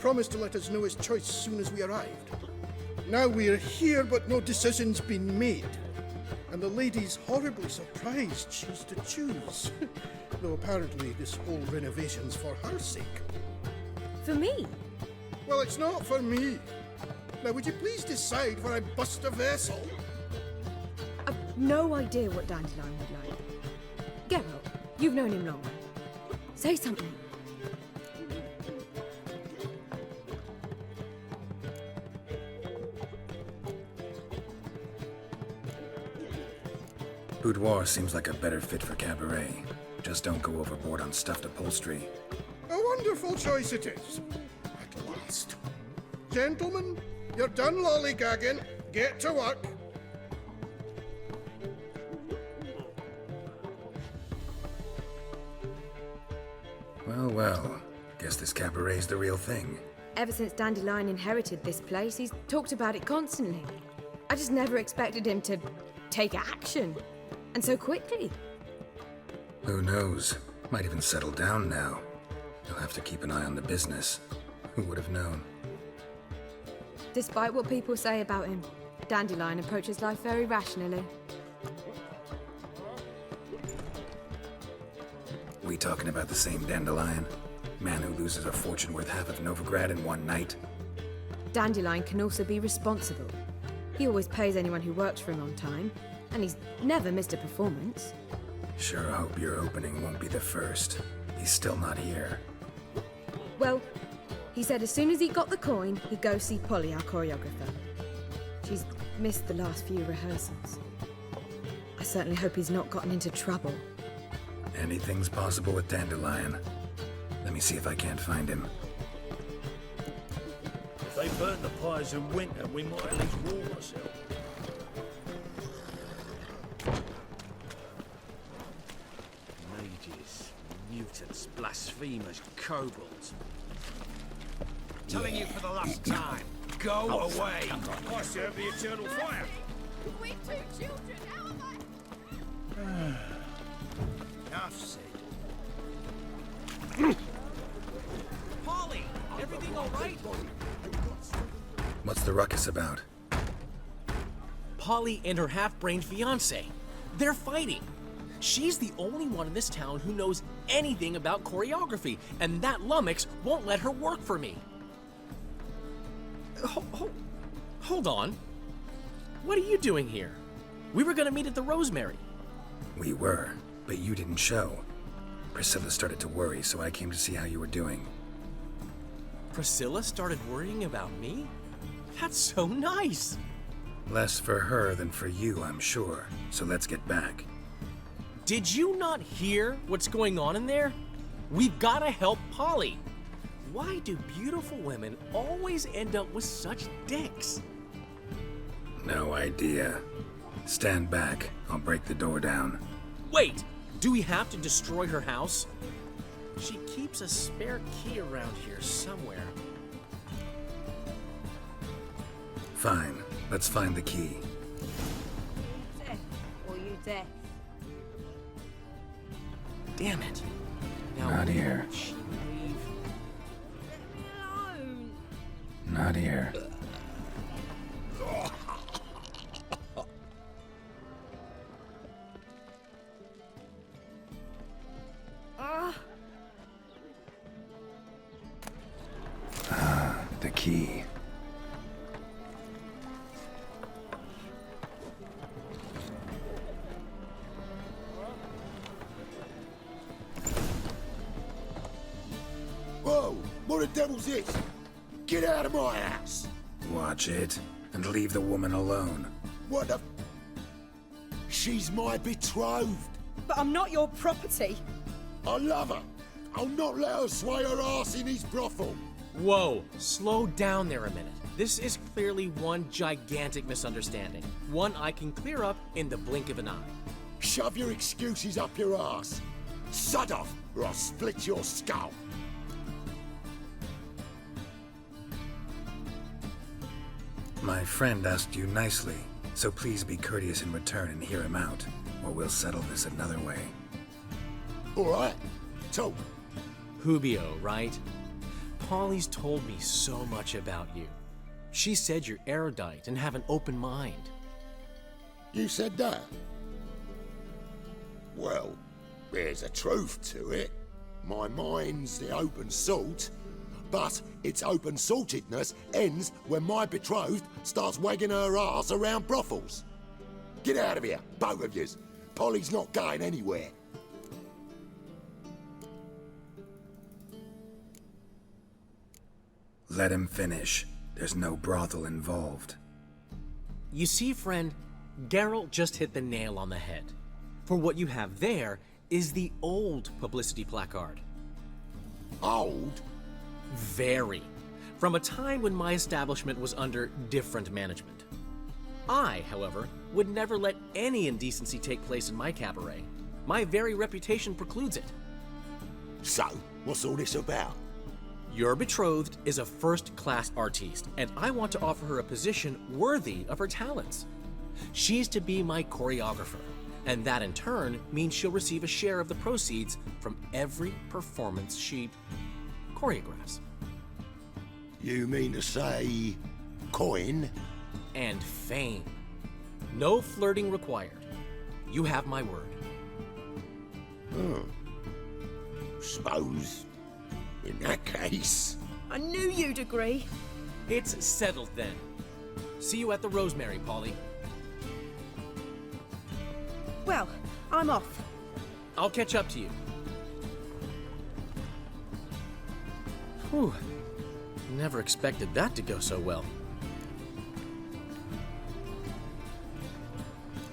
Promised to let us know his choice as soon as we arrived. Now we're here, but no decision's been made. And the lady's horribly surprised she's to choose. Though apparently this whole renovation's for her sake. For me? Well, it's not for me. Now, would you please decide where I bust a vessel? I've no idea what Dandelion would like. Geralt, you've known him long. Say something. Boudoir seems like a better fit for cabaret. Just don't go overboard on stuffed upholstery. A wonderful choice it is. At last. Gentlemen, you're done lollygagging. Get to work. Well, well. Guess this cabaret's the real thing. Ever since Dandelion inherited this place, he's talked about it constantly. I just never expected him to take action. And so quickly. Who knows? Might even settle down now. You'll have to keep an eye on the business. Who would have known? Despite what people say about him, Dandelion approaches life very rationally. We talking about the same Dandelion? Man who loses a fortune worth half of Novigrad in one night? Dandelion can also be responsible. He always pays anyone who works for him on time, and he's never missed a performance. Sure hope your opening won't be the first. He's still not here. Well, he said as soon as he got the coin, he'd go see Polly, our choreographer. She's missed the last few rehearsals. I certainly hope he's not gotten into trouble. Anything's possible with Dandelion. Let me see if I can't find him. If they burnt the pies in winter, we might at least warm ourselves. Mages, mutants, blasphemers, kobolds. Telling you for the last time, Go away! I serve the eternal fire. We two children, how am Enough said. Polly, everything all right? What's the ruckus about? Polly and her half-brained fiancé. They're fighting. She's the only one in this town who knows anything about choreography, and that lummox won't let her work for me. Hold on. What are you doing here? We were gonna meet at the Rosemary. We were, but you didn't show. Priscilla started to worry, so I came to see how you were doing. Priscilla started worrying about me? That's so nice. Less for her than for you, I'm sure. So let's get back. Did you not hear what's going on in there? We've gotta help Polly. Why do beautiful women always end up with such dicks? No idea. Stand back. I'll break the door down. Wait! Do we have to destroy her house? She keeps a spare key around here somewhere. Fine. Let's find the key. Or you deaf? Damn it. Now Not here. won't she leave? Not here. The key. Whoa! What the devil's this? Get out of my house! Watch it, and leave the woman alone. What the... She's my betrothed. But I'm not your property. I love her. I'll not let her sway her ass in his brothel. Whoa, slow down there a minute. This is clearly one gigantic misunderstanding. One I can clear up in the blink of an eye. Shove your excuses up your ass. Sod off, or I'll split your skull. My friend asked you nicely, so please be courteous in return and hear him out, or we'll settle this another way. All right, talk. Hubio, right? Polly's told me so much about you. She said you're erudite and have an open mind. You said that? Well, there's a truth to it. My mind's the open salt, but its open saltedness ends when my betrothed starts wagging her ass around brothels. Get out of here, both of yous. Polly's not going anywhere. Let him finish. There's no brothel involved. You see, friend, Geralt just hit the nail on the head. For what you have there is the old publicity placard. Old? Very. From a time when my establishment was under different management. I, however, would never let any indecency take place in my cabaret. My very reputation precludes it. So, what's all this about? Your betrothed is a first-class artiste, and I want to offer her a position worthy of her talents. She's to be my choreographer, and that in turn means she'll receive a share of the proceeds from every performance she choreographs. You mean to say... coin? And fame. No flirting required. You have my word. Suppose... in that case... I knew you'd agree. It's settled then. See you at the Rosemary, Polly. Well, I'm off. I'll catch up to you. Whew. Never expected that to go so well.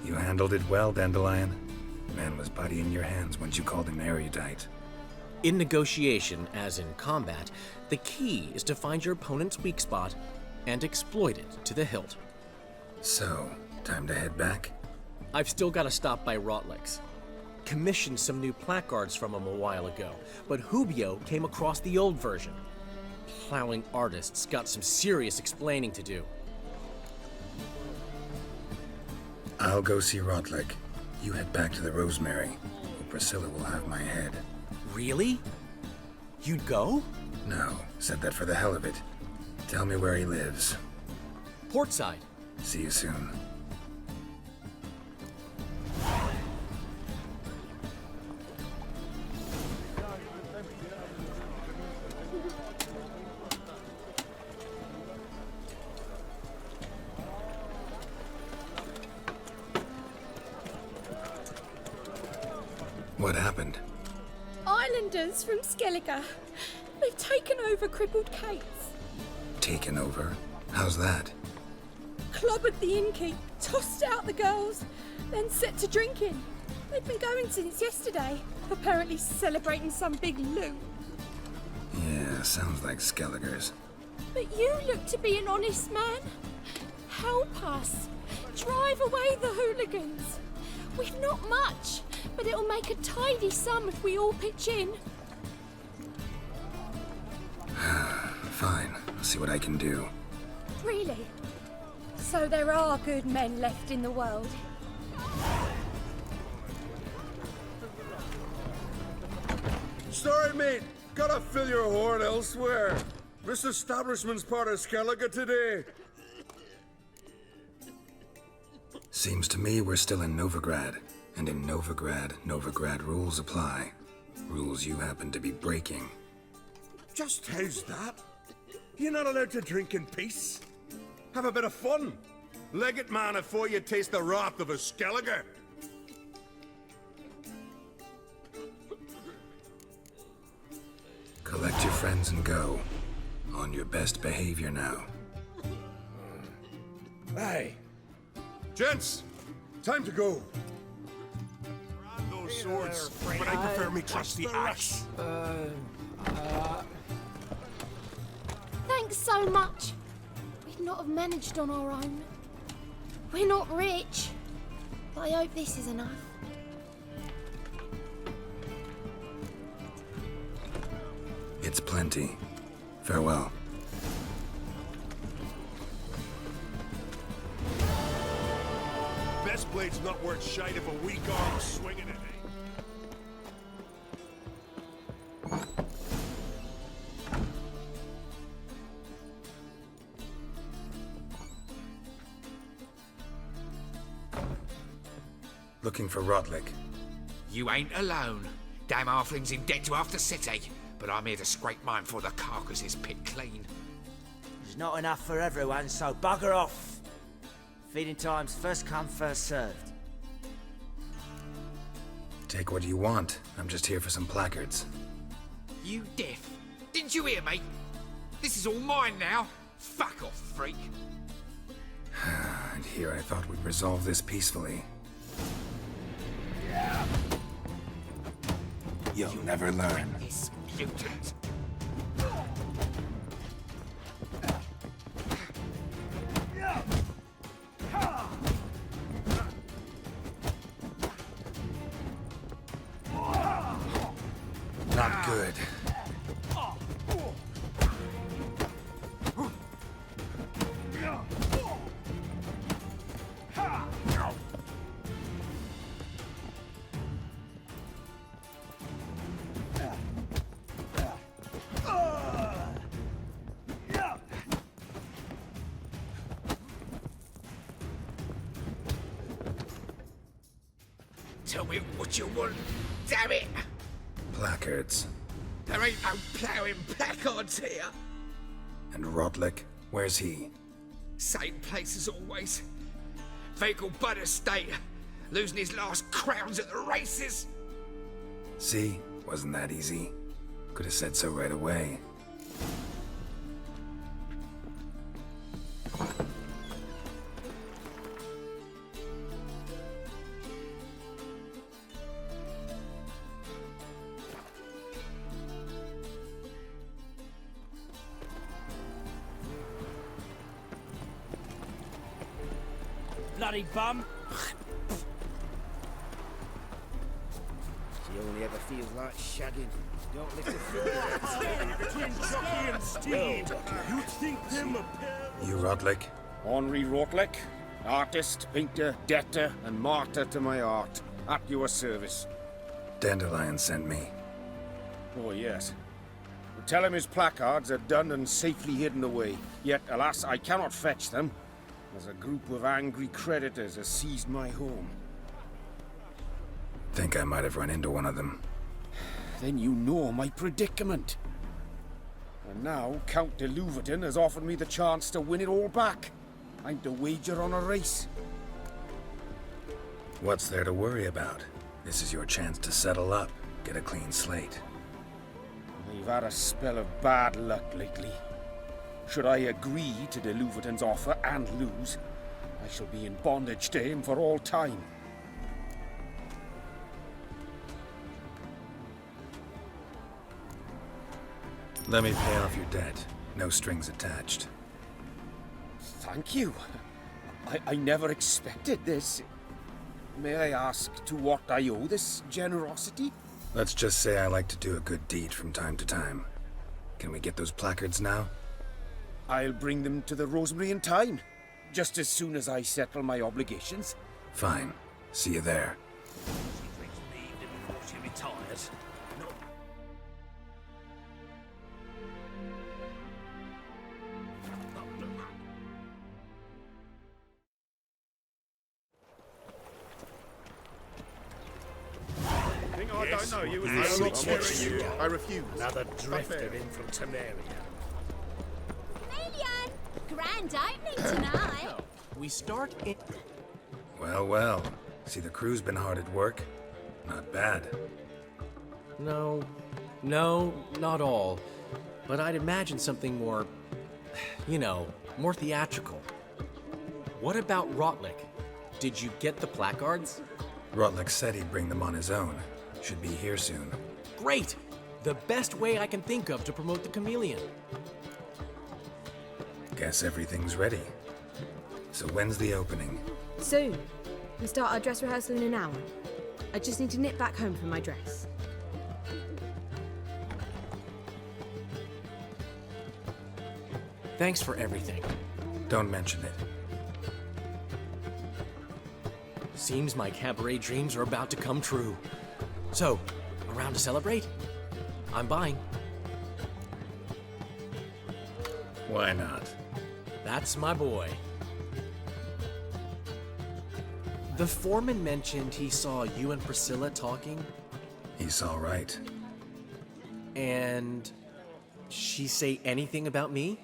You handled it well, Dandelion. Man was putty in your hands once you called him erudite. In negotiation, as in combat, the key is to find your opponent's weak spot and exploit it to the hilt. So, time to head back? I've still got to stop by Rotlick's. Commissioned some new placards from him a while ago, but Hubio came across the old version. plowing artist's got some serious explaining to do. I'll go see Rotlick. You head back to the Rosemary, or Priscilla will have my head. Really? You'd go? No, said that for the hell of it. Tell me where he lives. Portside. See you soon. What happened? Islanders from Skellige. They've taken over crippled Kate's. Taken over? How's that? Clobbered the innkeep, tossed out the girls, then set to drinking. They've been going since yesterday, apparently celebrating some big loot. Yeah, sounds like Skellige's. But you look to be an honest man. Help us. Drive away the hooligans. We've not much, but it'll make a tidy sum if we all pitch in. Fine, I'll see what I can do. Really? So there are good men left in the world? Sorry, mate. Gotta fill your horn elsewhere. This establishment's part of Skellige today. Seems to me we're still in Novigrad. And in Novigrad, Novigrad rules apply. Rules you happen to be breaking. Just how's that? You're not allowed to drink in peace? Have a bit of fun. Leg it, man, before you taste the wrath of a Skellige. Collect your friends and go. On your best behavior now. Aye. Gents, time to go. Those swords, but I prefer me trusty axe. Thanks so much. We'd not have managed on our own. We're not rich, but I hope this is enough. It's plenty. Farewell. Best blade's not worth shite if a weak arm's swinging it. Looking for Rotlick. You ain't alone. Damn halfling's in debt to half the city, but I'm here to scrape mine before the carcass is picked clean. There's not enough for everyone, so bugger off. Feeding time's first come, first served. Take what you want. I'm just here for some placards. You deaf? Didn't you hear me? This is all mine now. Fuck off, freak. And here I thought we'd resolve this peacefully. You'll never learn. This mutant. Not good. Tell me what you want, damn it! Placards. There ain't no ploughing placards here. And Rotlick? Where's he? Same place as always. Vehicle bud estate. Losing his last crowns at the races. See? Wasn't that easy? Could have said so right away. Bloody bum. She only ever feels like shagging. Don't listen to Between Chucky and Steve, you'd think them a pair. You Rotlick? Henry Rotlick, artist, painter, debtor, and martyr to my art. At your service. Dandelion sent me. Oh, yes. Tell him his placards are done and safely hidden away. Yet, alas, I cannot fetch them, as a group of angry creditors has seized my home. Think I might have run into one of them. Then you know my predicament. And now, Count de Louverton has offered me the chance to win it all back. I'm to wager on a race. What's there to worry about? This is your chance to settle up, get a clean slate. I've had a spell of bad luck lately. Should I agree to de Louverton's offer and lose, I shall be in bondage to him for all time. Let me pay off your debt. No strings attached. Thank you. I never expected this. May I ask to what I owe this generosity? Let's just say I like to do a good deed from time to time. Can we get those placards now? I'll bring them to the Rosemary in time, just as soon as I settle my obligations. Fine. See you there. She retires. I don't know you. I will not sponsor you. I refuse. Another drifter in from Temeria. Chameleon! Grand opening tonight. We start in... Well, well. See, the crew's been hard at work. Not bad. No, not all. But I'd imagine something more, you know, more theatrical. What about Rotlick? Did you get the placards? Rotlick said he'd bring them on his own. Should be here soon. Great! The best way I can think of to promote the chameleon. Guess everything's ready. So when's the opening? Soon. We start our dress rehearsal in an hour. I just need to nip back home for my dress. Thanks for everything. Don't mention it. Seems my cabaret dreams are about to come true. So, around to celebrate? I'm buying. Why not? That's my boy. The foreman mentioned he saw you and Priscilla talking. He's all right. And she say anything about me?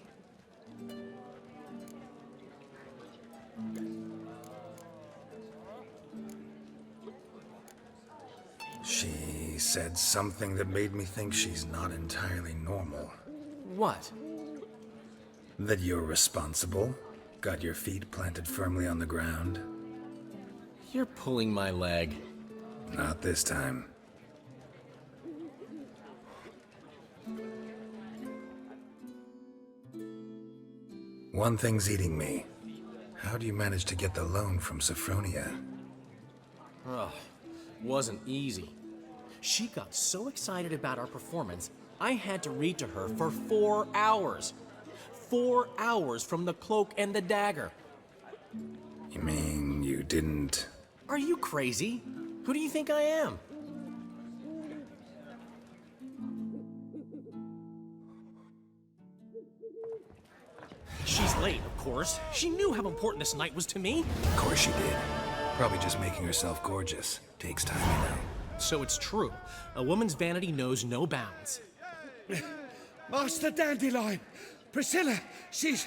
She said something that made me think she's not entirely normal. What? That you're responsible, got your feet planted firmly on the ground. You're pulling my leg. Not this time. One thing's eating me. How do you manage to get the loan from Sophronia? Ugh, wasn't easy. She got so excited about our performance, I had to read to her for 4 hours. 4 hours from the Cloak and the Dagger. You mean you didn't... Are you crazy? Who do you think I am? She's late, of course. She knew how important this night was to me. Of course she did. Probably just making herself gorgeous. Takes time, you know. So it's true. A woman's vanity knows no bounds. Master Dandelion! Priscilla, she's...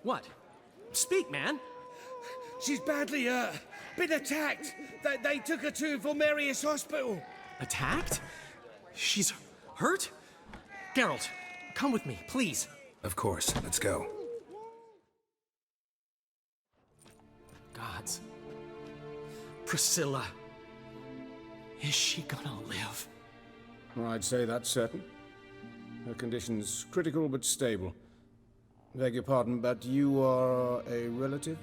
What? Speak, man. She's badly, been attacked. They took her to Vulmerius Hospital. Attacked? She's hurt? Geralt, come with me, please. Of course, let's go. Gods. Priscilla. Is she gonna live? I'd say that's certain. Her condition's critical but stable. Beg your pardon, but you are a relative?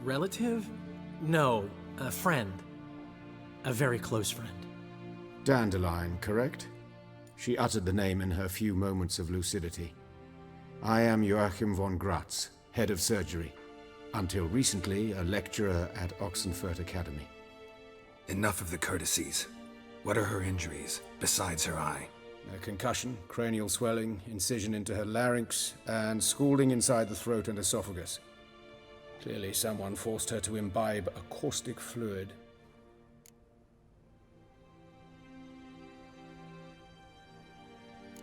Relative? No, a friend. A very close friend. Dandelion, correct? She uttered the name in her few moments of lucidity. I am Joachim von Gratz, head of surgery. Until recently, a lecturer at Oxenfurt Academy. Enough of the courtesies. What are her injuries, besides her eye? A concussion, cranial swelling, incision into her larynx, and scalding inside the throat and esophagus. Clearly someone forced her to imbibe a caustic fluid.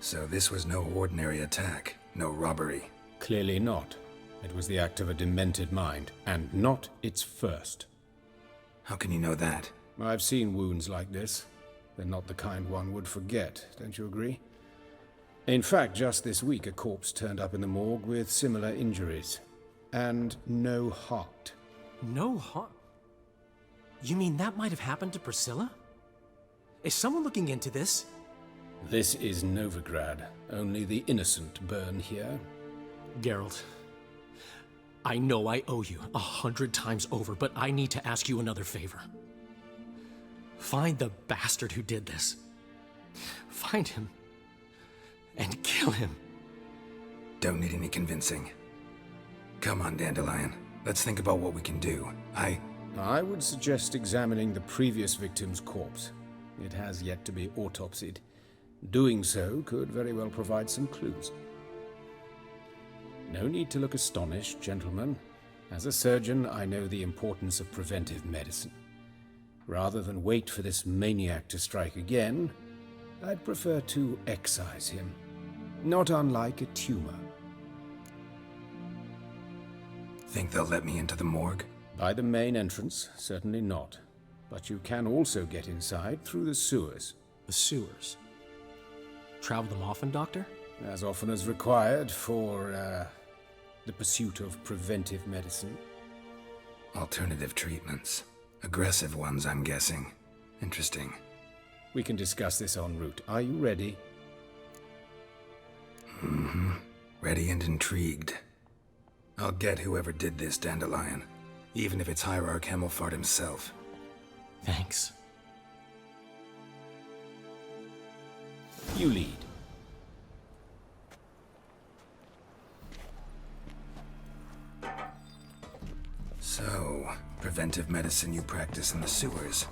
So this was no ordinary attack, no robbery. Clearly not. It was the act of a demented mind, and not its first. How can you know that? I've seen wounds like this. They're not the kind one would forget, don't you agree? In fact, just this week a corpse turned up in the morgue with similar injuries. And no heart. No heart? You mean that might have happened to Priscilla? Is someone looking into this? This is Novigrad. Only the innocent burn here. Geralt, I know I owe you 100 times over, but I need to ask you another favor. Find the bastard who did this. Find him. And kill him. Don't need any convincing. Come on, Dandelion. Let's think about what we can do. I would suggest examining the previous victim's corpse. It has yet to be autopsied. Doing so could very well provide some clues. No need to look astonished, gentlemen. As a surgeon, I know the importance of preventive medicine. Rather than wait for this maniac to strike again, I'd prefer to excise him. Not unlike a tumor. Think they'll let me into the morgue? By the main entrance, certainly not. But you can also get inside through the sewers. The sewers? Travel them often, Doctor? As often as required for, the pursuit of preventive medicine. Alternative treatments. Aggressive ones, I'm guessing. Interesting. We can discuss this en route. Are you ready? Mm-hmm. Ready and intrigued. I'll get whoever did this, Dandelion. Even if it's Hierarch Hemmelfart himself. Thanks. You lead. So, preventive medicine you practice in the sewers.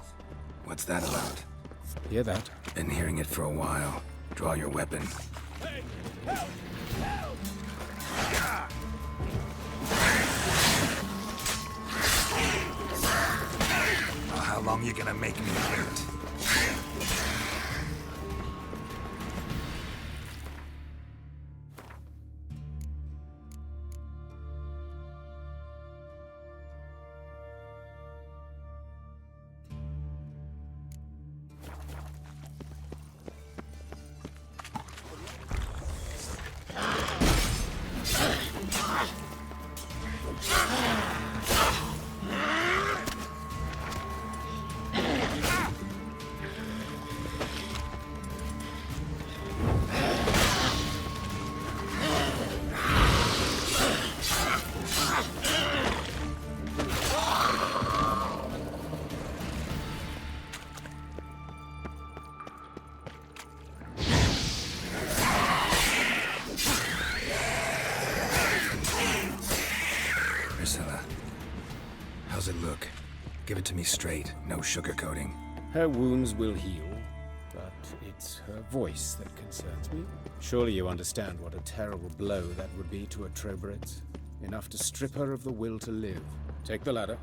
What's that about? Hear that? Been hearing it for a while. Draw your weapon. Hey, help! Help! Oh, how long you gonna make me hear it? How's it look? Give it to me straight, no sugarcoating. Her wounds will heal, but it's her voice that concerns me. Surely you understand what a terrible blow that would be to a Troberet. Enough to strip her of the will to live. Take the ladder.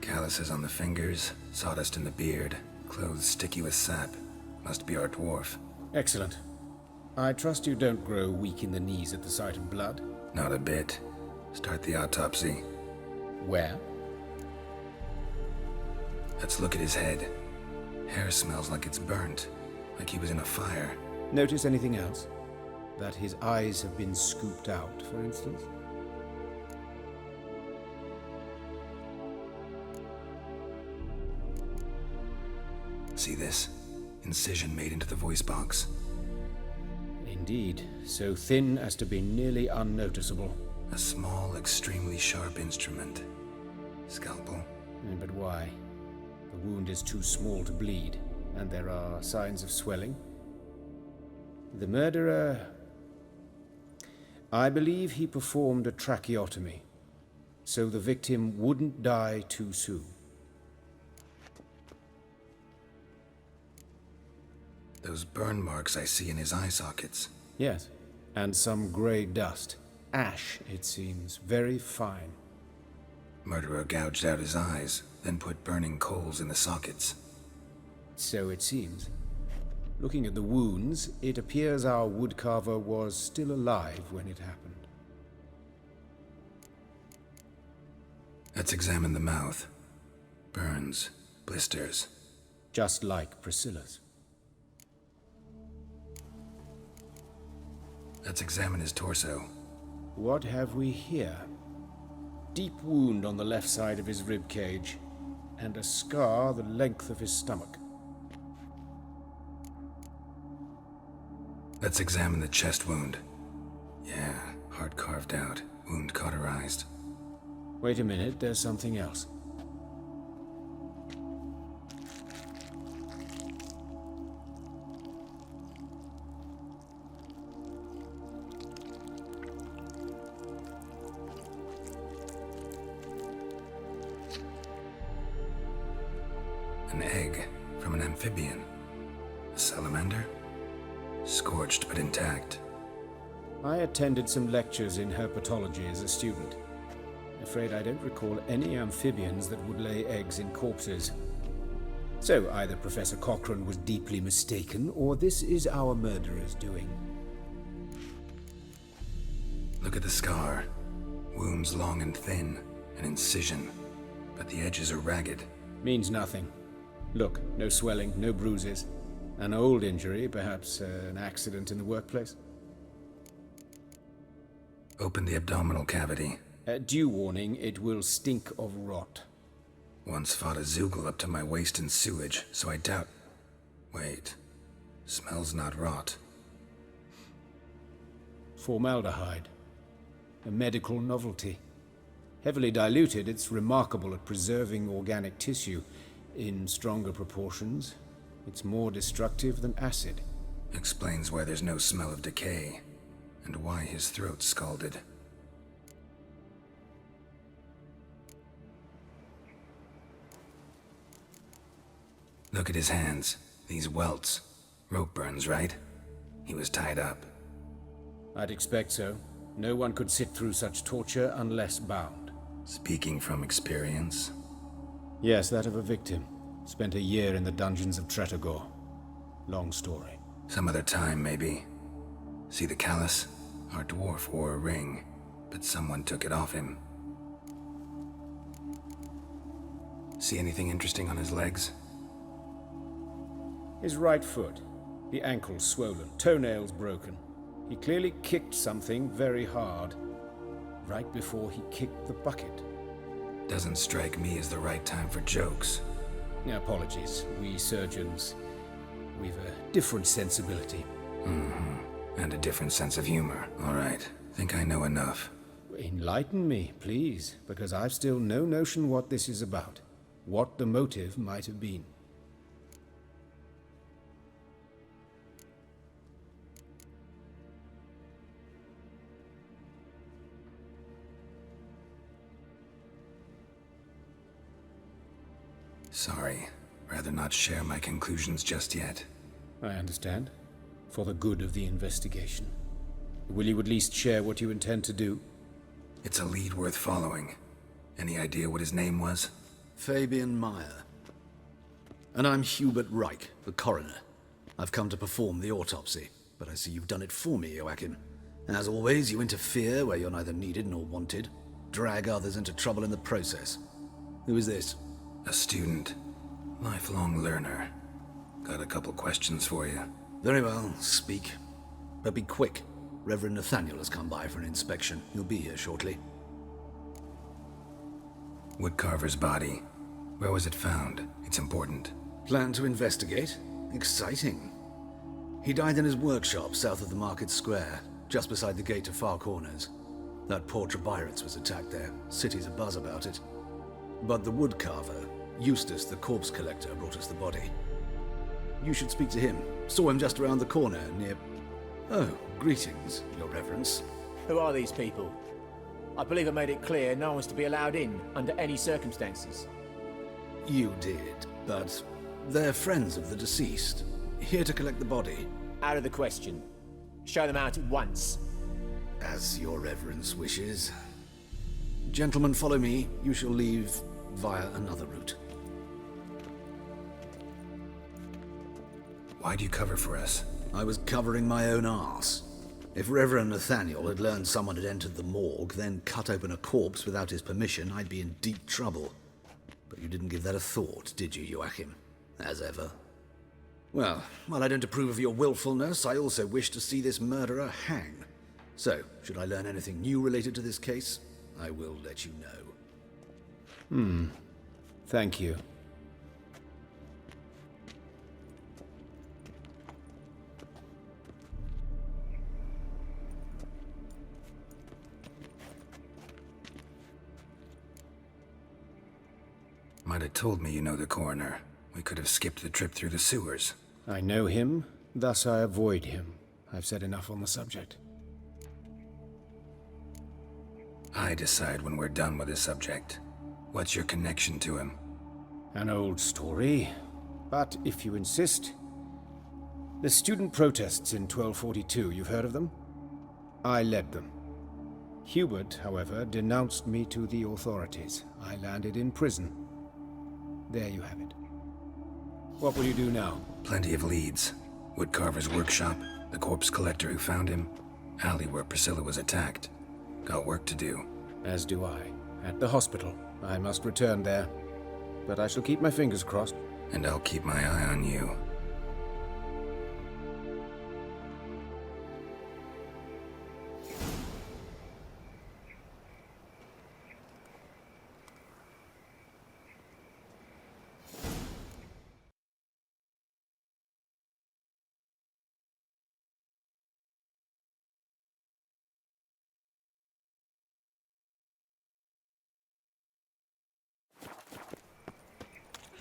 Calluses on the fingers, sawdust in the beard, clothes sticky with sap. Must be our dwarf. Excellent. I trust you don't grow weak in the knees at the sight of blood? Not a bit. Start the autopsy. Where? Let's look at his head. Hair smells like it's burnt, like he was in a fire. Notice anything else? That his eyes have been scooped out, for instance? See this? Incision made into the voice box. Indeed, so thin as to be nearly unnoticeable. A small, extremely sharp instrument. Scalpel. But why? The wound is too small to bleed, and there are signs of swelling. The murderer... I believe he performed a tracheotomy, so the victim wouldn't die too soon. Those burn marks I see in his eye sockets. Yes, and some grey dust. Ash, it seems. Very fine. Murderer gouged out his eyes, then put burning coals in the sockets. So it seems. Looking at the wounds, it appears our woodcarver was still alive when it happened. Let's examine the mouth. Burns, blisters. Just like Priscilla's. Let's examine his torso. What have we here? Deep wound on the left side of his rib cage, and a scar the length of his stomach. Let's examine the chest wound. Yeah, heart carved out, wound cauterized. Wait a minute, there's something else. An egg from an amphibian. A salamander? Scorched but intact. I attended some lectures in herpetology as a student. Afraid I don't recall any amphibians that would lay eggs in corpses. So either Professor Cochrane was deeply mistaken, or this is our murderer's doing. Look at the scar. Wounds long and thin, an incision, but the edges are ragged. Means nothing. Look, no swelling, no bruises. An old injury, perhaps an accident in the workplace. Open the abdominal cavity. Due warning, it will stink of rot. Once fought a Zoogle up to my waist in sewage, so I doubt... Wait. Smells not rot. Formaldehyde. A medical novelty. Heavily diluted, it's remarkable at preserving organic tissue. In stronger proportions, it's more destructive than acid. Explains why there's no smell of decay, and why his throat's scalded. Look at his hands. These welts. Rope burns, right? He was tied up. I'd expect so. No one could sit through such torture unless bound. Speaking from experience? Yes, that of a victim. Spent a year in the dungeons of Tretogor. Long story. Some other time, maybe. See the callus? Our dwarf wore a ring, but someone took it off him. See anything interesting on his legs? His right foot. The ankle swollen, toenails broken. He clearly kicked something very hard. Right before he kicked the bucket. Doesn't strike me as the right time for jokes. Apologies. We surgeons, we've a different sensibility. Mm-hmm. And a different sense of humor. All right. Think I know enough. Enlighten me, please, because I've still no notion what this is about. What the motive might have been. Sorry. Rather not share my conclusions just yet. I understand. For the good of the investigation. Will you at least share what you intend to do? It's a lead worth following. Any idea what his name was? Fabian Meyer. And I'm Hubert Reich, the coroner. I've come to perform the autopsy, but I see you've done it for me, Joachim. As always, you interfere where you're neither needed nor wanted. Drag others into trouble in the process. Who is this? A student. Lifelong learner. Got a couple questions for you. Very well, speak. But be quick. Reverend Nathaniel has come by for an inspection. He'll be here shortly. Woodcarver's body. Where was it found? It's important. Plan to investigate? Exciting. He died in his workshop south of the market square, just beside the gate to Far Corners. That poor Trebirates was attacked there. City's abuzz about it. But the woodcarver, Eustace the corpse collector, brought us the body. You should speak to him. Saw him just around the corner near... Oh, greetings, Your Reverence. Who are these people? I believe I made it clear no one's to be allowed in under any circumstances. You did, but they're friends of the deceased. Here to collect the body. Out of the question. Show them out at once. As Your Reverence wishes. Gentlemen, follow me. You shall leave via another route. Why'd you cover for us? I was covering my own arse. If Reverend Nathaniel had learned someone had entered the morgue, then cut open a corpse without his permission, I'd be in deep trouble. But you didn't give that a thought, did you, Joachim? As ever. Well, while I don't approve of your willfulness, I also wish to see this murderer hang. So, should I learn anything new related to this case, I will let you know. Thank you. Might have told me you know the coroner. We could have skipped the trip through the sewers. I know him, thus I avoid him. I've said enough on the subject. I decide when we're done with this subject. What's your connection to him? An old story, but if you insist... The student protests in 1242, you've heard of them? I led them. Hubert, however, denounced me to the authorities. I landed in prison. There you have it. What will you do now? Plenty of leads. Woodcarver's workshop, the corpse collector who found him, alley where Priscilla was attacked. Got work to do. As do I. At the hospital. I must return there. But I shall keep my fingers crossed. And I'll keep my eye on you.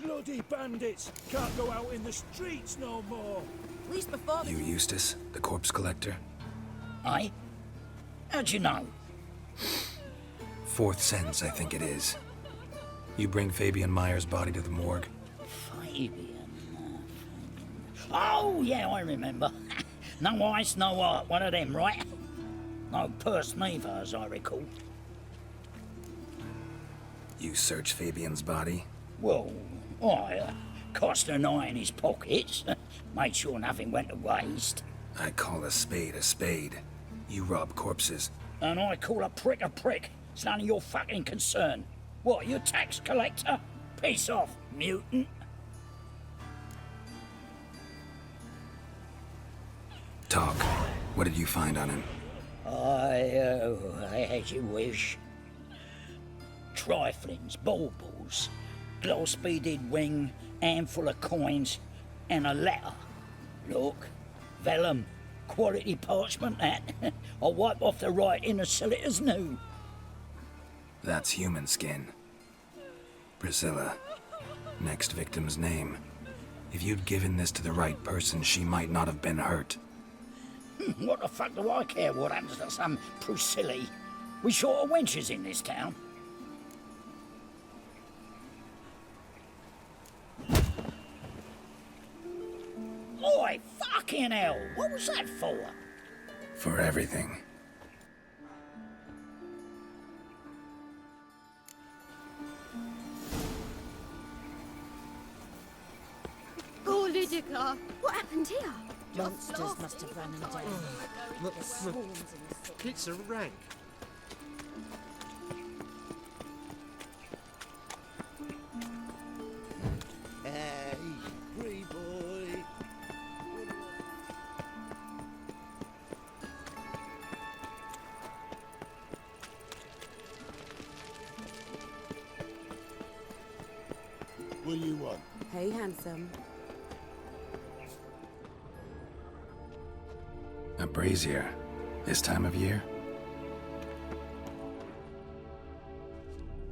Bloody bandits! Can't go out in the streets no more! At least before You Eustace, the corpse collector? Aye? How'd you know? Fourth sense, I think it is. You bring Fabian Meyer's body to the morgue? Fabian. Oh, yeah, I remember. No eyes, no heart, one of them, right? No purse neither, as I recall. You search Fabian's body? Well, I cast an eye in his pockets, made sure nothing went to waste. I call a spade a spade. You rob corpses. And I call a prick a prick. It's none of your fucking concern. What, you tax collector? Piss off, mutant. Talk. What did you find on him? As you wish. Triflings, baubles, glass-beaded ring, handful of coins, and a letter. Look, vellum, quality parchment that. I'll wipe off the writing and sell it as new. That's human skin. Priscilla. Next victim's name. If you'd given this to the right person, she might not have been hurt. What the fuck do I care what happens to some Priscilla? We short of wenches in this town. Oi, fucking hell! What was that for? For everything. Oh, Lydica, what happened here? Monsters must have run them down. Look, There's swarms in the city. it's a rank. Hey, free boy. What do you want? Hey, handsome. A brazier. This time of year?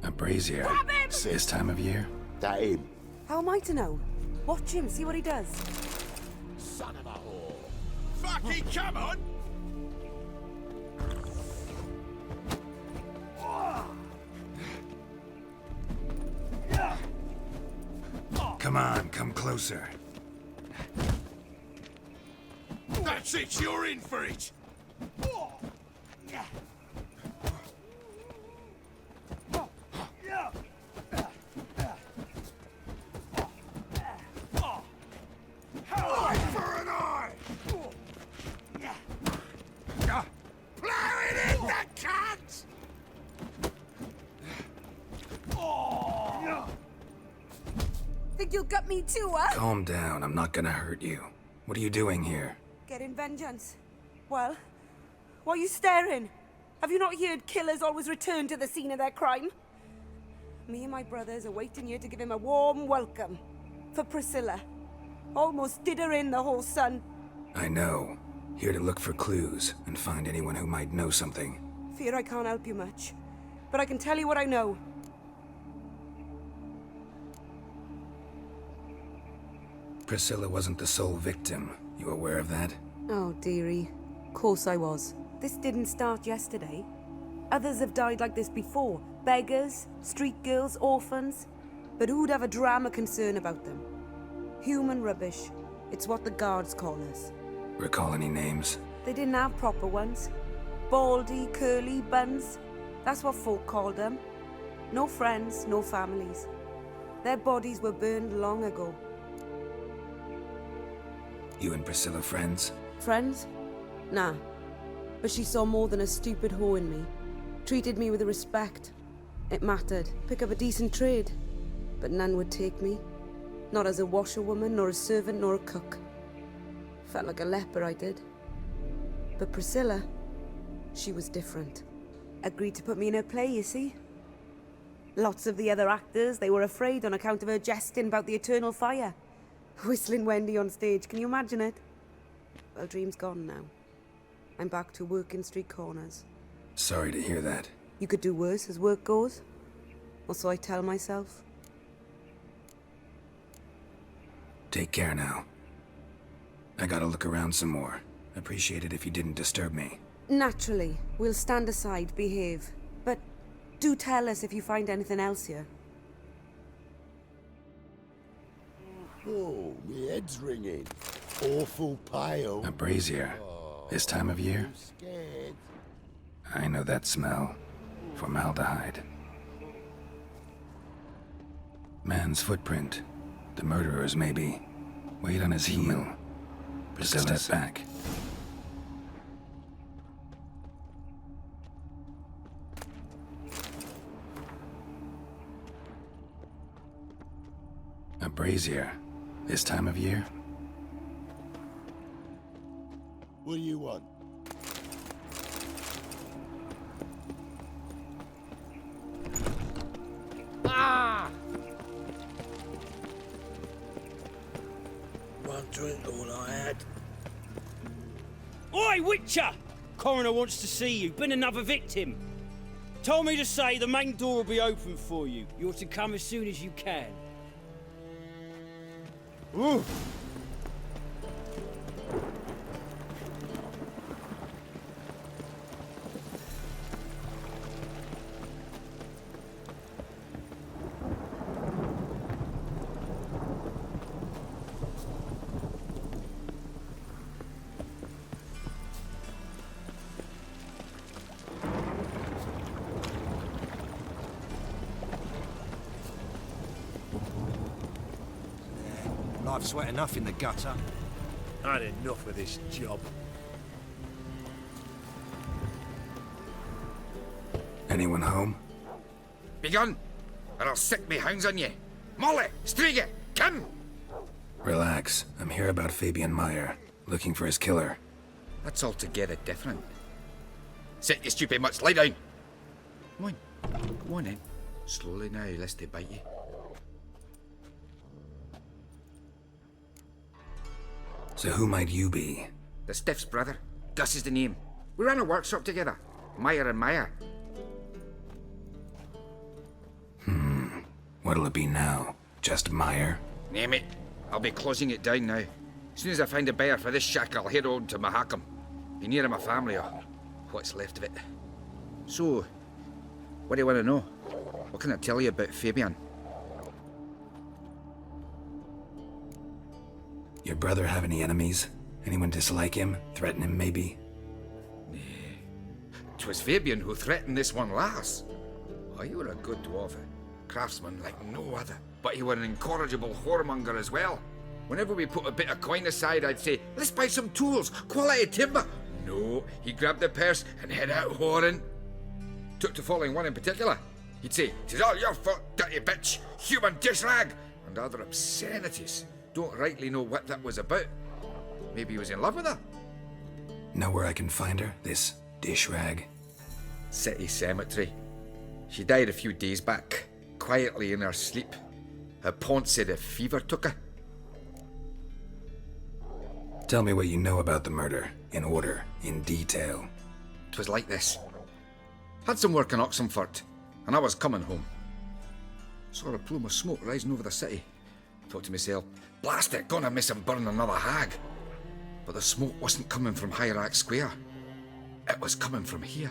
A brazier. This time of year? That him. How am I to know? Watch him, see what he does. Son of a whore. Fucking come on! Come on, come closer. That's it, you're in for it! Eye for an eye! Plow it in, the cunt! Think you'll gut me too, huh? Calm down, I'm not gonna hurt you. What are you doing here? Getting vengeance. Well, why are you staring? Have you not heard killers always return to the scene of their crime? Me and my brothers are waiting here to give him a warm welcome. For Priscilla. Almost did her in, the whole son. I know. Here to look for clues and find anyone who might know something. Fear I can't help you much. But I can tell you what I know. Priscilla wasn't the sole victim. You aware of that? Oh, dearie. Course I was. This didn't start yesterday. Others have died like this before. Beggars, street girls, orphans. But who'd have a drama concern about them? Human rubbish. It's what the guards call us. Recall any names? They didn't have proper ones. Baldy, curly, buns. That's what folk called them. No friends, no families. Their bodies were burned long ago. You and Priscilla friends? Friends? Nah. But she saw more than a stupid whore in me. Treated me with respect. It mattered. Pick up a decent trade. But none would take me. Not as a washerwoman, nor a servant, nor a cook. Felt like a leper, I did. But Priscilla, she was different. Agreed to put me in her play, you see. Lots of the other actors, they were afraid on account of her jesting about the eternal fire. Whistling Wendy on stage, can you imagine it? Well, dream's gone now. I'm back to working street corners. Sorry to hear that. You could do worse as work goes. Or so I tell myself. Take care now. I gotta look around some more. Appreciate it if you didn't disturb me. Naturally, we'll stand aside, behave. But do tell us if you find anything else here. Oh, my head's ringing. Awful pale. A brazier. This time of year? Scared. I know that smell. Formaldehyde. Man's footprint. The murderer's maybe. Weight on his heel. Just a step back. A brazier. This time of year? What do you want? Ah! One drink, all I had. Oi, Witcher! Coroner wants to see you. Been another victim. Told me to say the main door will be open for you. You're to come as soon as you can. Ooh. Life's wet enough in the gutter. Had enough of this job. Anyone home? Begone, or I'll set me hounds on you. Molly, Striga, come! Relax. I'm here about Fabian Meyer, looking for his killer. That's altogether different. Set your stupid mutts, lie down. Come on, go on in. Slowly now, lest they bite you. So who might you be? The Stiff's brother. Gus is the name. We ran a workshop together. Meyer and Meyer. What'll it be now? Just Meyer? Name it. I'll be closing it down now. As soon as I find a buyer for this shack, I'll head on to Mahakam. Be near my family, or what's left of it. So, what do you want to know? What can I tell you about Fabian? Your brother have any enemies? Anyone dislike him? Threaten him, maybe? 'Twas Fabian who threatened this one last. Oh, you were a good dwarf. Craftsman like no other. But you were an incorrigible whoremonger as well. Whenever we put a bit of coin aside, I'd say, let's buy some tools, quality timber. No, he grabbed the purse and head out whoring. Took to following one in particular. He'd say, "'Tis all your fault, dirty bitch, human dish rag," and other obscenities. Don't rightly know what that was about. Maybe he was in love with her. Know where I can find her, this dish rag? City cemetery. She died a few days back, quietly in her sleep. Her pont said a fever took her. Tell me what you know about the murder, in order, in detail. 'Twas like this. Had some work in Oxenfurt, and I was coming home. Saw a plume of smoke rising over the city. Thought to myself, blast it, gonna miss him burn another hag. But the smoke wasn't coming from Hierarch Square. It was coming from here.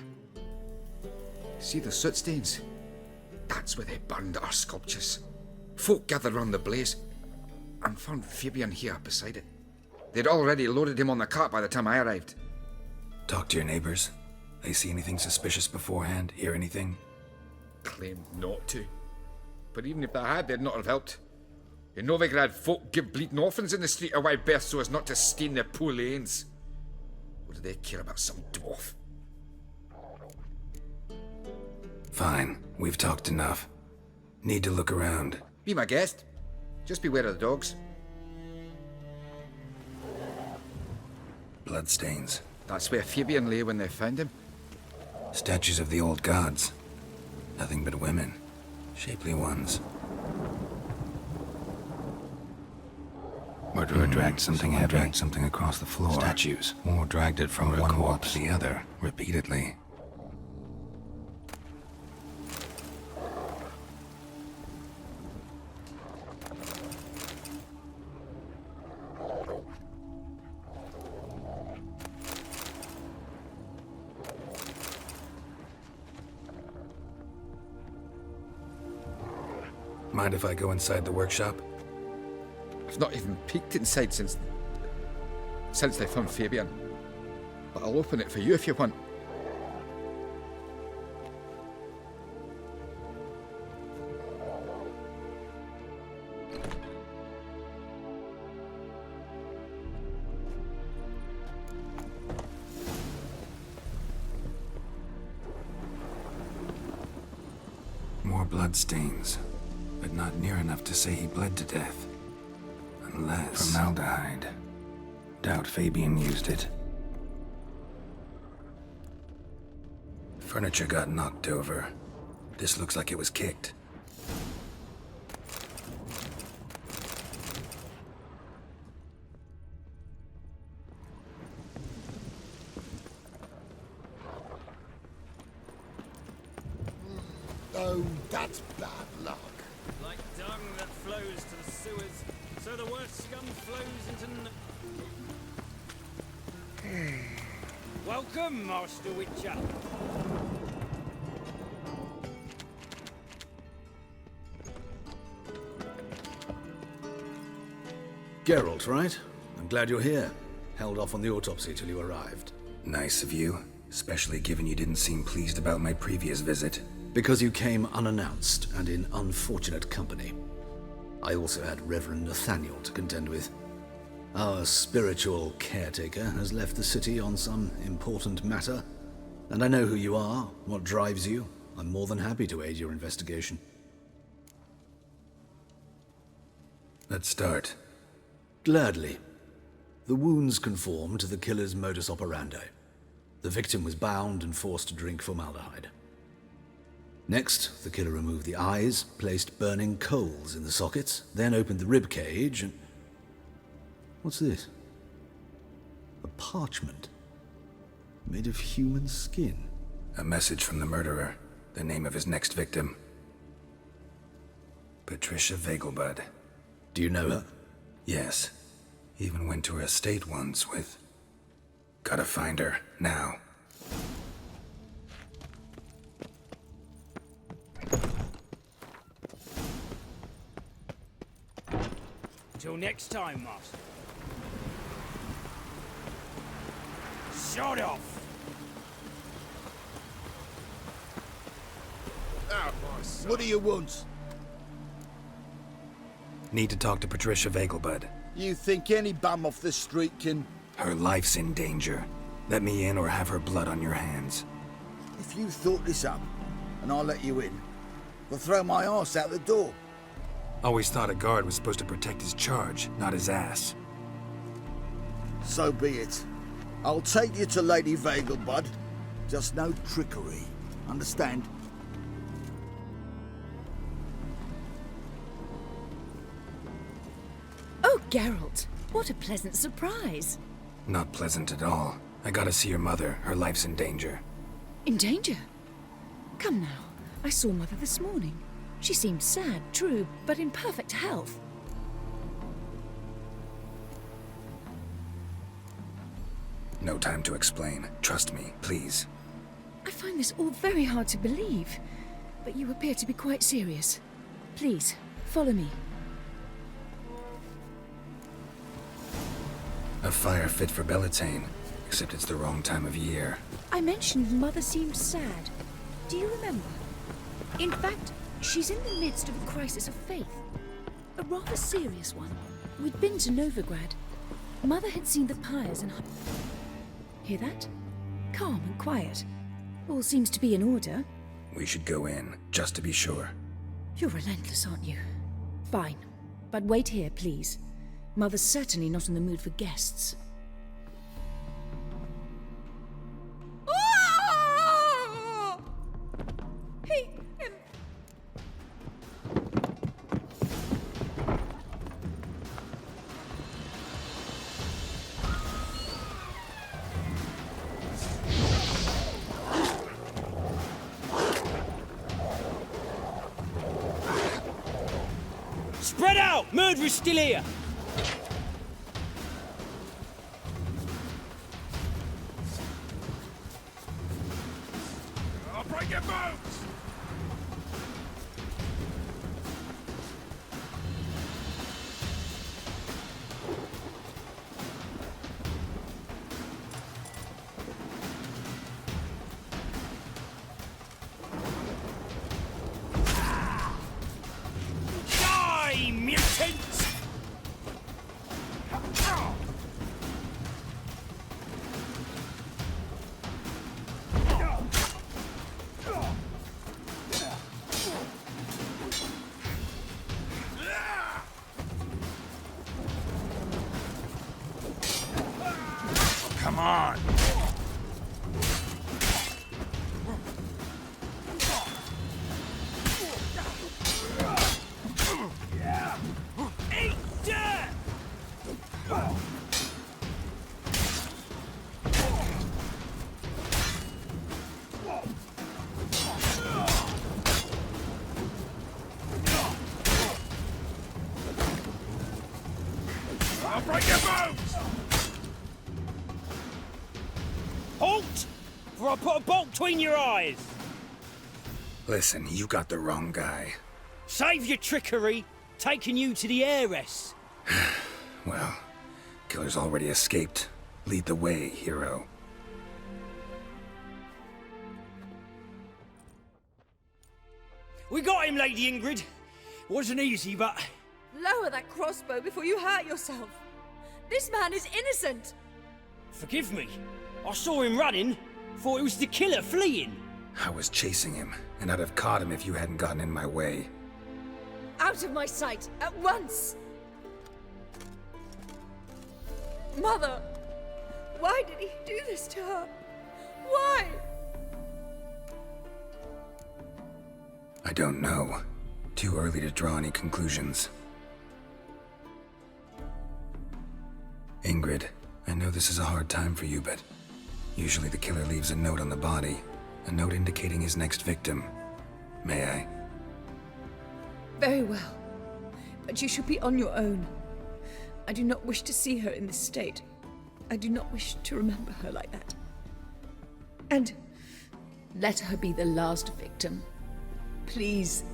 See the soot stains? That's where they burned our sculptures. Folk gathered round the blaze, and found Fabian here beside it. They'd already loaded him on the cart by the time I arrived. Talk to your neighbors. They see anything suspicious beforehand? Hear anything? Claimed not to. But even if they had, they'd not have helped. In Novigrad, folk give bleeding orphans in the street a wide berth so as not to stain their poor lanes. What do they care about some dwarf? Fine, we've talked enough. Need to look around. Be my guest. Just beware of the dogs. Bloodstains. That's where Fabian lay when they found him. Statues of the old gods. Nothing but women. Shapely ones. Murderer dragged something heavy. Dragged something across the floor. Statues. Or dragged it from one wall to the other, repeatedly. Mind if I go inside the workshop? I've not even peeked inside since they found Fabian. But I'll open it for you if you want. More bloodstains. But not near enough to say he bled to death. Unless... formaldehyde. Doubt Fabian used it. Furniture got knocked over. This looks like it was kicked. Oh, that's bad luck. Like dung that flows to the sewers, so the worst scum flows into... Welcome, Master Witcher. Geralt, right? I'm glad you're here. Held off on the autopsy till you arrived. Nice of you, especially given you didn't seem pleased about my previous visit. Because you came unannounced and in unfortunate company. I also had Reverend Nathaniel to contend with. Our spiritual caretaker has left the city on some important matter, and I know who you are, what drives you. I'm more than happy to aid your investigation. Let's start. Gladly. The wounds conform to the killer's modus operandi. The victim was bound and forced to drink formaldehyde. Next, the killer removed the eyes, placed burning coals in the sockets, then opened the rib cage and... What's this? A parchment. Made of human skin. A message from the murderer. The name of his next victim. Patricia Vegelbud. Do you know her? Yes. Even went to her estate once with... Gotta find her, now. Till next time, Master. Shut off! What do you want? Need to talk to Patricia Vegelbud. You think any bum off the street can... Her life's in danger. Let me in or have her blood on your hands. If you thought this up, and I let you in, I'll throw my arse out the door. Always thought a guard was supposed to protect his charge, not his ass. So be it. I'll take you to Lady Vegelbud. Just no trickery. Understand? Oh, Geralt, what a pleasant surprise. Not pleasant at all. I gotta see your mother. Her life's in danger. In danger? Come now. I saw Mother this morning. She seemed sad, true, but in perfect health. No time to explain. Trust me, please. I find this all very hard to believe, but you appear to be quite serious. Please, follow me. A fire fit for Bellatane, except it's the wrong time of year. I mentioned Mother seemed sad. Do you remember? In fact, she's in the midst of a crisis of faith. A rather serious one. We'd been to Novigrad. Mother had seen the pyres and... Hear that? Calm and quiet. All seems to be in order. We should go in, just to be sure. You're relentless, aren't you? Fine. But wait here, please. Mother's certainly not in the mood for guests. Hey! Spread out! Murderer's still here! I'll break your bones! Die, mutants! Come on! Eat dirt! I'll break your bones! Halt! For I put a bolt between your eyes! Listen, you got the wrong guy. Save your trickery, taking you to the heiress. Well, killer's already escaped. Lead the way, hero. We got him, Lady Ingrid. Wasn't easy, but... Lower that crossbow before you hurt yourself. This man is innocent. Forgive me. I saw him running. Thought it was the killer fleeing. I was chasing him, and I'd have caught him if you hadn't gotten in my way. Out of my sight, at once! Mother! Why did he do this to her? Why? I don't know. Too early to draw any conclusions. Ingrid, I know this is a hard time for you, but Usually the killer leaves a note on the body, a note indicating his next victim. May I? Very well. But you should be on your own. I do not wish to see her in this state. I do not wish to remember her like that. And let her be the last victim. Please.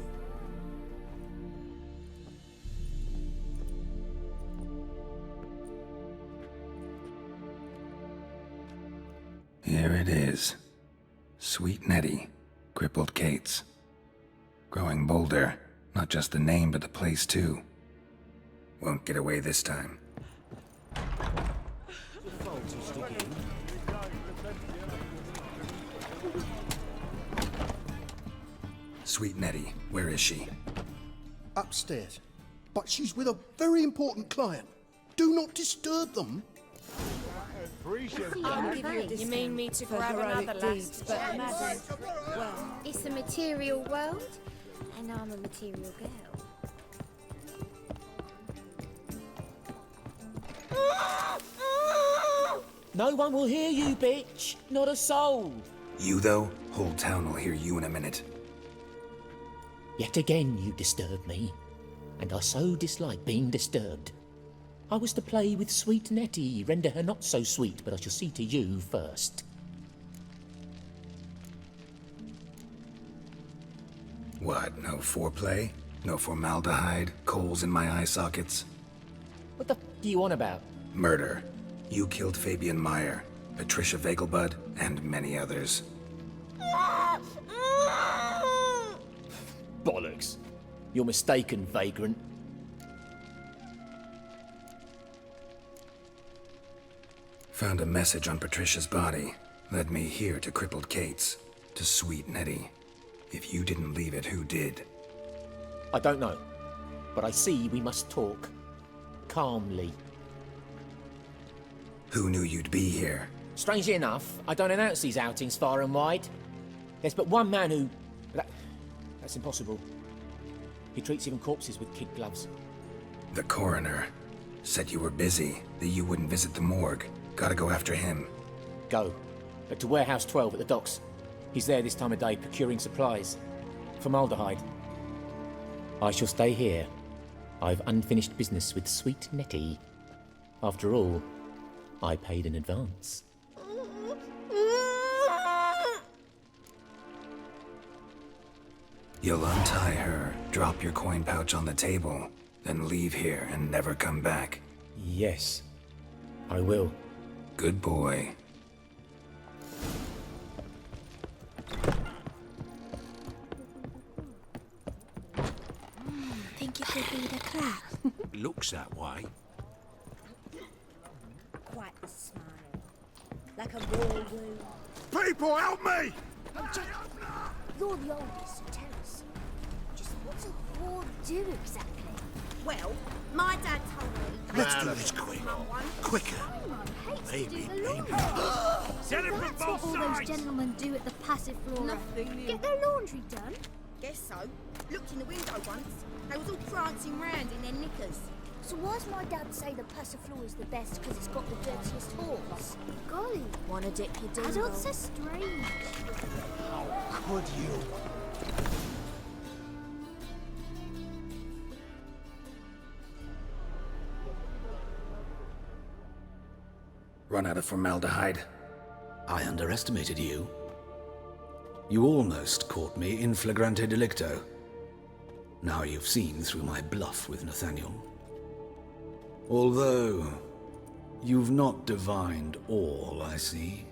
Here it is. Sweet Nettie, crippled Kate's. Growing bolder, not just the name but the place too. Won't get away this time. Sweet Nettie, where is she? Upstairs. But she's with a very important client. Do not disturb them. I'll give you a discount You mean me to for grab heroic another deeds, last but chance? well, It's a material world, and I'm a material girl. No one will hear you, bitch. Not a soul. You though? Whole town will hear you in a minute. Yet again you disturb me, and I so dislike being disturbed. I was to play with sweet Nettie, render her not so sweet, but I shall see to you first. What, no foreplay? No formaldehyde? Coals in my eye sockets? What the f*** are you on about? Murder. You killed Fabian Meyer, Patricia Vegelbud, and many others. Bollocks. You're mistaken, vagrant. Found a message on Patricia's body. Led me here to crippled Kate's. To sweet Nettie. If you didn't leave it, who did? I don't know, but I see we must talk. Calmly. Who knew you'd be here? Strangely enough, I don't announce these outings far and wide. There's but one man who... That's impossible. He treats even corpses with kid gloves. The coroner. Said you were busy, that you wouldn't visit the morgue. Gotta go after him. Go. But to Warehouse 12 at the docks. He's there this time of day procuring supplies. Formaldehyde. I shall stay here. I've unfinished business with sweet Nettie. After all, I paid in advance. You'll untie her, drop your coin pouch on the table, then leave here and never come back. Yes, I will. Good boy. Think you could be the clap? Looks that way. Quite a smile. Like a raw wound. People, help me! Oh, Jack, you're the oldest, so tell us. Just what's a whore do exactly? Well, my dad told me... Let's do this quick. Quicker. Maybe. Sell it from That's both what all those sides. gentlemen do at the passive floor. Nothing. Get their laundry done. Guess so. Looked in the window once. They was all prancing round in their knickers. So why's my dad say the passive floor is the best because it's got the dirtiest halls? Golly. Wanna dip your dingle? Adults are strange. How could you? Run out of formaldehyde. I underestimated you. You almost caught me in flagrante delicto. Now you've seen through my bluff with Nathaniel. Although, you've not divined all, I see.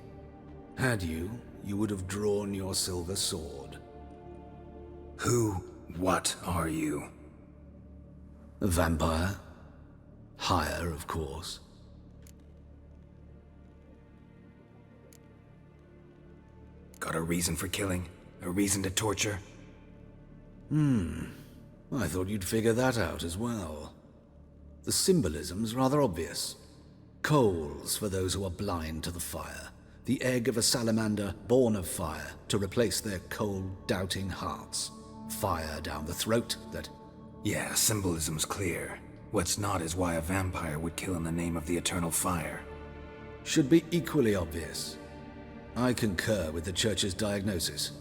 Had you, you would have drawn your silver sword. What are you? A vampire. Higher, of course. Got a reason for killing? A reason to torture? I thought you'd figure that out as well. The symbolism's rather obvious. Coals for those who are blind to the fire. The egg of a salamander born of fire to replace their cold, doubting hearts. Fire down the throat that... Yeah, symbolism's clear. What's not is why a vampire would kill in the name of the eternal fire. Should be equally obvious. I concur with the Church's diagnosis.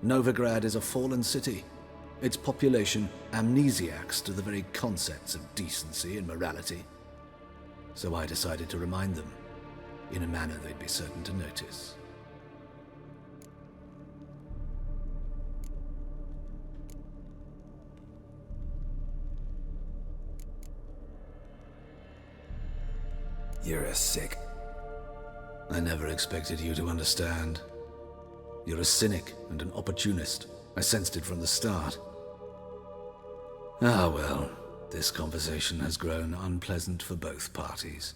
Novigrad is a fallen city. Its population amnesiacs to the very concepts of decency and morality. So I decided to remind them, in a manner they'd be certain to notice. You're a sick... I never expected you to understand. You're a cynic and an opportunist. I sensed it from the start. Ah well, this conversation has grown unpleasant for both parties.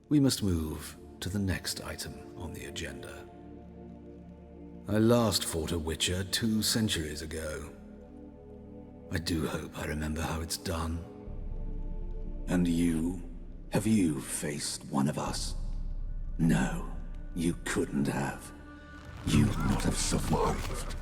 We must move to the next item on the agenda. I last fought a Witcher 2 centuries ago. I do hope I remember how it's done. And you? Have you faced one of us? No, you couldn't have. You'd not have survived.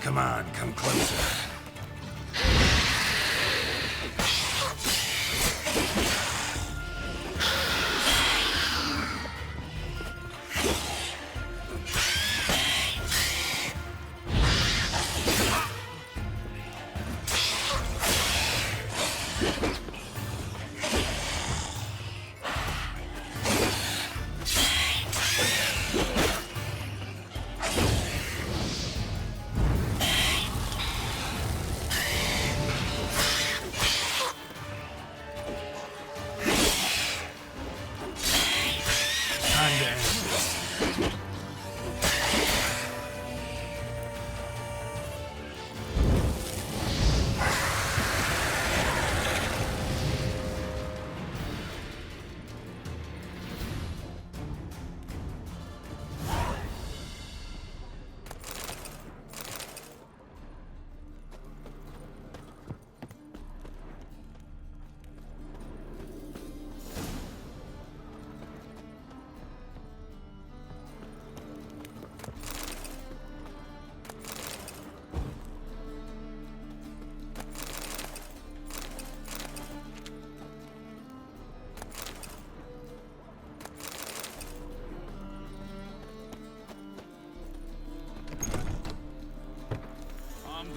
Come on, come closer.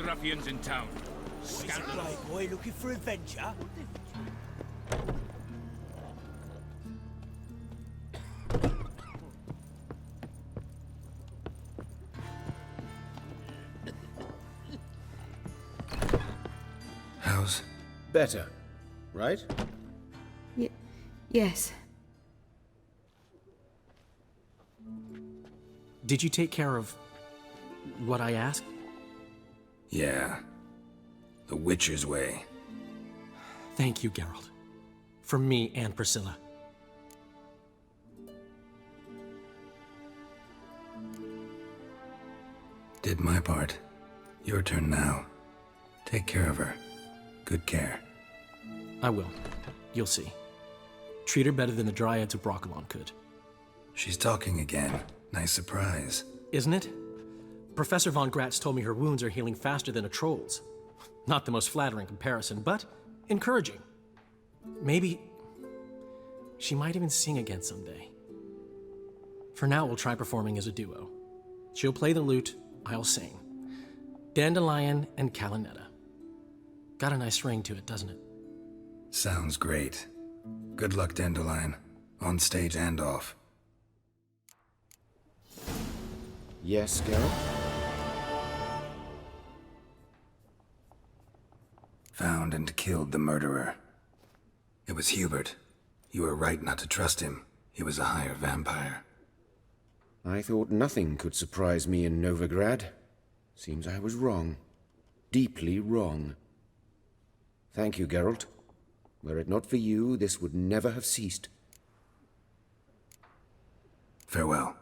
Ruffians in town. Scandal. Boy looking for adventure? How's... Better, right? Yes. Did you take care of what I asked? Yeah. The Witcher's way. Thank you, Geralt. For me and Priscilla. Did my part. Your turn now. Take care of her. Good care. I will. You'll see. Treat her better than the Dryads of Brokilon could. She's talking again. Nice surprise. Isn't it? Professor von Gratz told me her wounds are healing faster than a troll's. Not the most flattering comparison, but encouraging. Maybe she might even sing again someday. For now, we'll try performing as a duo. She'll play the lute, I'll sing. Dandelion and Calinetta. Got a nice ring to it, doesn't it? Sounds great. Good luck, Dandelion. On stage and off. Yes, Geralt? Found and killed the murderer. It was Hubert. You were right not to trust him. He was a higher vampire. I thought nothing could surprise me in Novigrad. Seems I was wrong. Deeply wrong. Thank you, Geralt. Were it not for you, this would never have ceased. Farewell.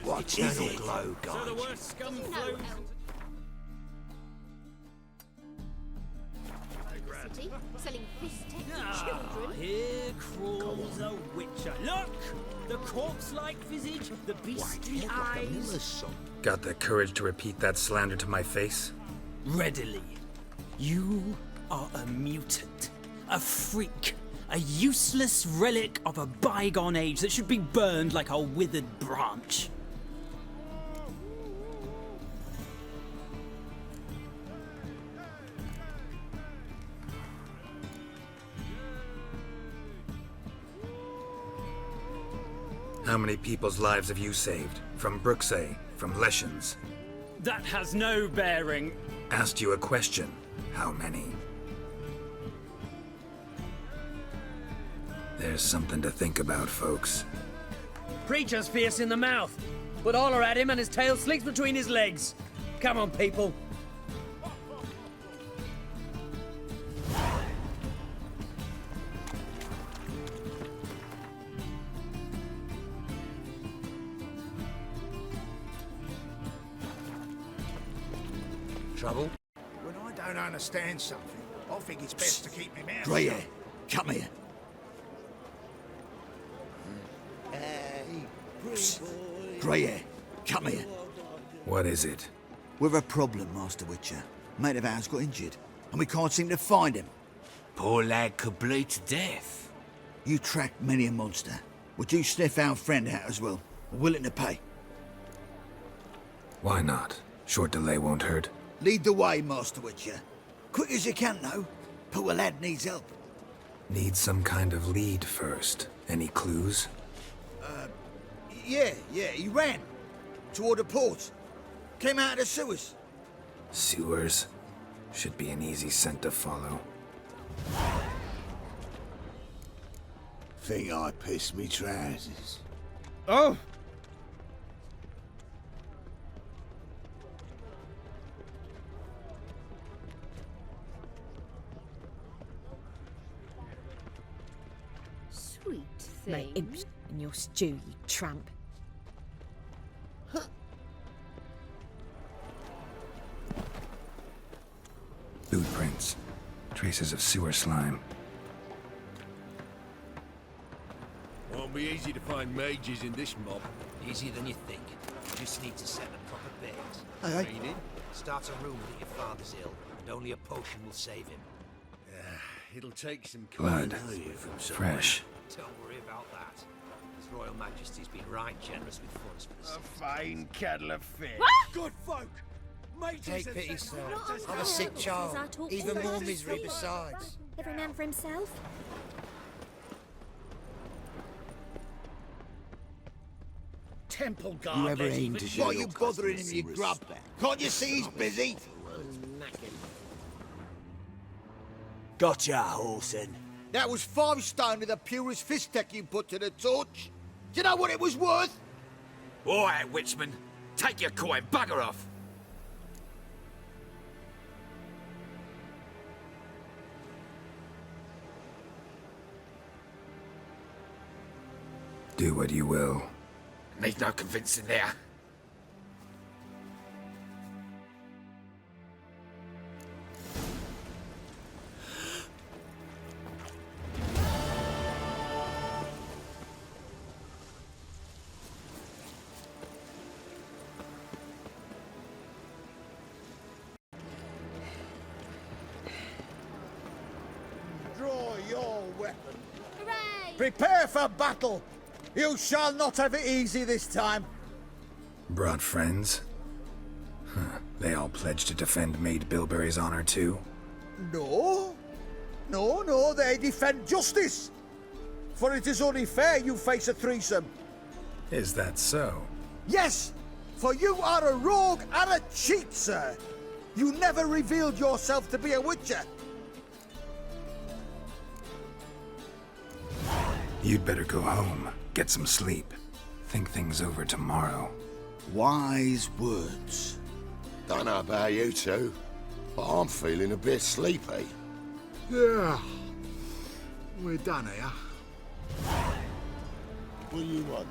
What is it? Glow, guys. No, city, selling piss tech to children. Here crawls a witcher. Look! The corpse-like visage, the beastly eyes. Got the courage to repeat that slander to my face? Readily. You are a mutant, a freak, a useless relic of a bygone age that should be burned like a withered branch. How many people's lives have you saved? From Bruxay, from Leshens? That has no bearing. Asked you a question. How many? There's something to think about, folks. Preacher's fierce in the mouth, but holler at him and his tail slinks between his legs. Come on, people. Trouble? When I don't understand something, I think it's best to keep my mouth Grey shut. hair, come here. Grey hair, come here. What is it? We've a problem, Master Witcher. Mate of ours got injured, and we can't seem to find him. Poor lad could bleed to death. You tracked many a monster. Would you sniff our friend out as well? We're willing to pay. Why not? Short delay won't hurt. Lead the way, Master Witcher. Quick as you can, though. Poor lad needs help. Need some kind of lead first. Any clues? Yeah, he ran. Toward the port. Came out of the sewers. Sewers? Should be an easy scent to follow. Think I pissed me trousers. Oh! Sweet Mate, thing. in your stew, you tramp. Boot prints. Traces of sewer slime. Won't be easy to find mages in this mob. Easier than you think. Just need to set the proper bait. Hey. Meaning? Start a rumour that your father's ill, and only a potion will save him. It'll take some Blood. value from somewhere. Fresh. Don't worry about that. His Royal Majesty's been right generous with funds for the A city. fine kettle of fish. Good folk! Mages Take have pity, sent sir. letters I've to a sick us. child. I talk Even to more her. misery besides. Every man for himself. Temple guard. You ever lets aim for to sure. Why are you bothering him, you grub? Can't you see he's busy? Gotcha, Horsen. That was 5 stone of the purest fist tech you put to the torch. Do you know what it was worth? All right, Witchman. Take your coin, bugger off. Do what you will. Need no convincing there. Draw your weapon. Hooray! Prepare for battle. You shall not have it easy this time. Brought friends? Huh. They all pledged to defend Maid Bilberry's honor too? No. No, they defend justice. For it is only fair you face a threesome. Is that so? Yes, for you are a rogue and a cheat, sir. You never revealed yourself to be a witcher. You'd better go home, get some sleep. Think things over tomorrow. Wise words. Don't know about you two, but I'm feeling a bit sleepy. Yeah. We're done here. What do you want?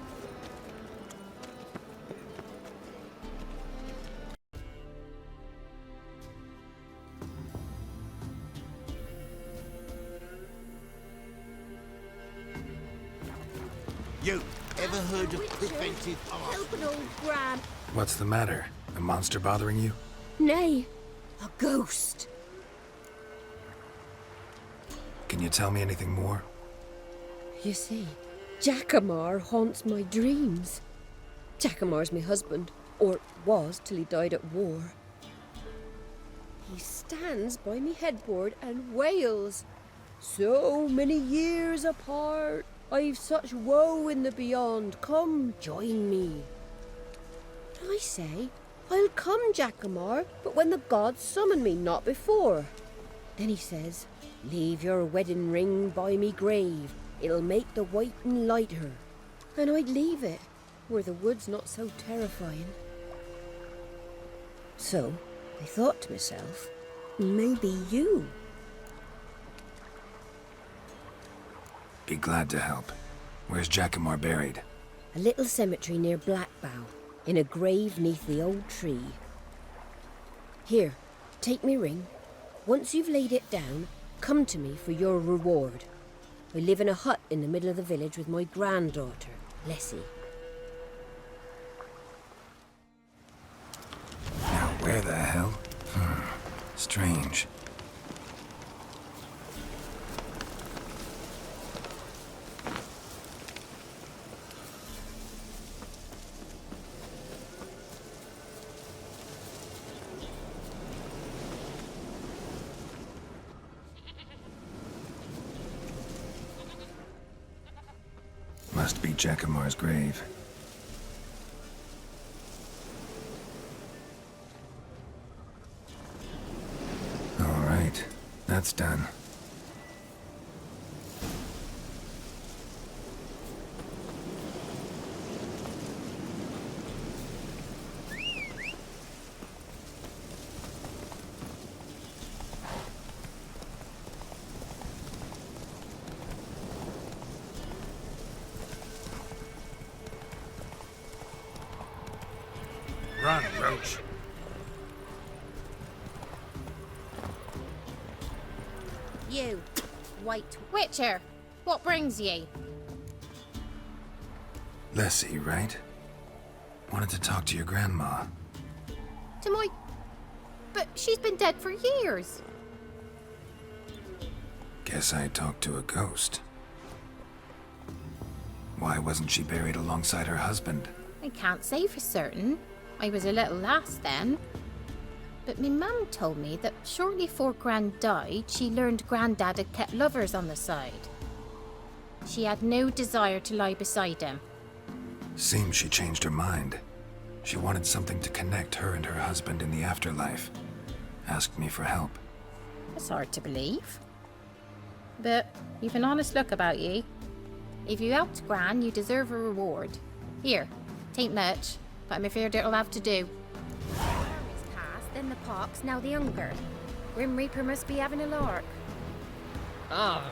You ever heard of preventive Help an old gran. What's the matter? A monster bothering you? Nay, a ghost. Can you tell me anything more? You see, Jackamar haunts my dreams. Jackamar's my husband, or was till he died at war. He stands by me headboard and wails. So many years apart, I've such woe in the beyond. Come, join me. I say, I'll come, Jackamar, but when the gods summon me, not before. Then he says, leave your wedding ring by me grave. It'll make the waiting lighter. And I'd leave it, where the wood's not so terrifying. So, I thought to myself, maybe you. Be glad to help. Where's Jackamar buried? A little cemetery near Blackbough, in a grave neath the old tree. Here, take me ring. Once you've laid it down, come to me for your reward. I live in a hut in the middle of the village with my granddaughter, Lessie. Now where the hell? Strange. Must be Jackamar's grave. All right, that's done. Run, Roach. You, White Witcher, what brings ye? Lessie, right? Wanted to talk to your grandma. To my... But she's been dead for years. Guess I talked to a ghost. Why wasn't she buried alongside her husband? I can't say for certain. I was a little lass then. But my mum told me that shortly before Gran died, she learned Grandad had kept lovers on the side. She had no desire to lie beside him. Seems she changed her mind. She wanted something to connect her and her husband in the afterlife. Asked me for help. It's hard to believe. But you've an honest look about ye. If you helped Gran, you deserve a reward. Here, tain't much, but I'm afraid it'll have to do. Is past, then the pox, now the hunger. Grim Reaper must be having a lark. Ah.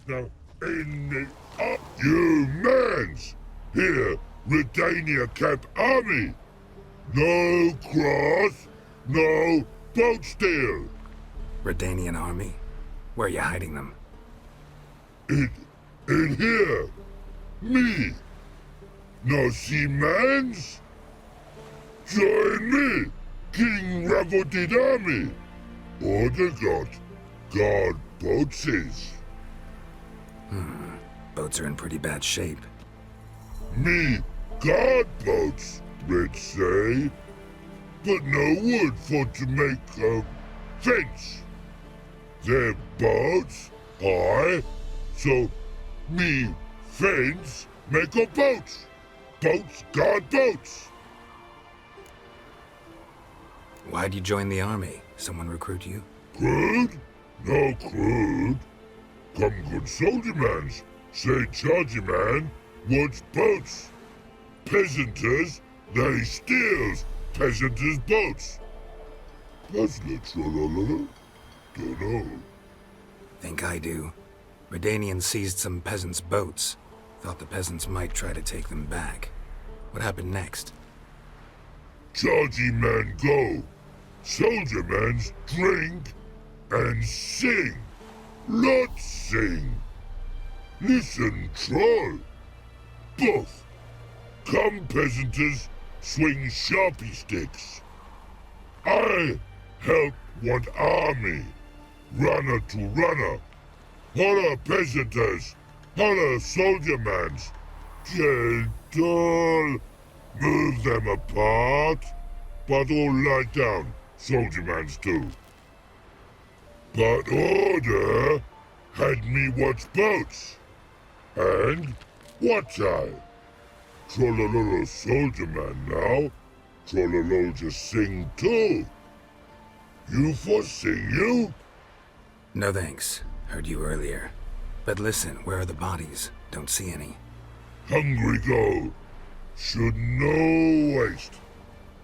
now in the up. You mans! Here, Redania Camp Army! No cross, no boat steal! Redanian army? Where are you hiding them? In here! Me! No see mans? Join me, King Ravodid Army! Order God boats is. Boats are in pretty bad shape. Me guard boats, Red say. But no wood for to make a fence. Their boats, aye. So me fence make a boats. Boats guard boats. Why'd you join the army? Someone recruit you? Crude? No crude. Come good soldier mans. Say chargy man wants boats. Peasanters, they steals peasanters' boats. Puzzler trollololo? Dunno. Think I do. Redanians seized some peasants' boats. Thought the peasants might try to take them back. What happened next? Chargy man go. Soldier mans drink and sing. Lot sing. Listen, troll. Both. Come, peasanters, swing sharpie sticks. I help one army. Runner to runner. Holla, peasanters. Holla, soldier mans. Gentle. Move them apart. But all lie down. Soldier mans too. But order had me watch boats. And watch I. Trollololo soldier man now. Trollololo just sing too. You for sing you? No thanks. Heard you earlier. But listen, where are the bodies? Don't see any. Hungry go. Should no waste.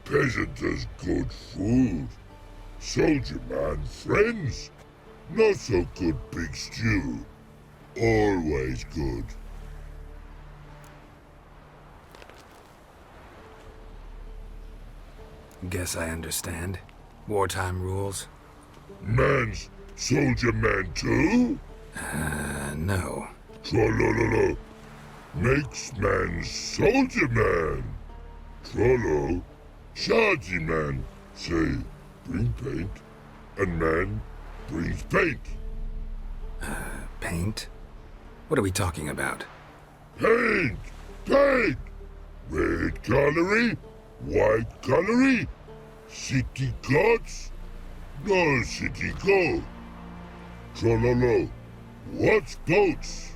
Peasanters good food. Soldier man friends. Not so good big stew. Always good. Guess I understand. Wartime rules? Man's soldier man too? No. Trollololo. Makes man soldier man. Trollo. Chargy man. Say, bring paint. And man brings paint. Paint? What are we talking about? Paint! Paint! Red colory, white colory, city gods, no city go. Trollolo, what's boats?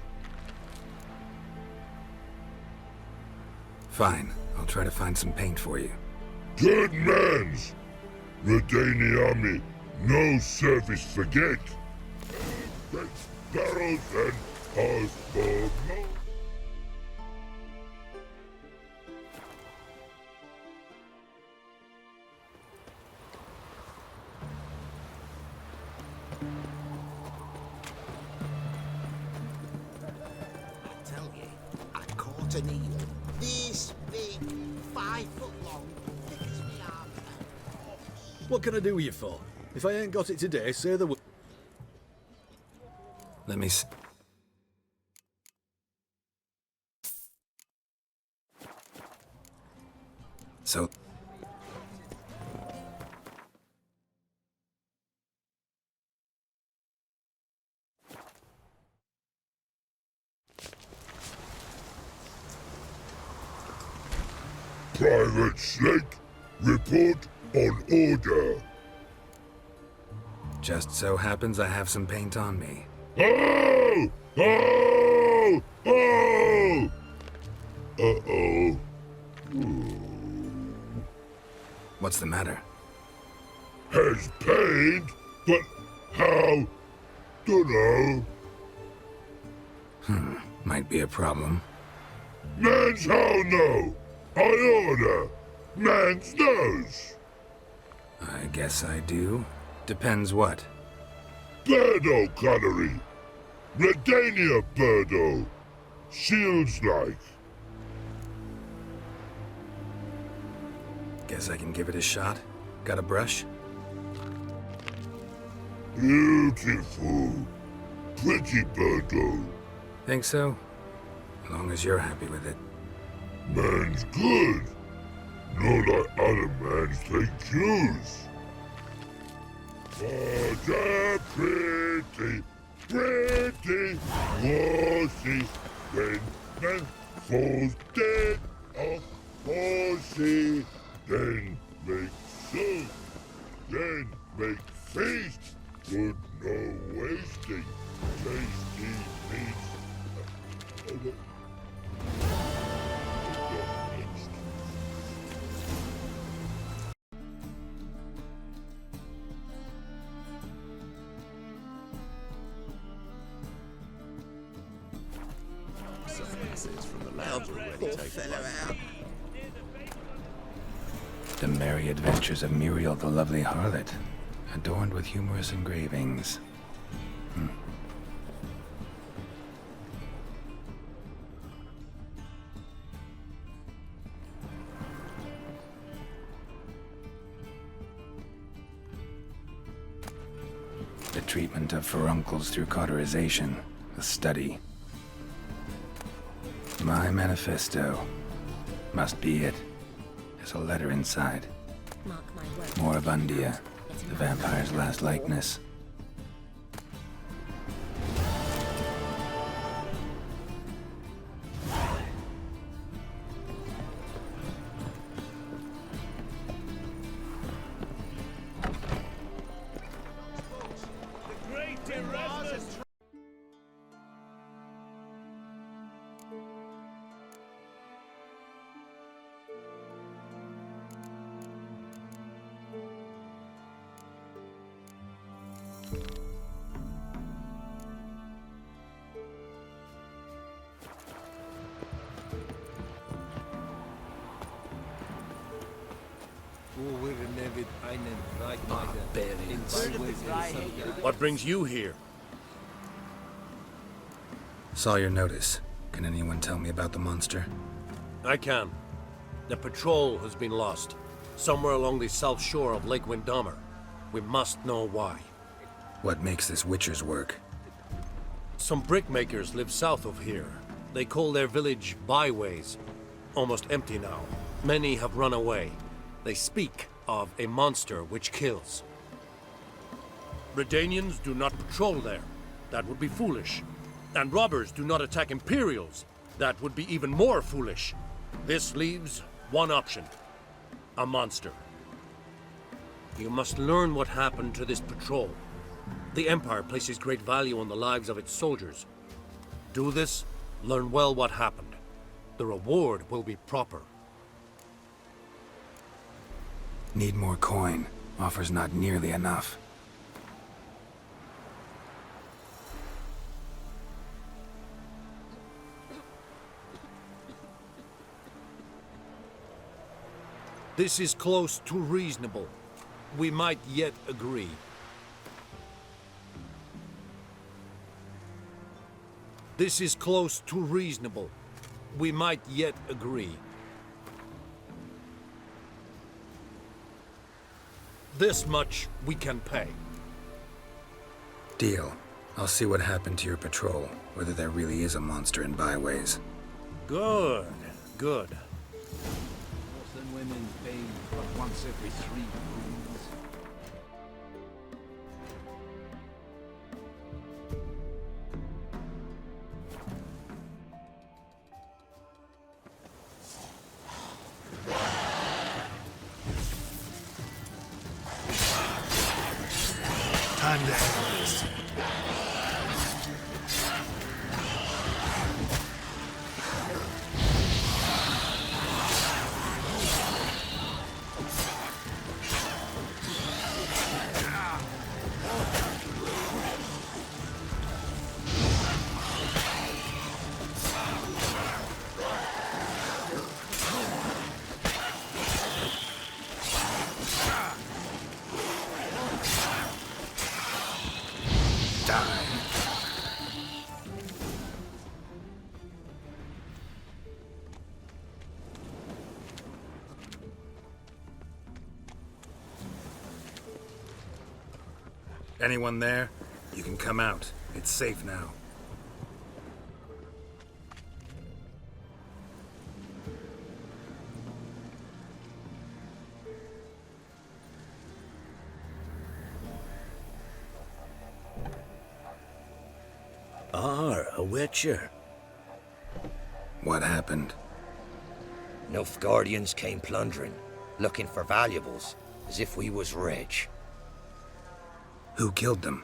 Fine, I'll try to find some paint for you. Good mans! Redani army, no service forget. Barrels and cars for no. An eel. This big, 5 foot long, thick as me arm. What can I do with you for? If I ain't got it today, say the word. Let me see. So... Private Slate, report on order. Just so happens I have some paint on me. Oh! Oh! Oh! Uh-oh. What's the matter? Has paint, but how? Dunno. Might be a problem. Man's how no? I order. Man's knows. I guess I do. Depends what. Birdo colory. Redania, Birdo. Shields like. Guess I can give it a shot. Got a brush? Beautiful. Pretty, Birdo. Think so? As long as you're happy with it. Man's good. Not like other mans take cues. What a pretty, pretty was he when man falls dead off horsey. Then make soup, then make feast. Good no wasting, tasty meats. The merry adventures of Muriel the lovely harlot, adorned with humorous engravings. The treatment of furuncles through cauterization, a study. My manifesto. Must be it. There's a letter inside. Moribundia, the vampire's last likeness. What brings you here? Saw your notice. Can anyone tell me about the monster? I can. The patrol has been lost. Somewhere along the south shore of Lake Windhammer. We must know why. What makes this Witcher's work? Some brickmakers live south of here. They call their village byways. Almost empty now. Many have run away. They speak of a monster which kills. Redanians do not patrol there. That would be foolish. And robbers do not attack Imperials. That would be even more foolish. This leaves one option. A monster. You must learn what happened to this patrol. The Empire places great value on the lives of its soldiers. Do this, learn well what happened. The reward will be proper. Need more coin. Offer's not nearly enough. This is close to reasonable. We might yet agree. This is close to reasonable. We might yet agree. This much we can pay. Deal. I'll see what happened to your patrol, whether there really is a monster in byways. Good, good. And women bathe but once every 3 moons. Time to handle this. Anyone there? You can come out. It's safe now. A witcher. What happened? Nilfgaardians came plundering, looking for valuables, as if we was rich. Who killed them?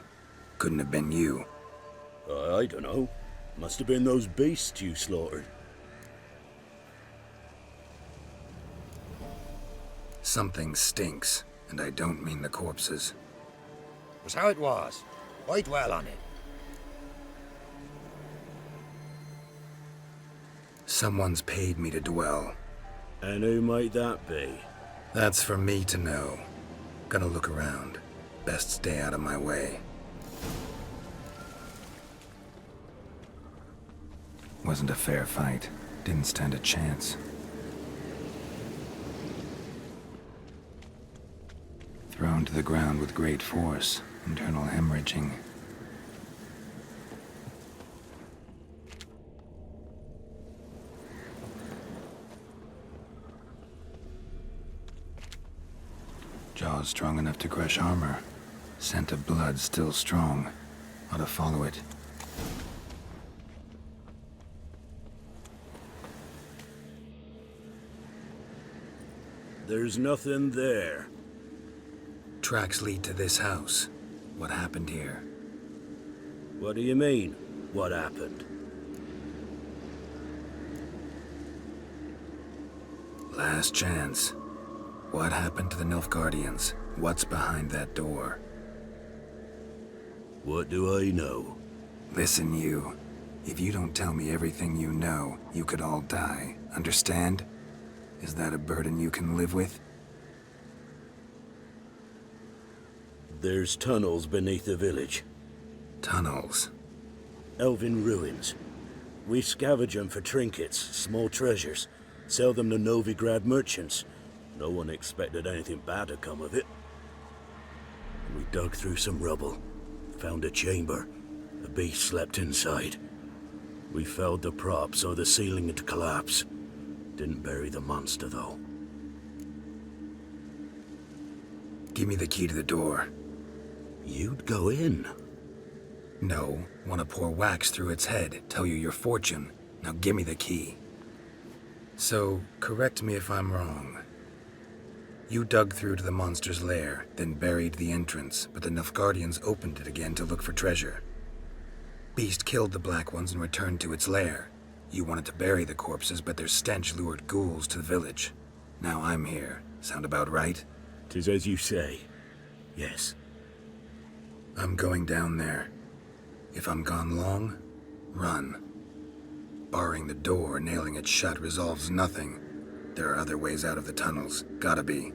Couldn't have been you. I don't know. Must have been those beasts you slaughtered. Something stinks, and I don't mean the corpses. Was how it was. Why dwell on it? Someone's paid me to dwell. And who might that be? That's for me to know. Gonna look around. Best stay out of my way. Wasn't a fair fight. Didn't stand a chance. Thrown to the ground with great force. Internal hemorrhaging. Jaws strong enough to crush armor. Scent of blood still strong. Ought to follow it. There's nothing there. Tracks lead to this house. What happened here? What do you mean, what happened? Last chance. What happened to the Nilfgaardians? What's behind that door? What do I know? Listen, you. If you don't tell me everything you know, you could all die. Understand? Is that a burden you can live with? There's tunnels beneath the village. Tunnels? Elven ruins. We scavenge them for trinkets, small treasures. Sell them to Novigrad merchants. No one expected anything bad to come of it. We dug through some rubble. Found a chamber. A beast slept inside. We felled the prop so the ceiling had collapsed. Didn't bury the monster, though. Give me the key to the door. You'd go in? No. Want to pour wax through its head, tell you your fortune. Now give me the key. So, correct me if I'm wrong. You dug through to the monster's lair, then buried the entrance, but the Nilfgaardians opened it again to look for treasure. Beast killed the Black Ones and returned to its lair. You wanted to bury the corpses, but their stench lured ghouls to the village. Now I'm here. Sound about right? 'Tis as you say. Yes. I'm going down there. If I'm gone long, run. Barring the door, nailing it shut resolves nothing. There are other ways out of the tunnels. Gotta be.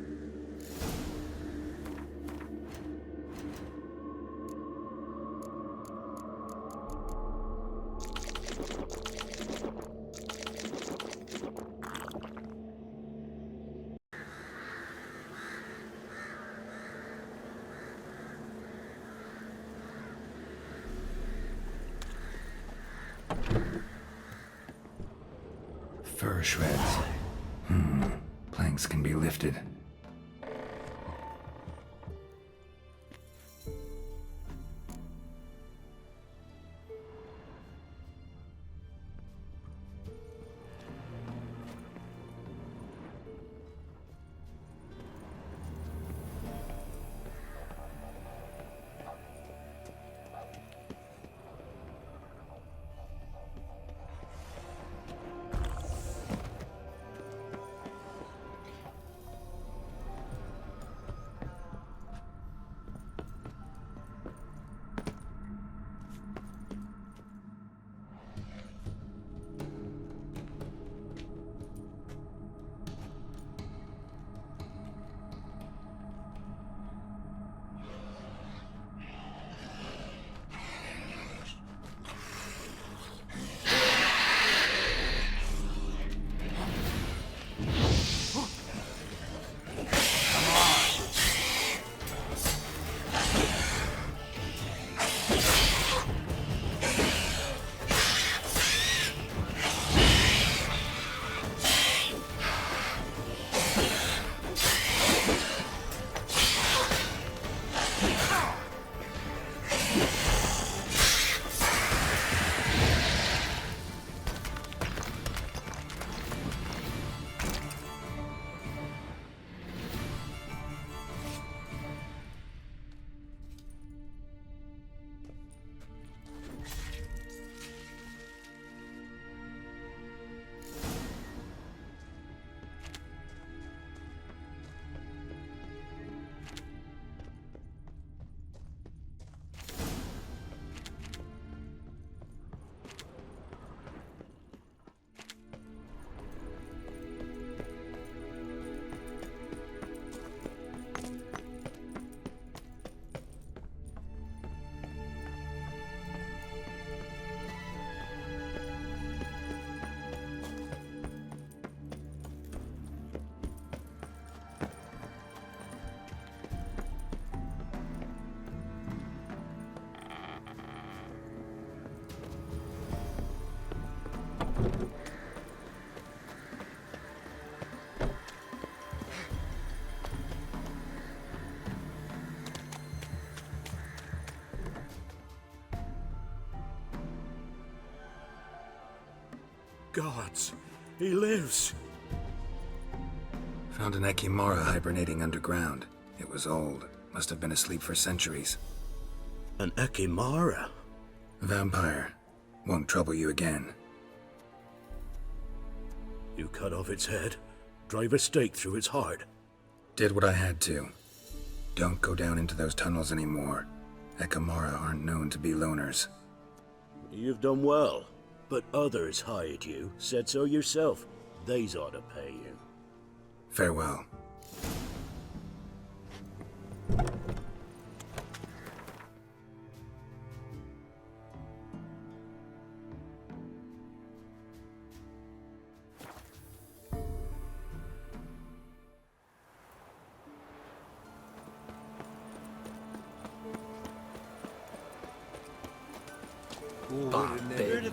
Fur shreds. Planks can be lifted. Gods, he lives. Found an Ekimara hibernating underground. It was old. Must have been asleep for centuries. An Ekimara? Vampire. Won't trouble you again. You cut off its head, drive a stake through its heart. Did what I had to. Don't go down into those tunnels anymore. Ekimara aren't known to be loners. You've done well, but others hired you. Said so yourself. They's ought to pay you. Farewell.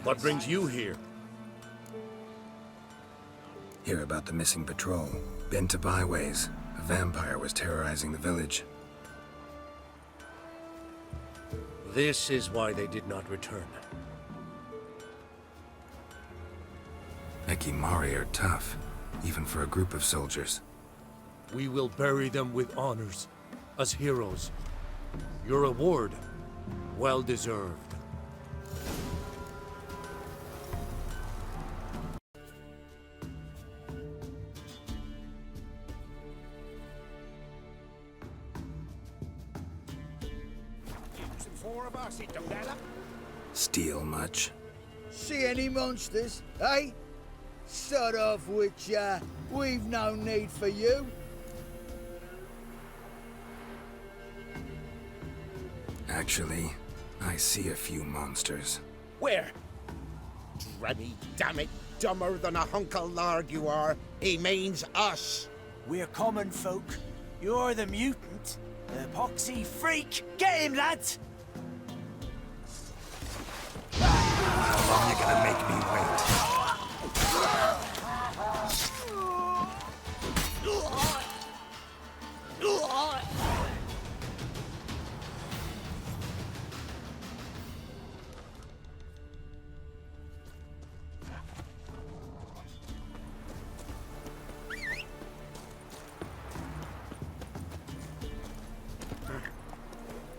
What brings you here? Hear about the missing patrol. Been to byways. A vampire was terrorizing the village. This is why they did not return. Ekimari are tough, even for a group of soldiers. We will bury them with honors, as heroes. Your reward, well deserved. Steal much? See any monsters, eh? Sort of which, we've no need for you. Actually, I see a few monsters. Where? Drummy, damn it, dumber than a hunk of lard you are. He means us. We're common folk. You're the mutant. The epoxy freak. Get him, lads! How long you gonna make me wait?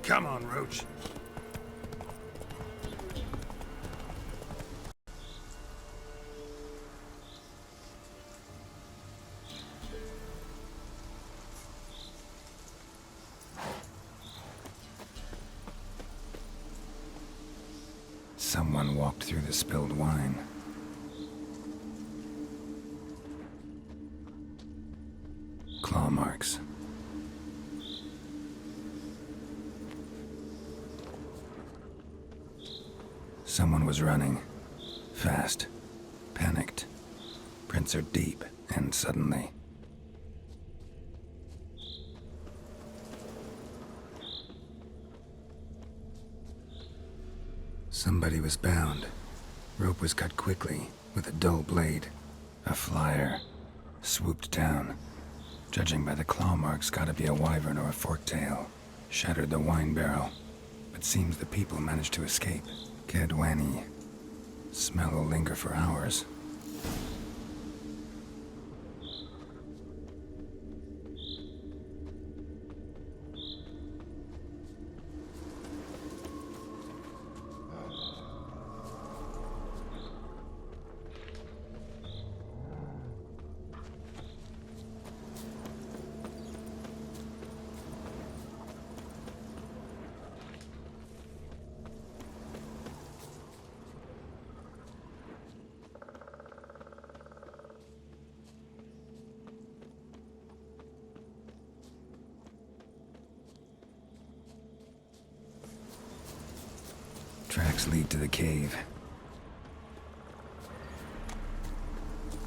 Come on, Roach. Someone walked through the spilled wine. Claw marks. Someone was running. Fast. Panicked. Prints are deep, and suddenly... Somebody was bound. Rope was cut quickly, with a dull blade. A flyer swooped down. Judging by the claw marks, gotta be a wyvern or a forktail. Shattered the wine barrel. But seems the people managed to escape. Kedwani. Smell will linger for hours. Tracks lead to the cave.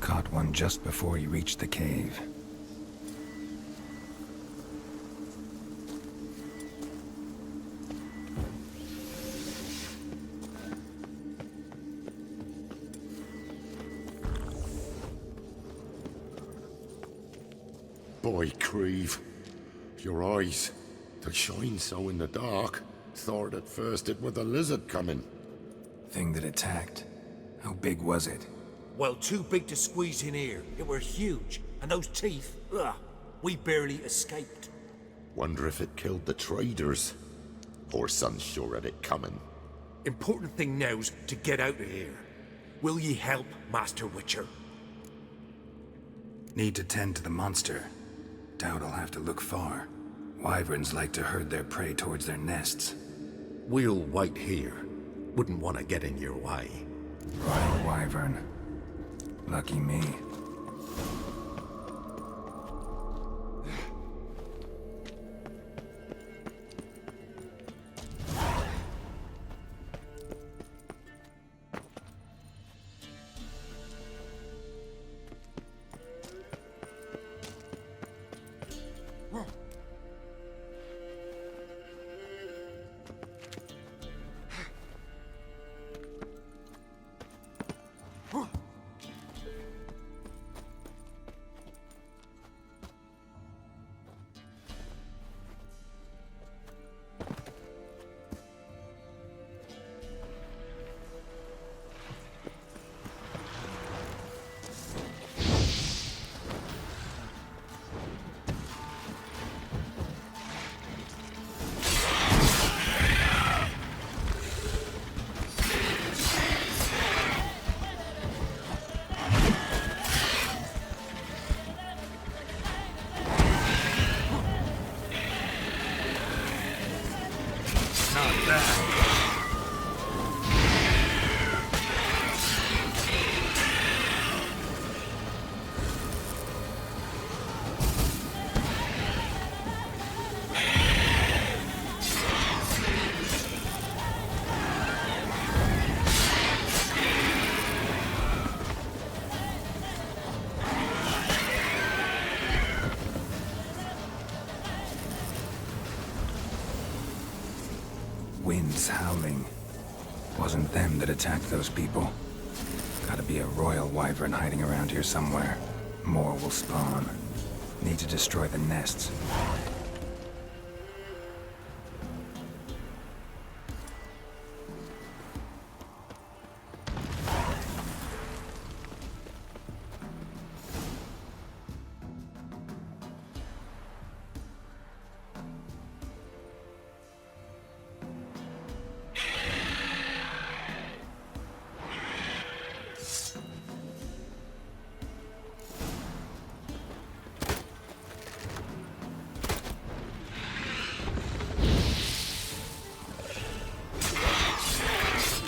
Caught one just before he reached the cave. Boy, Creve. Your eyes, they shine so in the dark. Thought at first it were the lizard coming. Thing that attacked. How big was it? Well, too big to squeeze in here. It were huge. And those teeth, ugh, we barely escaped. Wonder if it killed the traders. Poor son's sure had it coming. Important thing now's to get out of here. Will ye help, Master Witcher? Need to tend to the monster. Doubt I'll have to look far. Wyverns like to herd their prey towards their nests. We'll wait here. Wouldn't want to get in your way. Royal Wyvern. Lucky me. Winds howling. Wasn't them that attacked those people. Gotta be a royal wyvern hiding around here somewhere. More will spawn. Need to destroy the nests.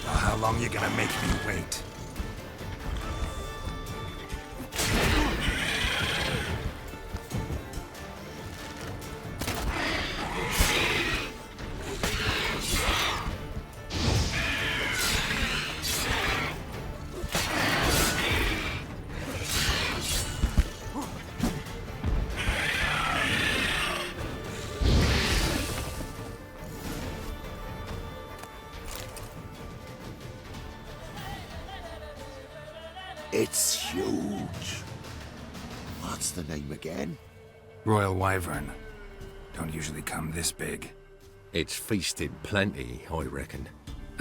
How long you gonna make me wait? It's huge. What's the name again? Royal Wyvern. Don't usually come this big. It's feasted plenty, I reckon.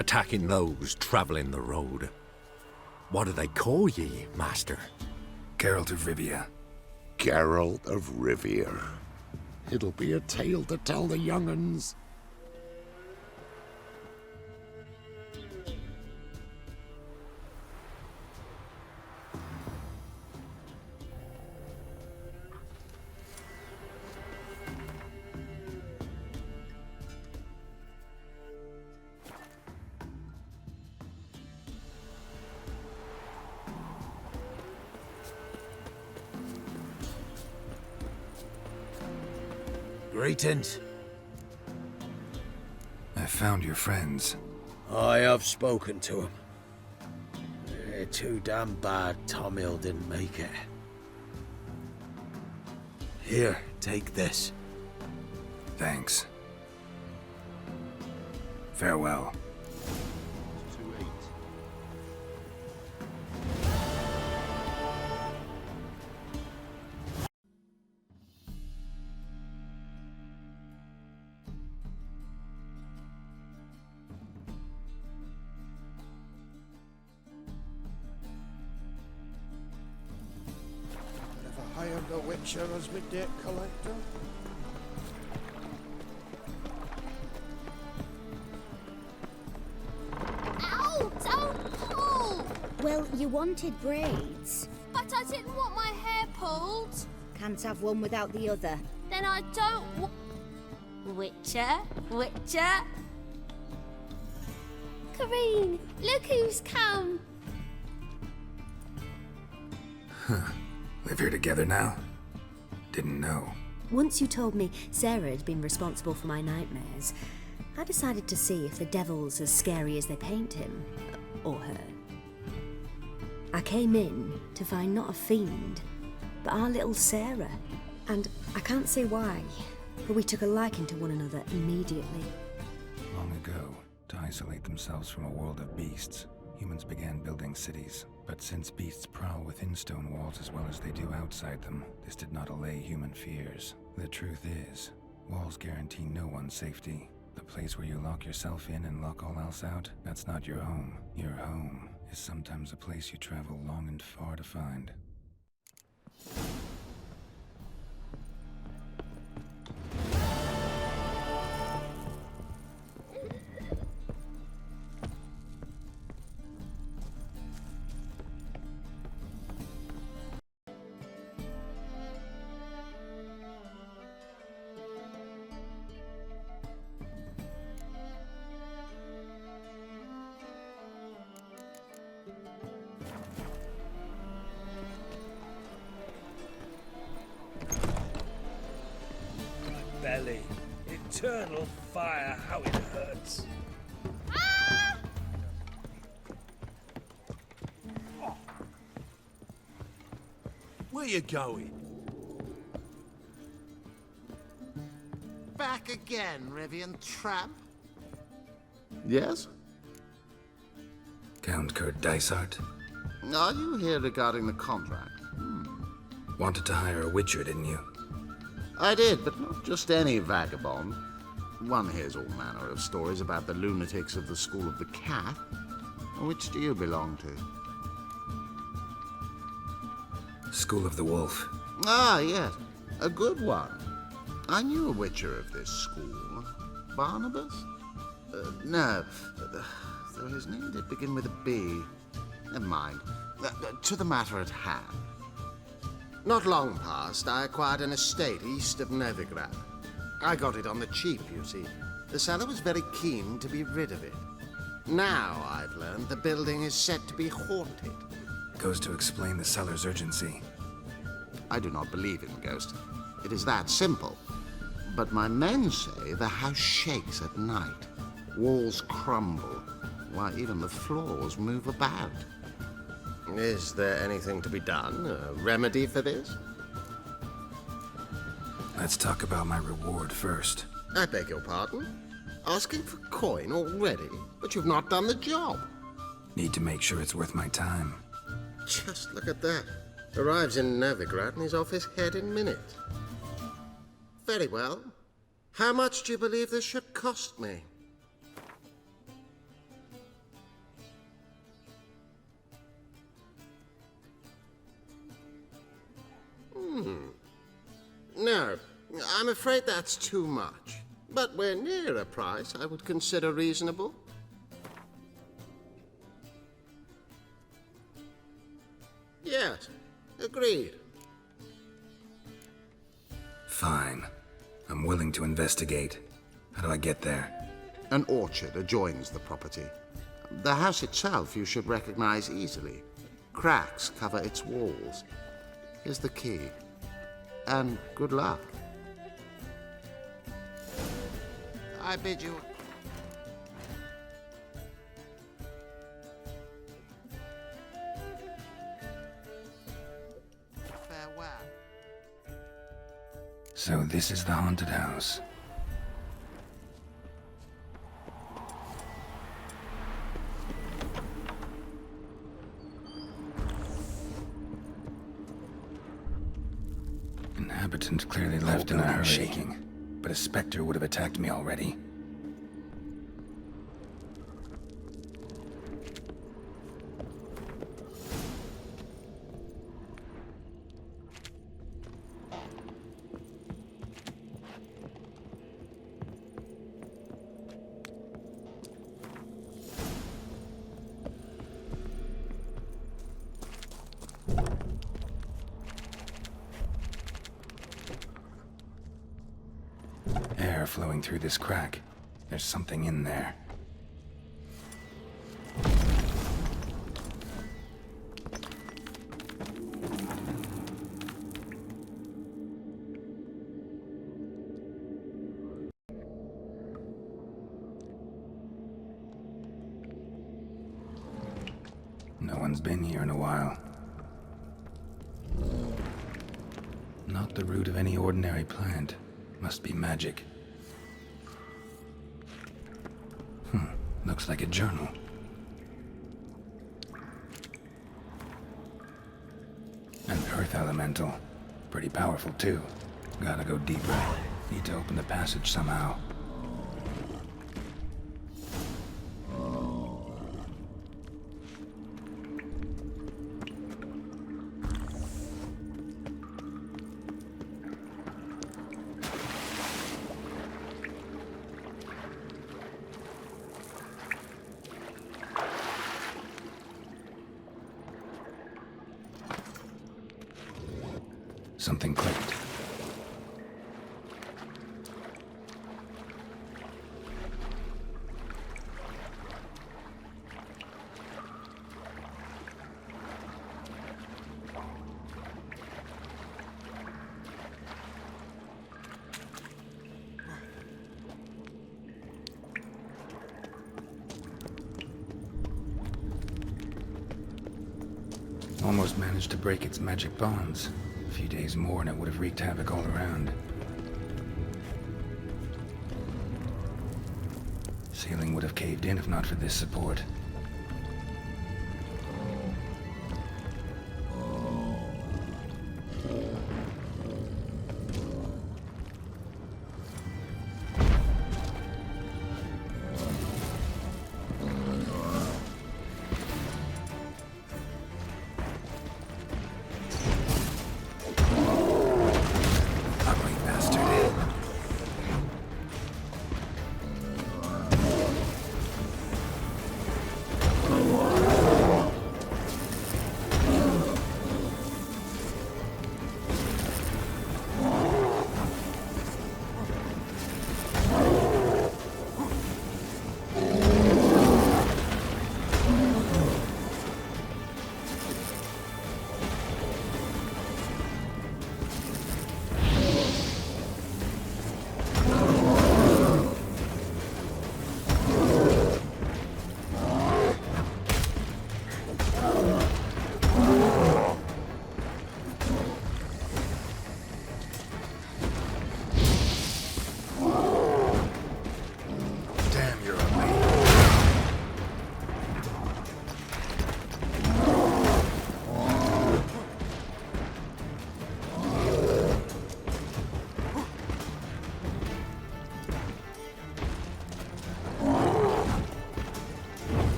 Attacking those traveling the road. What do they call ye, Master? Geralt of Rivia. Geralt of Rivia. It'll be a tale to tell the young'uns. Greetings. I found your friends. I have spoken to them. They're too damn bad Tom Hill didn't make it. Here, take this. Thanks. Farewell. the Witcher as my debt collector? Ow! Don't pull! Well, you wanted braids. But I didn't want my hair pulled. Can't have one without the other. Then I don't Witcher? Witcher? Kareen, look who's come. Huh. Live here together now? Didn't know. Once you told me Sarah had been responsible for my nightmares, I decided to see if the devil's as scary as they paint him. Or her. I came in to find not a fiend, but our little Sarah. And I can't say why, but we took a liking to one another immediately. Long ago, to isolate themselves from a world of beasts, humans began building cities. But since beasts prowl within stone walls as well as they do outside them, this did not allay human fears. The truth is, walls guarantee no one's safety. The place where you lock yourself in and lock all else out, that's not your home. Your home is sometimes a place you travel long and far to find. Belly. Eternal fire, how it hurts. Where you going? Back again, Rivian tramp. Yes? Count Kurt Dysart? Are you here regarding the contract? Wanted to hire a witcher, didn't you? I did, but not just any vagabond. One hears all manner of stories about the lunatics of the School of the Cat. Which do you belong to? School of the Wolf. Ah, yes. A good one. I knew a witcher of this school. Barnabas? No. Though his name did begin with a B. Never mind. To the matter at hand. Not long past, I acquired an estate east of Novigrad. I got it on the cheap, you see. The seller was very keen to be rid of it. Now, I've learned, the building is said to be haunted. Goes to explain the seller's urgency. I do not believe in ghosts. It is that simple. But my men say the house shakes at night. Walls crumble. Why, even the floors move about. Is there anything to be done? A remedy for this? Let's talk about my reward first. I beg your pardon? Asking for coin already? But you've not done the job. Need to make sure it's worth my time. Just look at that. Arrives in Novigrad and is off his head in minutes. Very well. How much do you believe this should cost me? No, I'm afraid that's too much. But we're near a price I would consider reasonable. Yes, agreed. Fine. I'm willing to investigate. How do I get there? An orchard adjoins the property. The house itself you should recognize easily. Cracks cover its walls. Here's the key. And good luck. I bid you... farewell. So this is the haunted house. Inhabitant clearly left in a hurry. Shaking, but a specter would have attacked me already. flowing through this crack. There's something in there. No one's been here in a while. Not the root of any ordinary plant. Must be magic. Looks like a journal. An earth elemental. Pretty powerful too. Gotta go deeper. Need to open the passage somehow. Something clicked. Almost managed to break its magic bonds. A few days more and it would have wreaked havoc all around. Ceiling would have caved in if not for this support.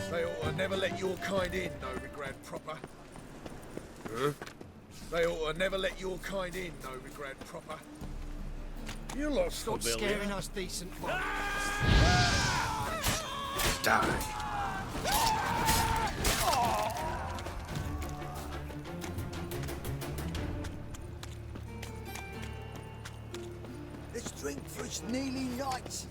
They ought to never let your kind in, Novigrad proper. Huh? They ought to never let your kind in, Novigrad proper. You lot stop Scaring us decent folk. Die. Let's drink for it's nearly night.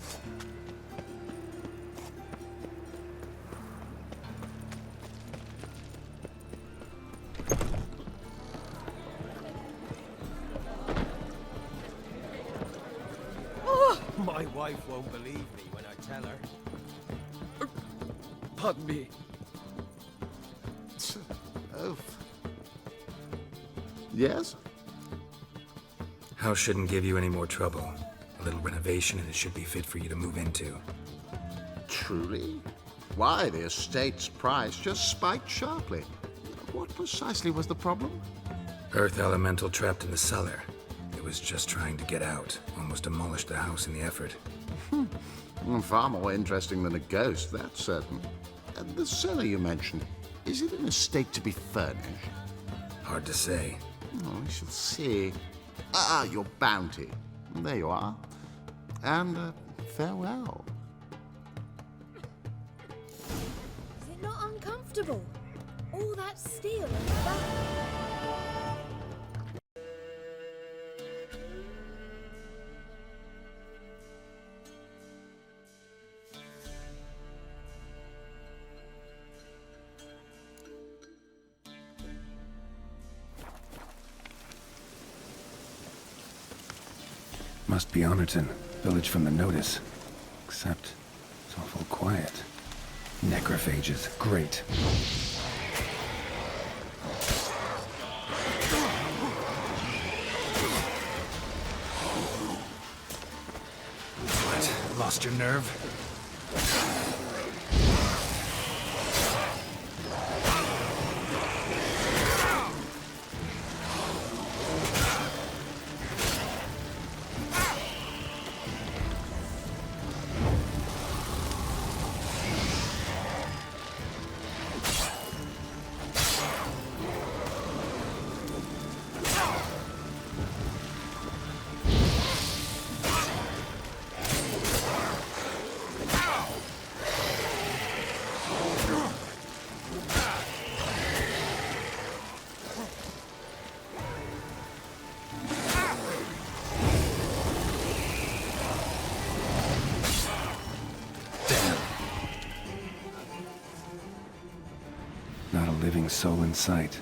My wife won't believe me when I tell her. Pardon me. Oh. Yes? House shouldn't give you any more trouble. A little renovation and it should be fit for you to move into. Truly? Why, the estate's price just spiked sharply. What precisely was the problem? Earth elemental trapped in the cellar. It was just trying to get out. Almost demolished the house in the effort. Far more interesting than a ghost, that's certain. The cellar you mentioned, is it in a state to be furnished? Hard to say. Oh, we shall see. Ah, your bounty. There you are. And farewell. Is it not uncomfortable? All that steel in the back. Must be Honorton, village from the notice. Except it's awful quiet. Necrophages, great. What? Lost your nerve? Not a living soul in sight.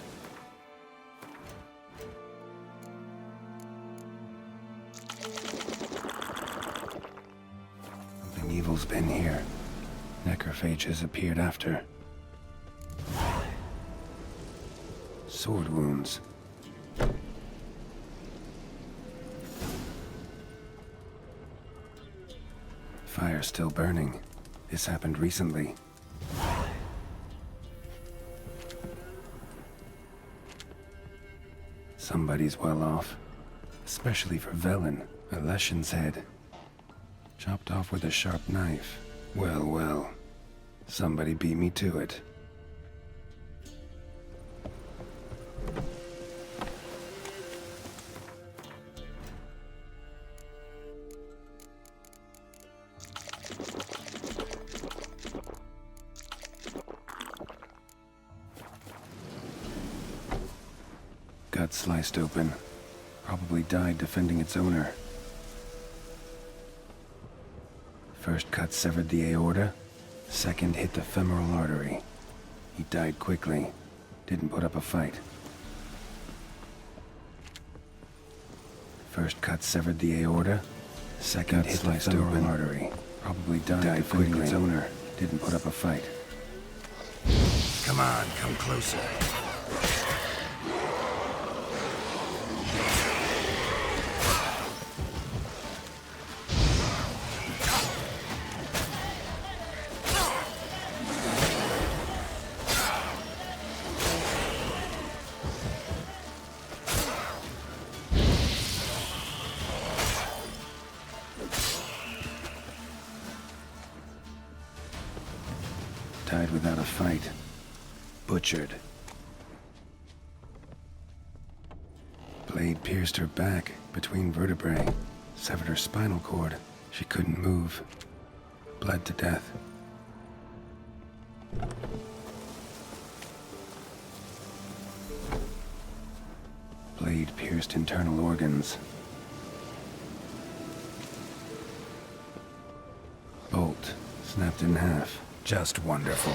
Something evil's been here. Necrophages appeared after. Sword wounds. Fire still burning. This happened recently. Somebody's well off. Especially for Velen, a Leshen's head. Chopped off with a sharp knife. Well, well. Somebody beat me to it. Gut sliced open. Probably died defending its owner. First cut severed the aorta. Second hit the femoral artery. He died quickly. Didn't put up a fight. First cut severed the aorta. Second hit the femoral artery. Probably died defending its owner. Didn't put up a fight. Come on, come closer. Died without a fight. Butchered. Blade pierced her back between vertebrae, severed her spinal cord. She couldn't move. Bled to death. Blade pierced internal organs. Bolt snapped in half. Just wonderful.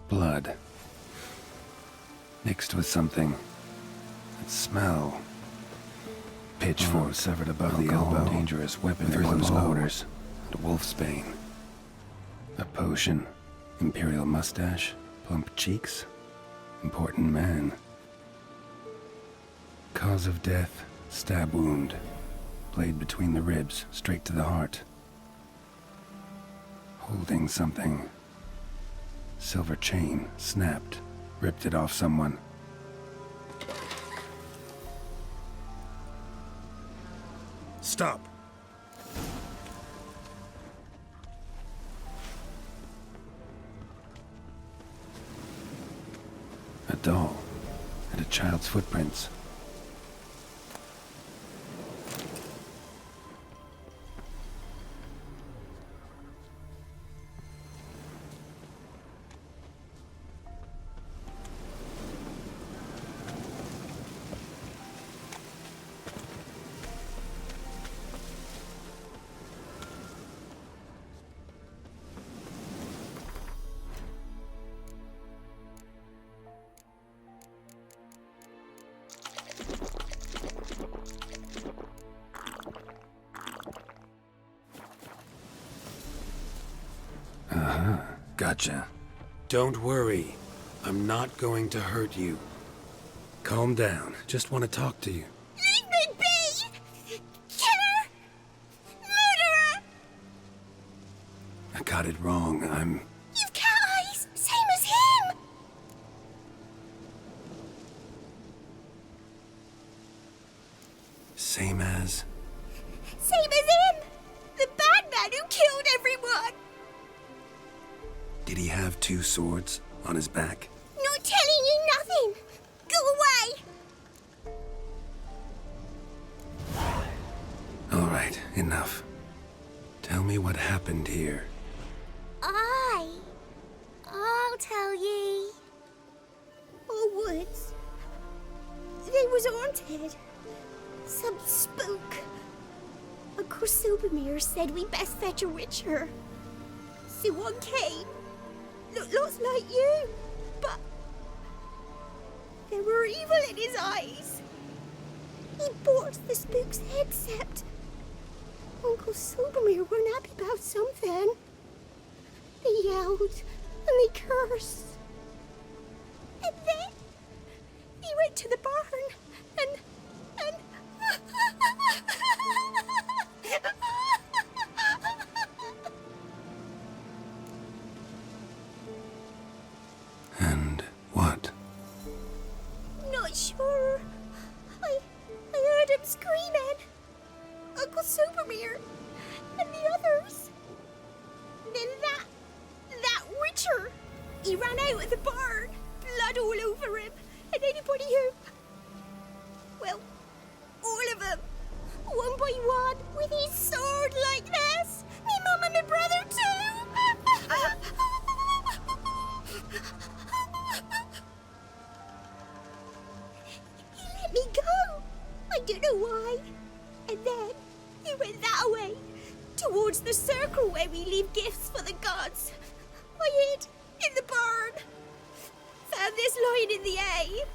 Blood. Mixed with something. That smell. Pitchfork severed above the elbow. Dangerous weapon for close quarters. And wolfsbane. A potion. Imperial mustache. Plump cheeks. Important man. Cause of death. Stab wound. Blade between the ribs. Straight to the heart. Holding something. Silver chain. Snapped. Ripped it off someone. Stop. A doll. And a child's footprints. Gotcha. Don't worry. I'm not going to hurt you. Calm down. Just want to talk to you. Leave me be! Killer! Murderer! I got it wrong. You've cat eyes! Same as him! Same as... Same as him! The bad man who killed everyone! Did he have two swords on his back? Not telling you nothing! Go away! All right, enough. Tell me what happened here. I'll tell ye. Our woods. They was haunted. Some spook. Uncle Silvermere said we best fetch a witcher. So one came. Looked lots like you, but there were evil in his eyes. He bought the spook's head, except Uncle Silvermere weren't happy about something. They yelled and they cursed. And then he went to the barn and And what? Not sure. I heard him screaming. Uncle Silvermere and the others. Then that witcher. He ran out of the barn, blood all over him, and anybody who... Well, all of them, one by one, with his sword like this. Me mum and my brother too. He let me go. I don't know why. And then he went that way, towards the circle where we leave gifts for the gods. I hid in the barn. Found this lying in the hay.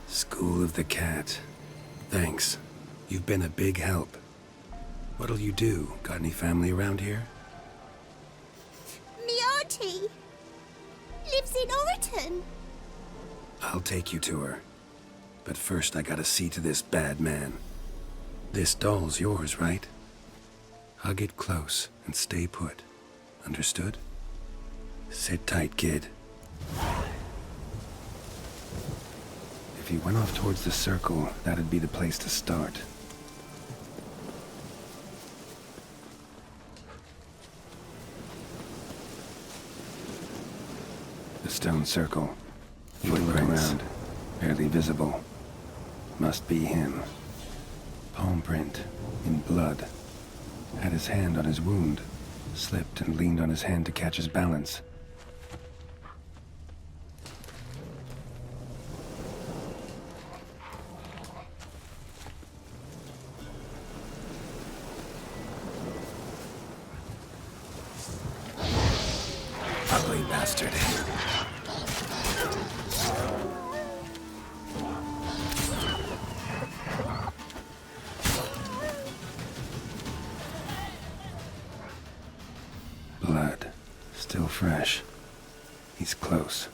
School of the Cat. Thanks. You've been a big help. What'll you do? Got any family around here? Me auntie lives in Orton. I'll take you to her. But first I gotta see to this bad man. This doll's yours, right? Hug it close and stay put. Understood? Sit tight, kid. If he went off towards the circle, that'd be the place to start. The stone circle. Footprints. Around. Barely visible. Must be him. Palm print. In blood. Had his hand on his wound. Slipped and leaned on his hand to catch his balance. Ugly bastard. Blood. Still fresh. He's close.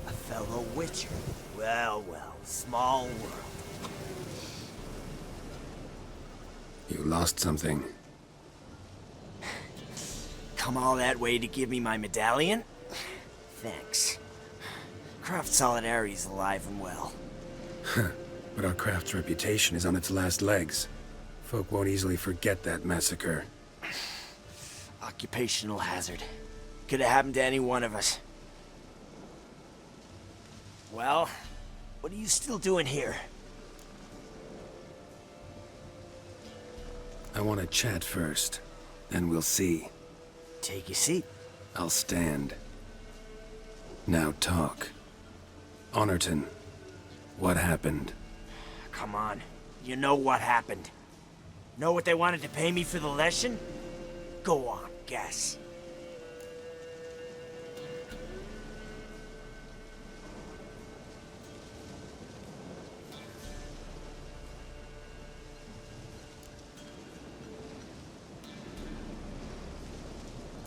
A fellow Witcher. Well, well, small world. You lost something. Come all that way to give me my medallion? Thanks. Craft Solidarity's alive and well. But our craft's reputation is on its last legs. Folk won't easily forget that massacre. Occupational hazard. Could have happened to any one of us. Well, what are you still doing here? I want to chat first. Then we'll see. Take your seat. I'll stand. Now talk. Honorton, what happened? Come on. You know what happened. Know what they wanted to pay me for the lesson? Go on, guess.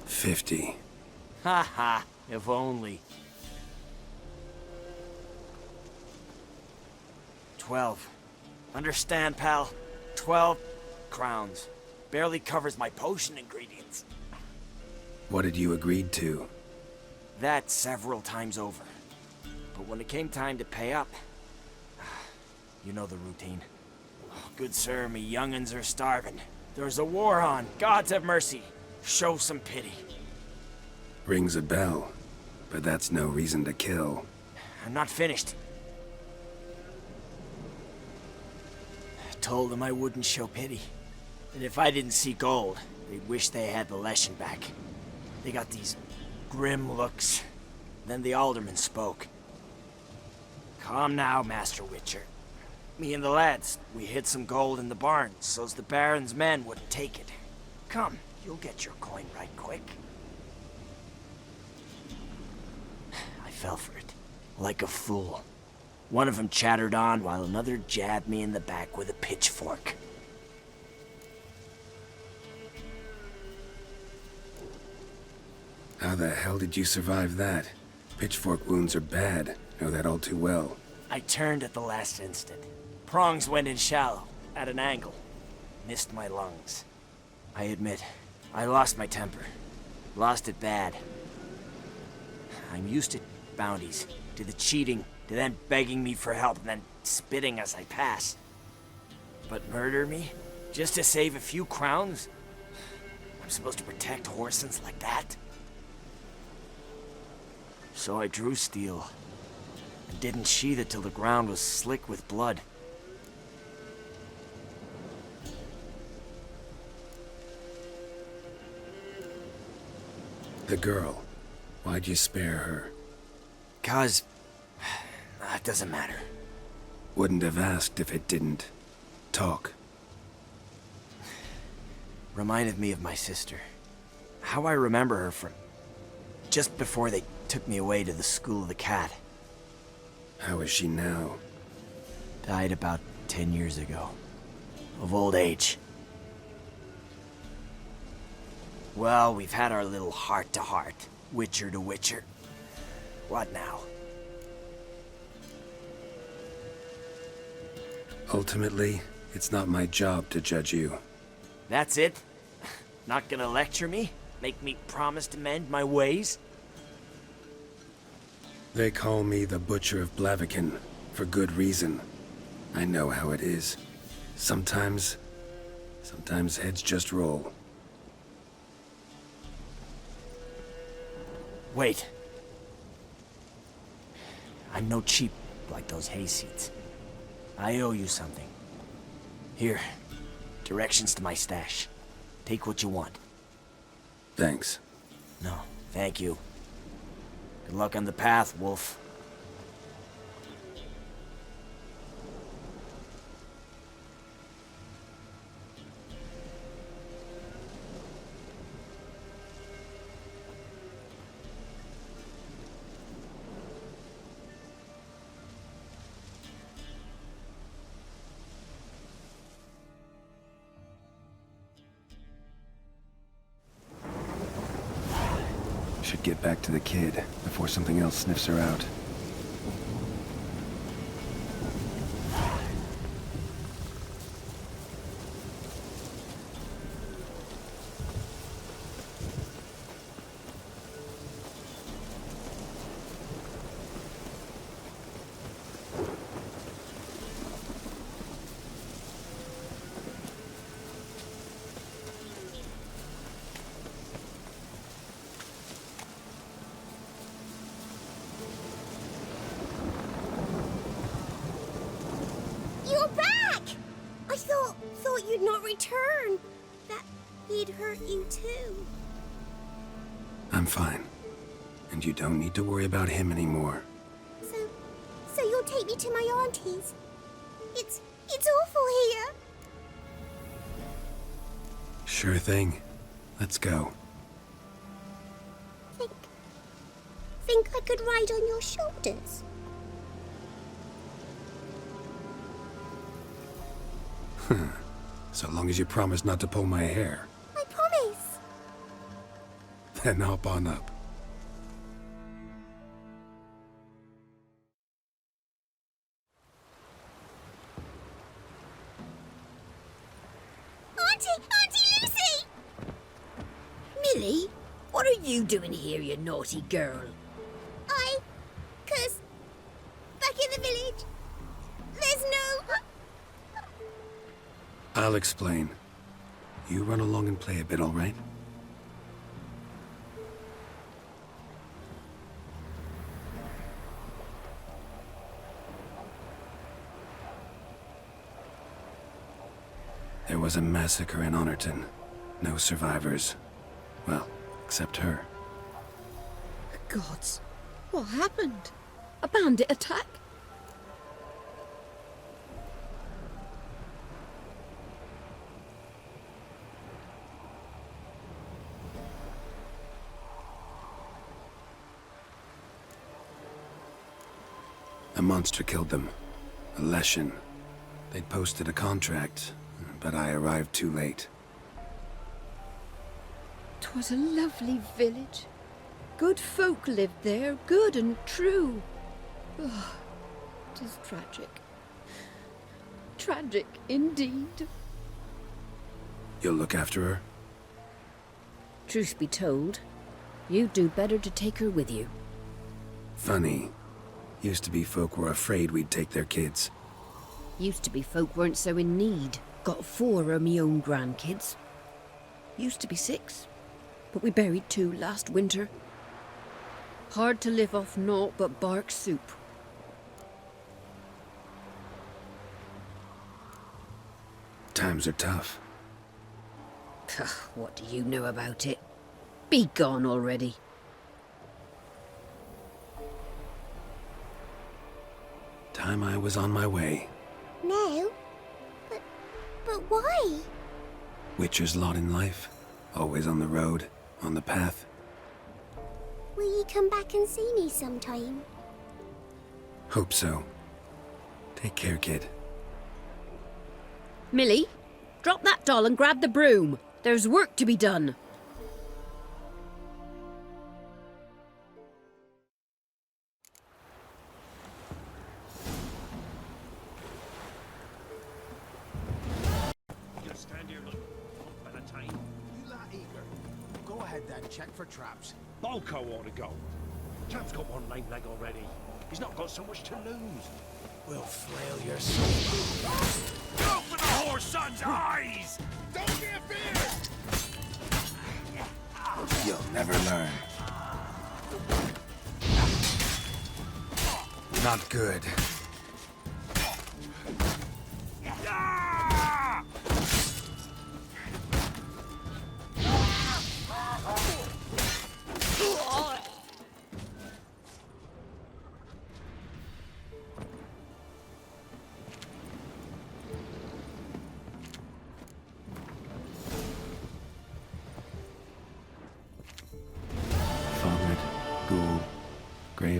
$50. Ha ha, if only. 12. Understand, pal? 12 crowns. Barely covers my potion ingredients. What had you agreed to? That several times over. But when it came time to pay up, you know the routine. Oh, good sir, me young'uns are starving. There's a war on. Gods have mercy. Show some pity. Rings a bell, but that's no reason to kill. I'm not finished. I told them I wouldn't show pity. And if I didn't see gold, they'd wish they had the lesson back. They got these grim looks. Then the alderman spoke. Calm now, Master Witcher. Me and the lads, we hid some gold in the barn, so's the Baron's men wouldn't take it. Come, you'll get your coin right quick. I fell for it, like a fool. One of them chattered on while another jabbed me in the back with a pitchfork. How the hell did you survive that? Pitchfork wounds are bad. Know that all too well. I turned at the last instant. Prongs went in shallow, at an angle. Missed my lungs. I admit, I lost my temper. Lost it bad. I'm used to bounties, to the cheating, to then begging me for help and then spitting as I pass. But murder me? Just to save a few crowns? I'm supposed to protect Horsens like that? So I drew steel, and didn't sheathe it till the ground was slick with blood. The girl. Why'd you spare her? 'Cause... it doesn't matter. Wouldn't have asked if it didn't. Talk. Reminded me of my sister. How I remember her from... just before they took me away to the School of the Cat. How is she now? Died about 10 years ago. Of old age. Well, we've had our little heart-to-heart. Witcher to Witcher. What now? Ultimately, it's not my job to judge you. That's it? Not gonna lecture me? Make me promise to mend my ways? They call me the Butcher of Blaviken, for good reason. I know how it is. Sometimes heads just roll. Wait. I'm no cheap like those hayseeds. I owe you something. Here, directions to my stash. Take what you want. Thanks. No, thank you. Good luck on the path, Wolf. Should get back to the kid before something else sniffs her out. You're back! I thought you'd not return. That he'd hurt you too. I'm fine. And you don't need to worry about him anymore. So you'll take me to my auntie's? It's awful here. Sure thing. Let's go. Think I could ride on your shoulders? So long as you promise not to pull my hair. I promise. Then hop on up. Auntie Lucy! Millie, what are you doing here, you naughty girl? 'Cause back in the village, there's no... I'll explain. You run along and play a bit, all right? There was a massacre in Honorton. No survivors. Well, except her. Gods, what happened? A bandit attack? A monster killed them. A Leshen. They'd posted a contract, but I arrived too late. 'Twas a lovely village. Good folk lived there, good and true. Oh, 'tis tragic. Tragic indeed. You'll look after her? Truth be told, you'd do better to take her with you. Funny. Used to be folk were afraid we'd take their kids. Used to be folk weren't so in need. Got 4 of me own grandkids. Used to be 6, but we buried 2 last winter. Hard to live off naught but bark soup. Times are tough. What do you know about it? Be gone already. Time I was on my way. No? But why? Witcher's lot in life. Always on the road, on the path. Will you come back and see me sometime? Hope so. Take care, kid. Millie, drop that doll and grab the broom. There's work to be done. ahead then, check for traps. Balko ought to go. Chap's got one lame leg already. He's not got so much to lose. We'll flail your soul. Open the whore son's eyes! Don't be afeard! You'll never learn. Not good.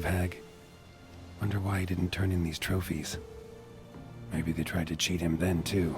Hag. Wonder why he didn't turn in these trophies. Maybe they tried to cheat him then, too.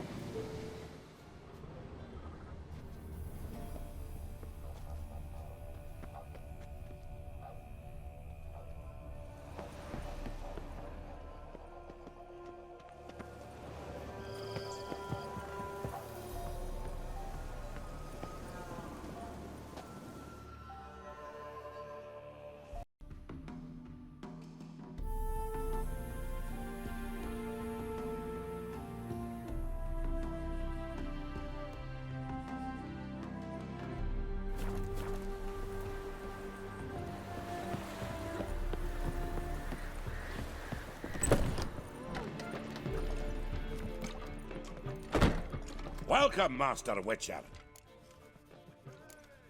Welcome, Master Witcher.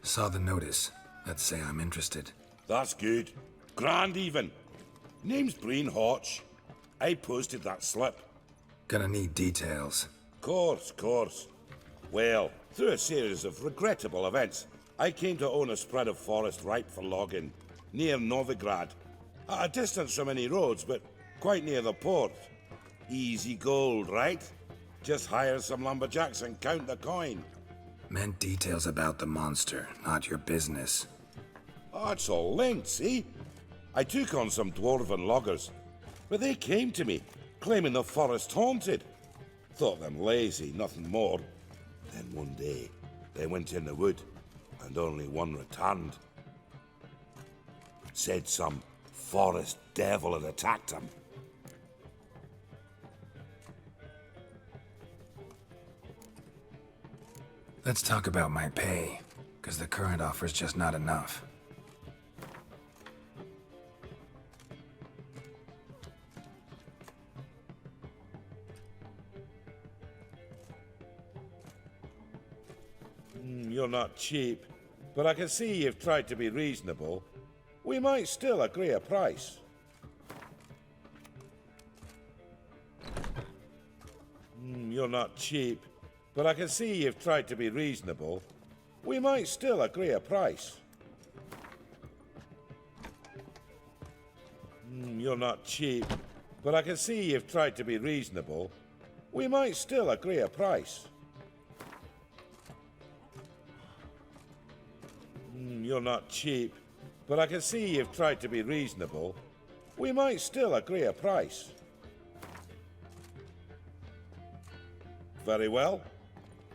Saw the notice. Let's say I'm interested. That's good. Grand even. Name's Breen Hotch. I posted that slip. Gonna need details. Course. Well, through a series of regrettable events, I came to own a spread of forest ripe for logging, near Novigrad. At a distance from any roads, but quite near the port. Easy gold, right? Just hire some lumberjacks and count the coin. Meant details about the monster, not your business. Oh, it's all linked, see? I took on some dwarven loggers, but they came to me, claiming the forest haunted. Thought them lazy, nothing more. Then one day, they went in the wood, and only one returned. Said some forest devil had attacked them. Let's talk about my pay, because the current offer's just not enough. You're not cheap, but I can see you've tried to be reasonable. We might still agree a price. You're not cheap, but I can see you've tried to be reasonable. We might still agree a price. You're not cheap, but I can see you've tried to be reasonable. We might still agree a price. You're not cheap, but I can see you've tried to be reasonable. We might still agree a price. Very well.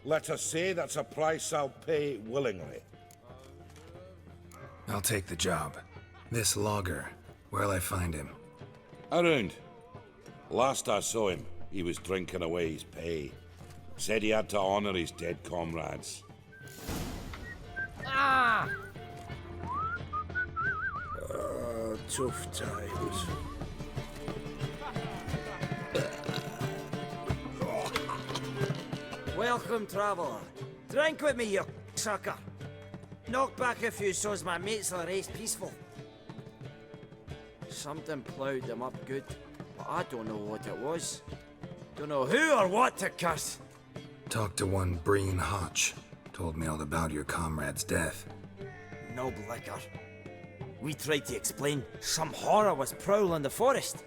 Let us say that's a price I'll pay willingly. I'll take the job. This logger, where'll I find him? Around. Last I saw him, he was drinking away his pay. Said he had to honor his dead comrades. Ah! Tough times. Welcome, traveller. Drink with me, you sucker. Knock back a few so's my mates will race peaceful. Something ploughed them up good, but I don't know what it was. Don't know who or what to curse. Talked to one Breen Hotch. Told me all about your comrade's death. No liquor. We tried to explain some horror was prowling the forest.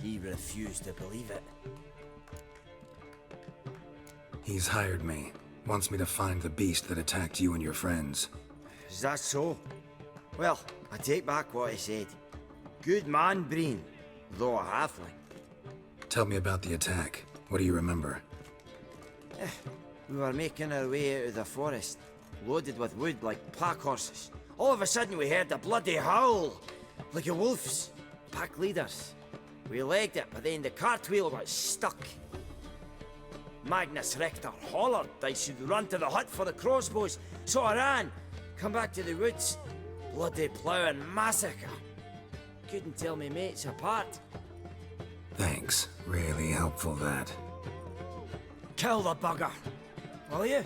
He refused to believe it. He's hired me. Wants me to find the beast that attacked you and your friends. Is that so? Well, I take back what I said. Good man, Breen, though a halfling. Tell me about the attack. What do you remember? We were making our way out of the forest. loaded with wood like pack horses. All of a sudden we heard a bloody howl, like a wolf's. Pack leaders. We legged it, but then the cartwheel got stuck. Magnus Rector hollered I should run to the hut for the crossbows, so I ran. Come back to the woods. Bloody ploughing massacre. Couldn't tell me mates apart. Thanks. Really helpful, that. Kill the bugger, will you?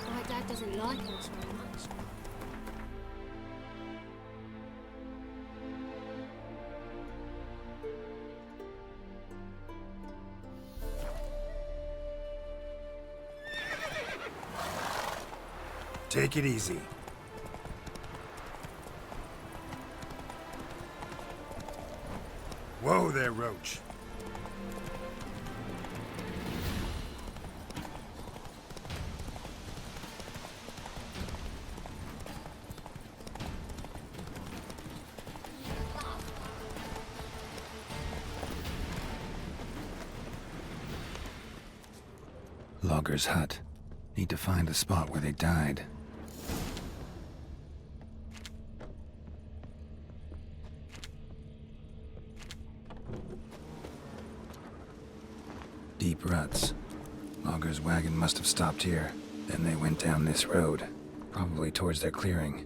My dad doesn't like us very much. Take it easy. Whoa there, Roach. Logger's hut. Need to find the spot where they died. Deep ruts. Logger's wagon must have stopped here. Then they went down this road, probably towards their clearing.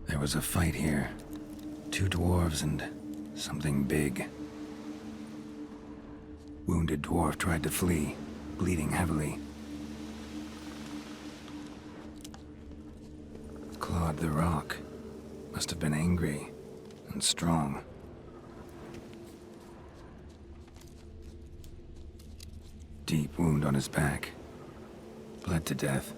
There was a fight here. 2 dwarves and something big. Wounded dwarf tried to flee, bleeding heavily. Clawed the rock. Must have been angry and strong. Deep wound on his back. Bled to death.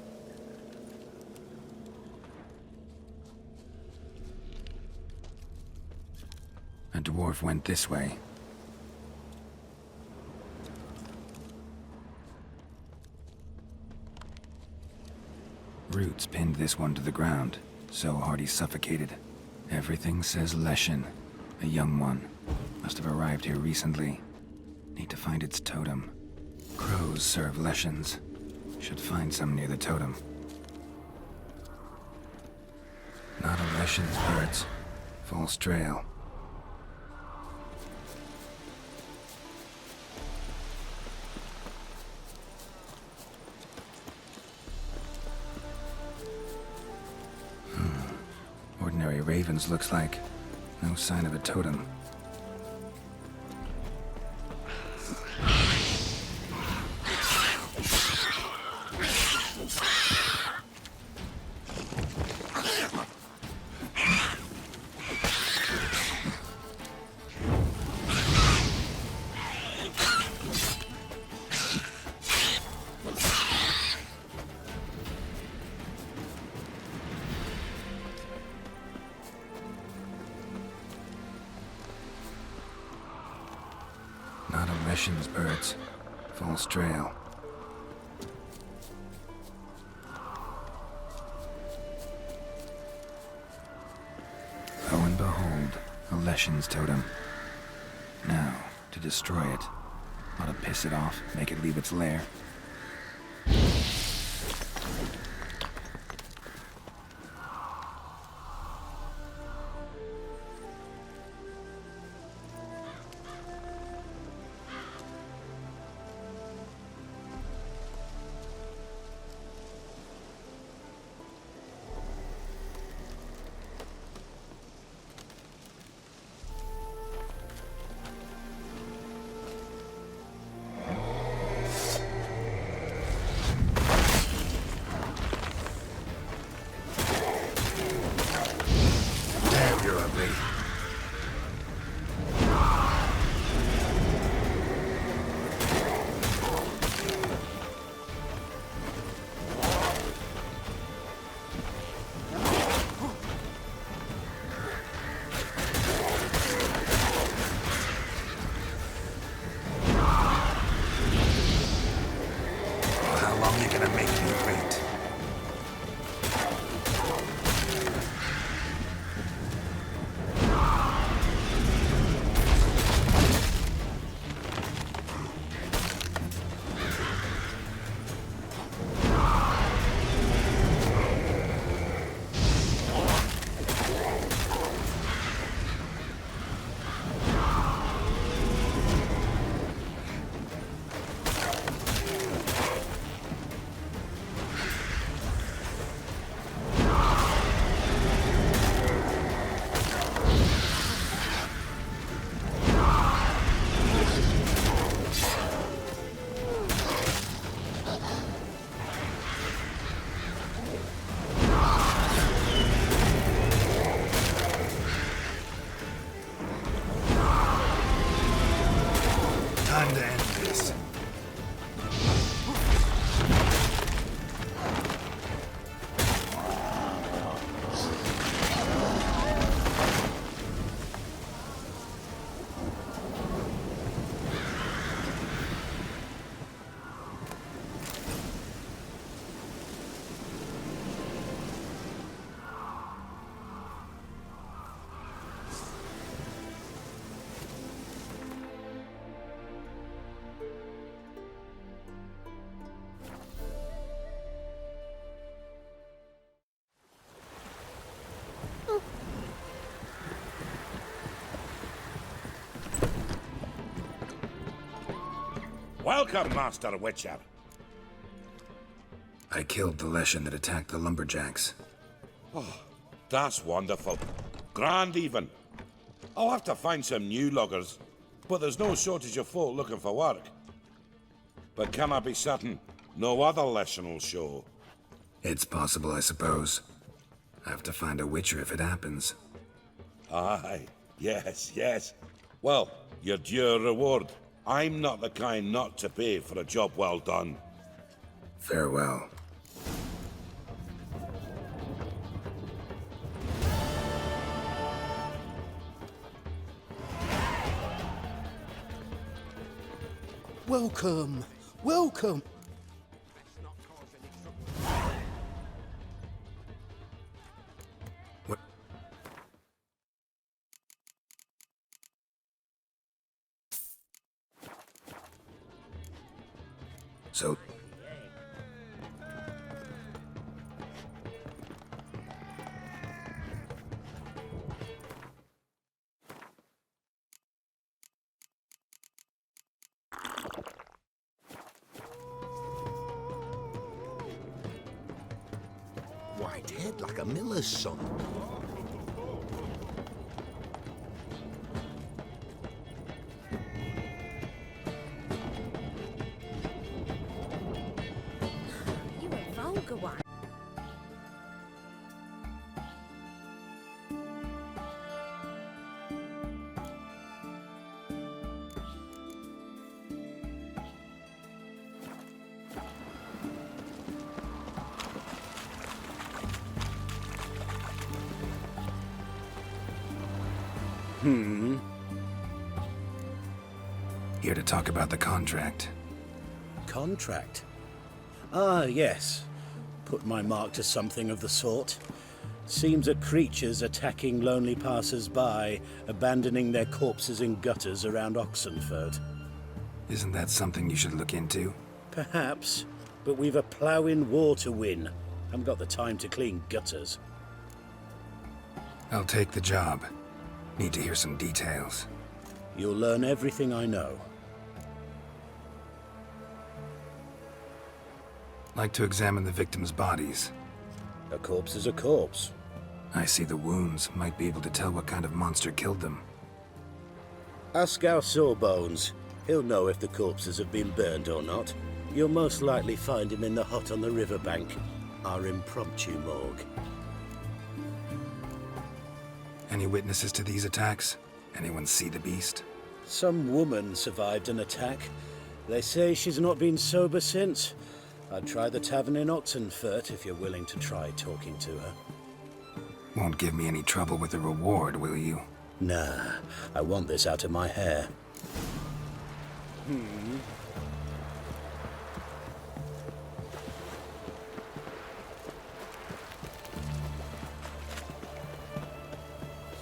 A dwarf went this way. Roots pinned this one to the ground, so hard he suffocated. Everything says Leshen, a young one. Must have arrived here recently. Need to find its totem. Crows serve Leshens. Should find some near the totem. Not a Leshen's birds. False trail. Ordinary ravens looks like. No sign of a totem. Not a Leshen's birds. False trail. Lo and behold, a Leshen's totem. Now, to destroy it. Ought to piss it off, make it leave its lair. Time to end this. Welcome, Master Witcher. I killed the Leshen that attacked the lumberjacks. Oh, that's wonderful. Grand even. I'll have to find some new loggers, but there's no shortage of folk looking for work. But can I be certain no other Leshen will show? It's possible, I suppose. I have to find a Witcher if it happens. Aye, yes. Well, your due reward. I'm not the kind not to pay for a job well done. Farewell. Welcome. Welcome. What? So... White head like a miller's son. You a vulgar one. Here to talk about the contract. Contract? Ah, yes. Put my mark to something of the sort. Seems that creatures attacking lonely passers-by, abandoning their corpses in gutters around Oxenford. Isn't that something you should look into? Perhaps, but we've a ploughing war to win. Haven't got the time to clean gutters. I'll take the job. Need to hear some details. You'll learn everything I know. Like to examine the victims' bodies. A corpse is a corpse. I see the wounds. Might be able to tell what kind of monster killed them. Ask our Sawbones. He'll know if the corpses have been burned or not. You'll most likely find him in the hut on the riverbank. Our impromptu morgue. Any witnesses to these attacks? Anyone see the beast? Some woman survived an attack. They say she's not been sober since. I'd try the tavern in Oxenfurt if you're willing to try talking to her. Won't give me any trouble with the reward, will you? Nah, I want this out of my hair.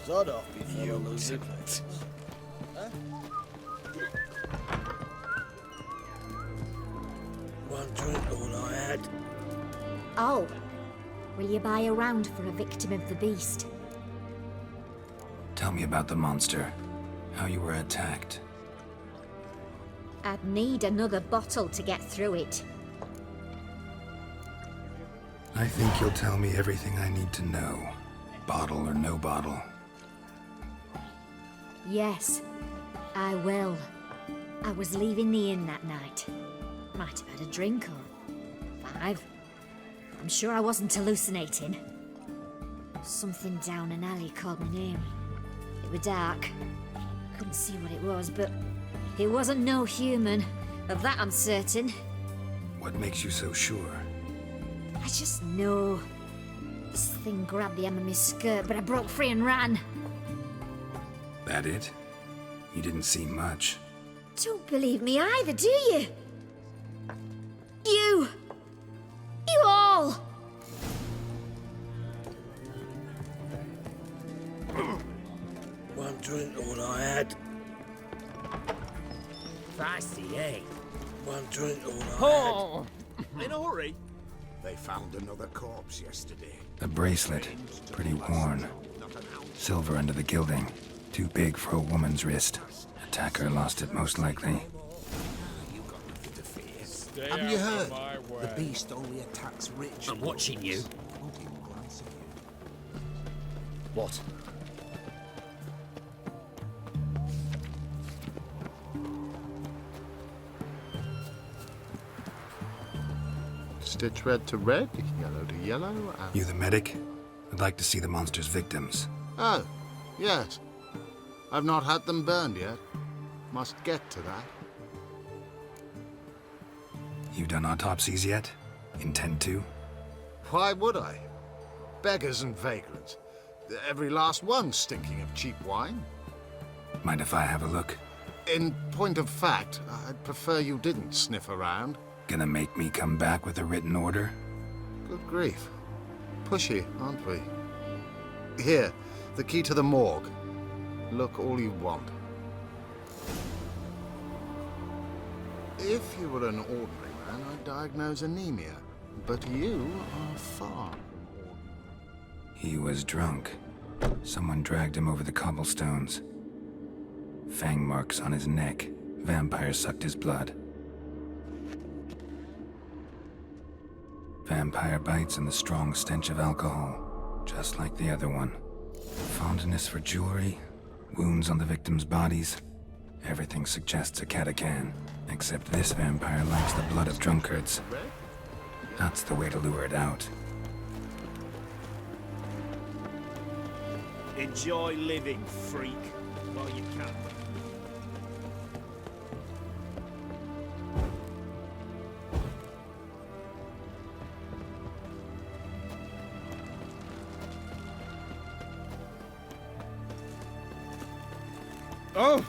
Sod off before you lose it. One drink, all I had. Oh, will you buy a round for a victim of the beast? Tell me about the monster. How you were attacked. I'd need another bottle to get through it. I think you'll tell me everything I need to know. Bottle or no bottle. Yes, I will. I was leaving the inn that night. Might have had a drink or 5. I'm sure I wasn't hallucinating. Something down an alley called my name. It was dark. Couldn't see what it was, but He wasn't no human. Of that I'm certain. What makes you so sure? I just know. This thing grabbed the hem of my skirt, but I broke free and ran. That it? You didn't see much. Don't believe me either, do you? You all! One drink all I had. Feisty, eh? One drink all Oh! I In a hurry? They found another corpse yesterday. A bracelet, pretty worn. Silver under the gilding. Too big for a woman's wrist. Attacker lost it most likely. Have you heard? The beast only attacks rich. I'm watching you. Won't even glance at you. What? Stitch red to red, yellow to yellow, and... You the medic? I'd like to see the monster's victims. Oh, yes. I've not had them burned yet. Must get to that. You done autopsies yet? Intend to? Why would I? Beggars and vagrants. Every last one stinking of cheap wine. Mind if I have a look? In point of fact, I'd prefer you didn't sniff around. Gonna make me come back with a written order? Good grief. Pushy, aren't we? Here, the key to the morgue. Look all you want. If you were an ordinary man, I'd diagnose anemia. But you are far from ordinary. He was drunk. Someone dragged him over the cobblestones. Fang marks on his neck. Vampire sucked his blood. Vampire bites and the strong stench of alcohol, just like the other one. Fondness for jewelry, wounds on the victims' bodies. Everything suggests a catacan, except this vampire likes the blood of drunkards. That's the way to lure it out. Enjoy living, freak, while you can. Oh!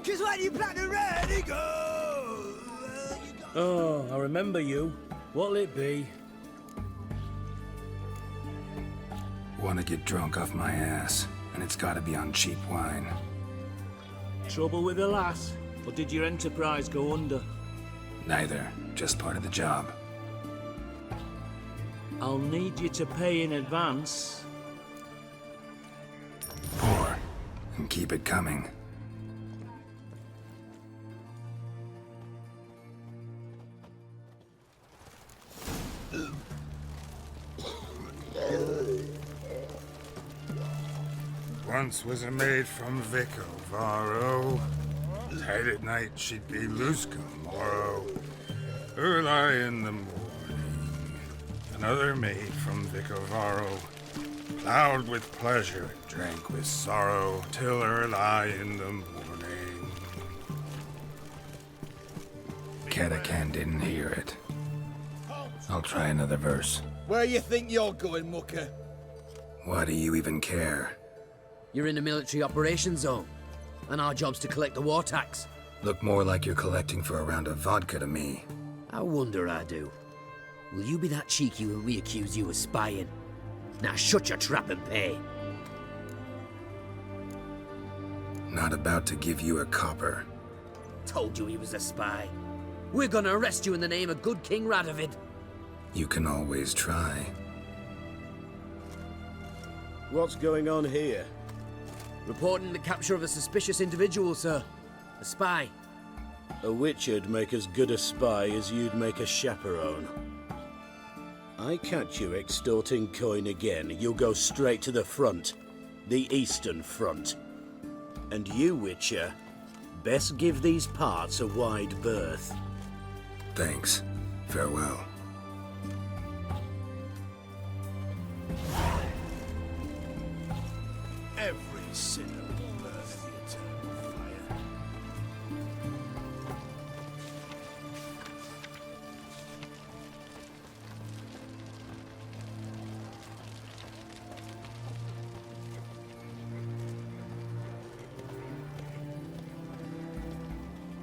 Cause when you plant the red, it goes. Oh, I remember you. What'll it be? Wanna get drunk off my ass, and it's gotta be on cheap wine. Trouble with the lass? Or did your enterprise go under? Neither, just part of the job. I'll need you to pay in advance. Pour, and keep it coming. Once was a maid from Vico Varro. Tight at night she'd be loose come morrow. Early in the morning. Another maid from Vico Varro. Plowed with pleasure, drank with sorrow, till early in the morning. Catacan didn't hear it. I'll try another verse. Where you think you're going, mucker? Why do you even care? You're in the military operations zone, and our job's to collect the war tax. Look more like you're collecting for a round of vodka to me. I wonder I do. Will you be that cheeky when we accuse you of spying? Now shut your trap and pay. Not about to give you a copper. Told you he was a spy. We're gonna arrest you in the name of good King Radovid. You can always try. What's going on here? Reporting the capture of a suspicious individual, sir. A spy. A witcher'd make as good a spy as you'd make a chaperone. I catch you extorting coin again, you'll go straight to the front. The Eastern Front. And you, Witcher, best give these parts a wide berth. Thanks. Farewell. Every sinner will burn in the eternal fire.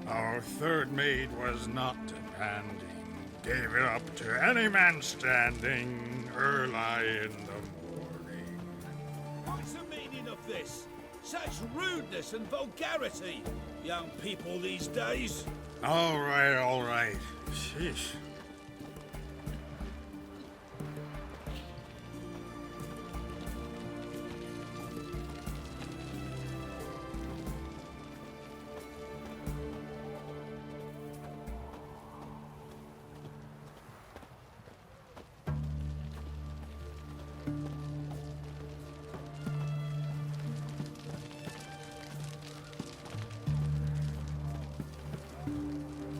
Our third maid was not demanding, gave it up to any man standing early in the morning. What's the meaning of this? Such rudeness and vulgarity, young people these days. All right, all right. Sheesh.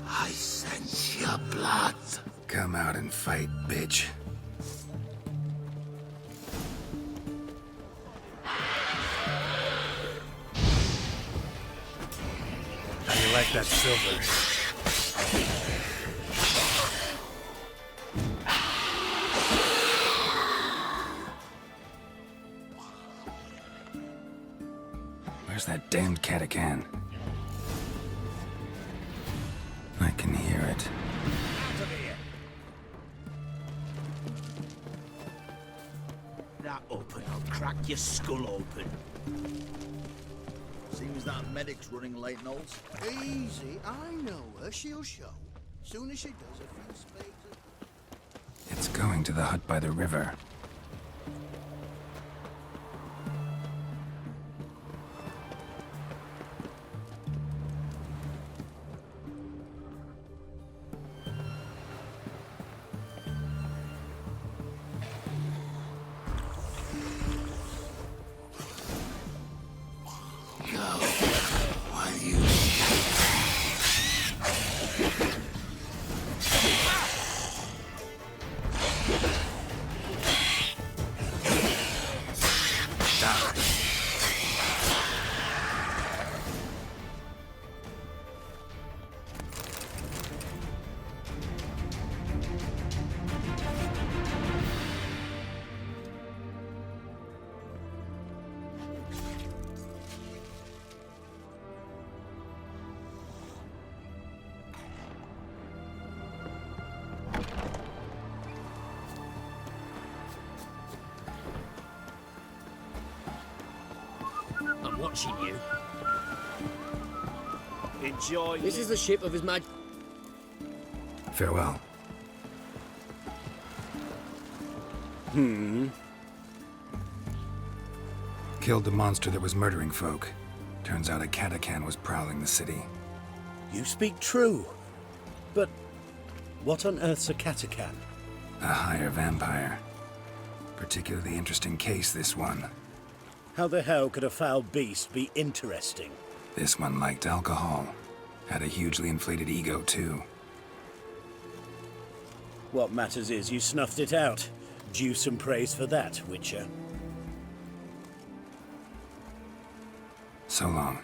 I sense your blood. Come out and fight, bitch. How do you like that silver? Where's that damned catacan? I can hear it. That open, I'll crack your skull open. Seems that medic's running late, Knowles. Easy, I know her. She'll show. Soon as she does, a few spades. It's going to the hut by the river. I'm watching you. Enjoy. This is the ship of His Majesty. Farewell. Killed the monster that was murdering folk. Turns out a catacan was prowling the city. You speak true. But what on earth's a catacan? A higher vampire. Particularly interesting case, this one. How the hell could a foul beast be interesting? This one liked alcohol. Had a hugely inflated ego, too. What matters is you snuffed it out. Due some praise for that, Witcher. So long.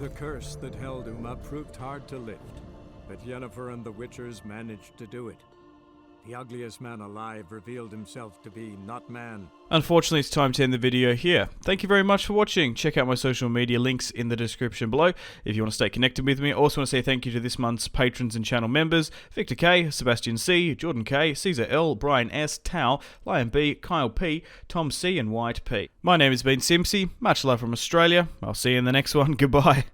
The curse that held Uma proved hard to lift, but Yennefer and the Witchers managed to do it. The ugliest man alive revealed himself to be not man. Unfortunately, it's time to end the video here. Thank you very much for watching. Check out my social media links in the description below if you want to stay connected with me. I also want to say thank you to this month's patrons and channel members: Victor K, Sebastian C, Jordan K, Caesar L, Brian S, Tao, Lion B, Kyle P, Tom C, and White P. My name has been Simpzy. Much love from Australia. I'll see you in the next one. Goodbye.